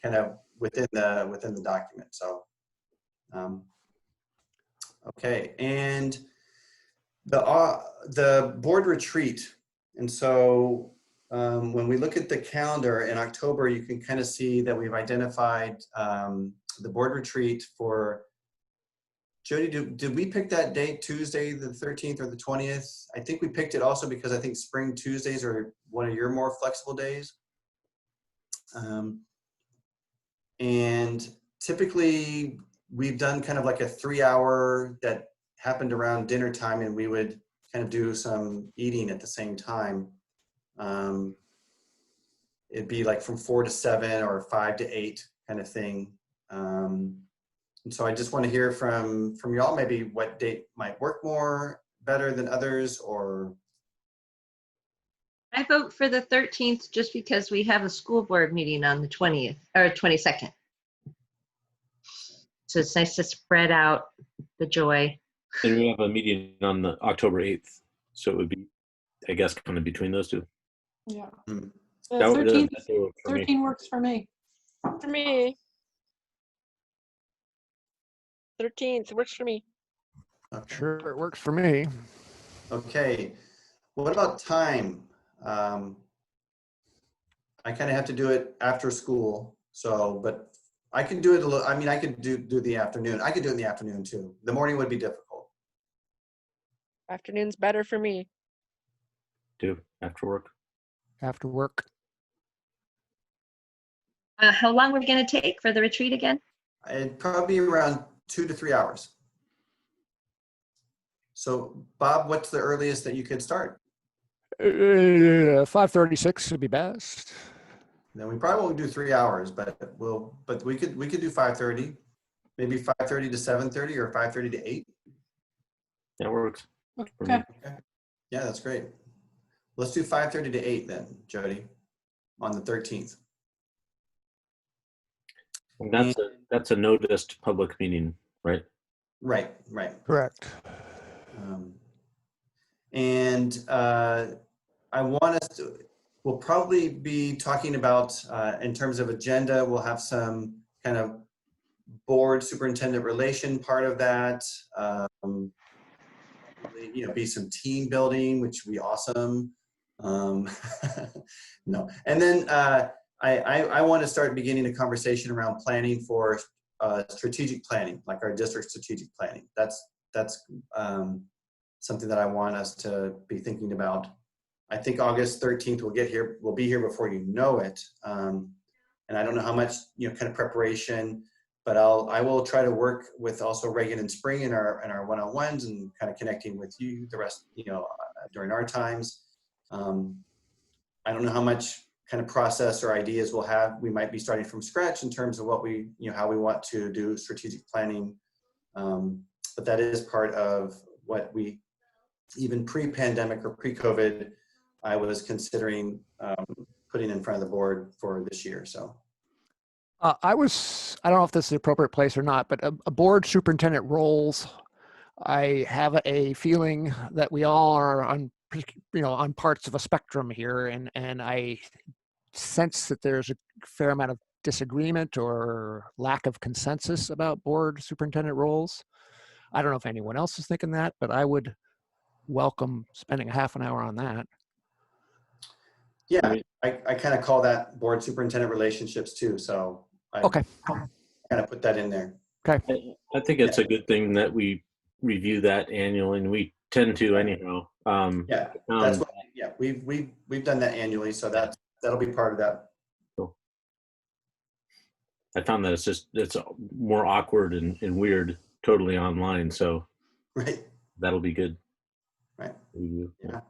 kind of within the document. So, okay, and the board retreat, and so when we look at the calendar in October, you can kind of see that we've identified the board retreat for. Jody, did we pick that date, Tuesday the 13th or the 20th? I think we picked it also because I think spring Tuesdays are one of your more flexible days. And typically we've done kind of like a 3-hour that happened around dinner time, and we would kind of do some eating at the same time. It'd be like from 4 to 7 or 5 to 8 kind of thing. And so I just want to hear from y'all, maybe what date might work better than others, or. I vote for the 13th just because we have a school board meeting on the 20th or 22nd. So it's nice to spread out the joy. And we have a meeting on the October 8th. So it would be, I guess, kind of between those two. Yeah. Hmm. 13 works for me. For me. 13th works for me. Okay. Sure, it works for me. Okay. What about time? I kind of have to do it after school. So, but I can do it a little, I mean, I could do the afternoon. I could do it in the afternoon too. The morning would be difficult. Afternoon's better for me. Do after work. After work. How long we're we going to take for the retreat again? It'd probably be around 2 to 3 hours. So Bob, what's the earliest that you could start? 5:36 would be best. Then we probably won't do 3 hours, but we could do 5:30, maybe 5:30 to 7:30 or 5:30 to 8. That works. Okay. Yeah, that's great. Let's do 5:30 to 8 then, Jody, on the 13th. And that's a noticed public meeting, right? Right. Correct. I want us to, we'll probably be talking about, in terms of agenda, we'll have some kind of board superintendent relation part of that. Be some team building, which would be awesome. No, and then I want to start beginning a conversation around planning for strategic planning, like our district strategic planning. That's something that I want us to be thinking about. I think August 13th we'll be here before you know it. And I don't know how much, kind of preparation, but I will try to work with also Reagan and Spring in our one-on-ones and kind of connecting with you the rest, during our times. I don't know how much kind of process or ideas we'll have. We might be starting from scratch in terms of what we, how we want to do strategic planning. But that is part of what we, even pre-pandemic or pre-COVID, I was considering putting in front of the board for this year. So I don't know if this is the appropriate place or not, but a board superintendent roles, I have a feeling that we all are on parts of a spectrum here, and I sense that there's a fair amount of disagreement or lack of consensus about board superintendent roles. I don't know if anyone else is thinking that, but I would welcome spending a half an hour on that. Yeah, I kind of call that board superintendent relationships too. So Okay. kind of put that in there. Okay. I think it's a good thing that we review that annually, and we tend to anyhow. That's what. Yeah, we've done that annually, so that'll be part of that. Cool. I found that it's more awkward and weird totally online, so right, that'll be good. Right. Yeah.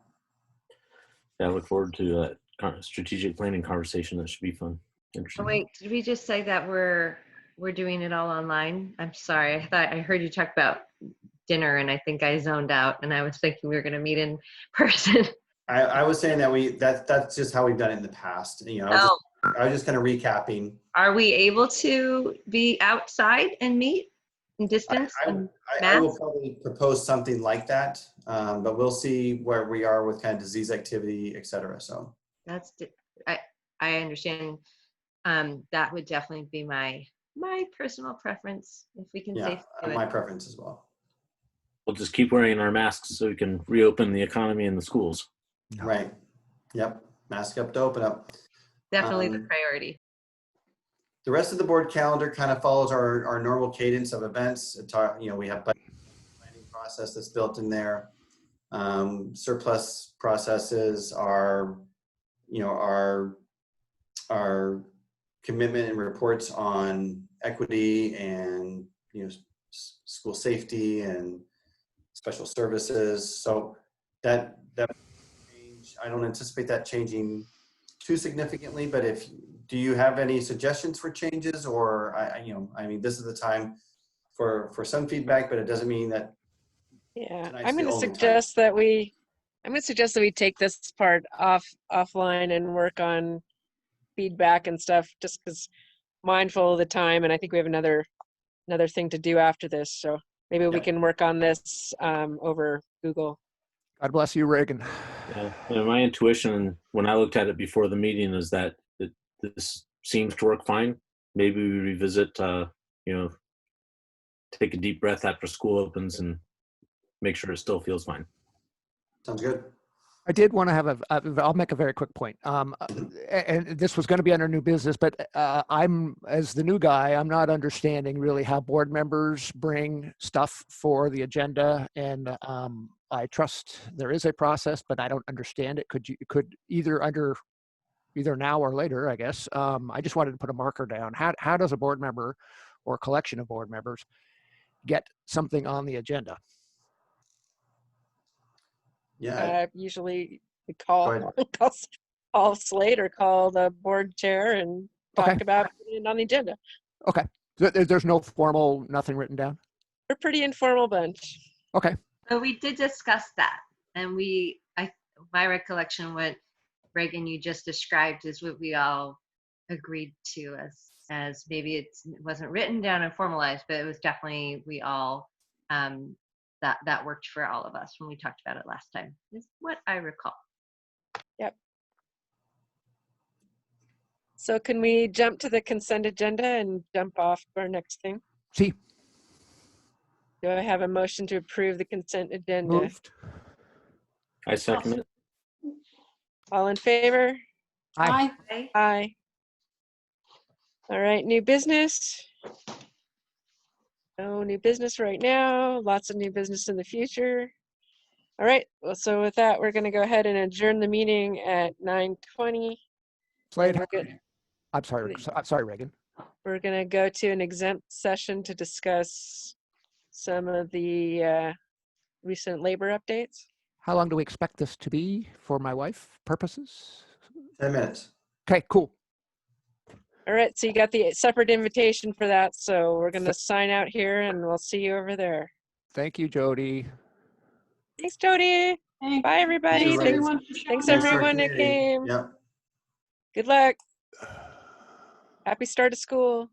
I look forward to that strategic planning conversation. That should be fun. Interesting. Oh, wait, did we just say that we're doing it all online? I'm sorry. I thought I heard you talk about dinner and I think I zoned out and I was thinking we were going to meet in person. I was saying that's just how we've done it in the past. I was just kind of recapping. Are we able to be outside and meet in distance? I will probably propose something like that, but we'll see where we are with kind of disease activity, et cetera. So I understand. That would definitely be my personal preference, if we can say my preference as well. We'll just keep wearing our masks so we can reopen the economy and the schools. Right. Yep. Mask up to open up. Definitely the priority. The rest of the board calendar kind of follows our normal cadence of events. We have budget planning process that's built in there. Surplus processes are, our commitment and reports on equity and, school safety and special services. So that change, I don't anticipate that changing too significantly, but do you have any suggestions for changes, or this is the time for some feedback, but it doesn't mean that. Yeah, I'm going to suggest that we take this part offline and work on feedback and stuff, just because mindful of the time, and I think we have another thing to do after this, so maybe we can work on this over Google. God bless you, Reagan. Yeah, and my intuition when I looked at it before the meeting is that this seems to work fine. Maybe we revisit, take a deep breath after school opens and make sure it still feels fine. Sounds good. I did want to have I'll make a very quick point. And this was going to be under new business, but I'm, as the new guy, I'm not understanding really how board members bring stuff for the agenda. And I trust there is a process, but I don't understand it. Could either now or later, I guess. I just wanted to put a marker down. How does a board member or a collection of board members get something on the agenda? Yeah. Usually we Go call Slate or call the board chair and talk Okay. about it on the agenda. Okay. There's no formal, nothing written down? We're a pretty informal bunch. Okay. So we did discuss that, and my recollection, what Reagan you just described, is what we all agreed to as maybe it wasn't written down and formalized, but it was definitely we all that worked for all of us when we talked about it last time, is what I recall. Yep. So can we jump to the consent agenda and jump off to our next thing? See. Do I have a motion to approve the consent agenda? Moved. I second it. All in favor? Aye. Okay. Aye. All right, new business. No new business right now. Lots of new business in the future. All right, well, so with that, we're going to go ahead and adjourn the meeting at 9:20. Slade. And I'm sorry, Reagan. we're going to go to an exempt session to discuss some of the recent labor updates. How long do we expect this to be for my wife purposes? 10 minutes. Okay, cool. All right, so you got the separate invitation for that. So we're going to sign out here and we'll see you over there. Thank you, Jody. Thanks, Jody. Hey, Bye, everybody. thanks everyone for showing Thanks, up. everyone that came. Yep. Good luck. Happy start of school.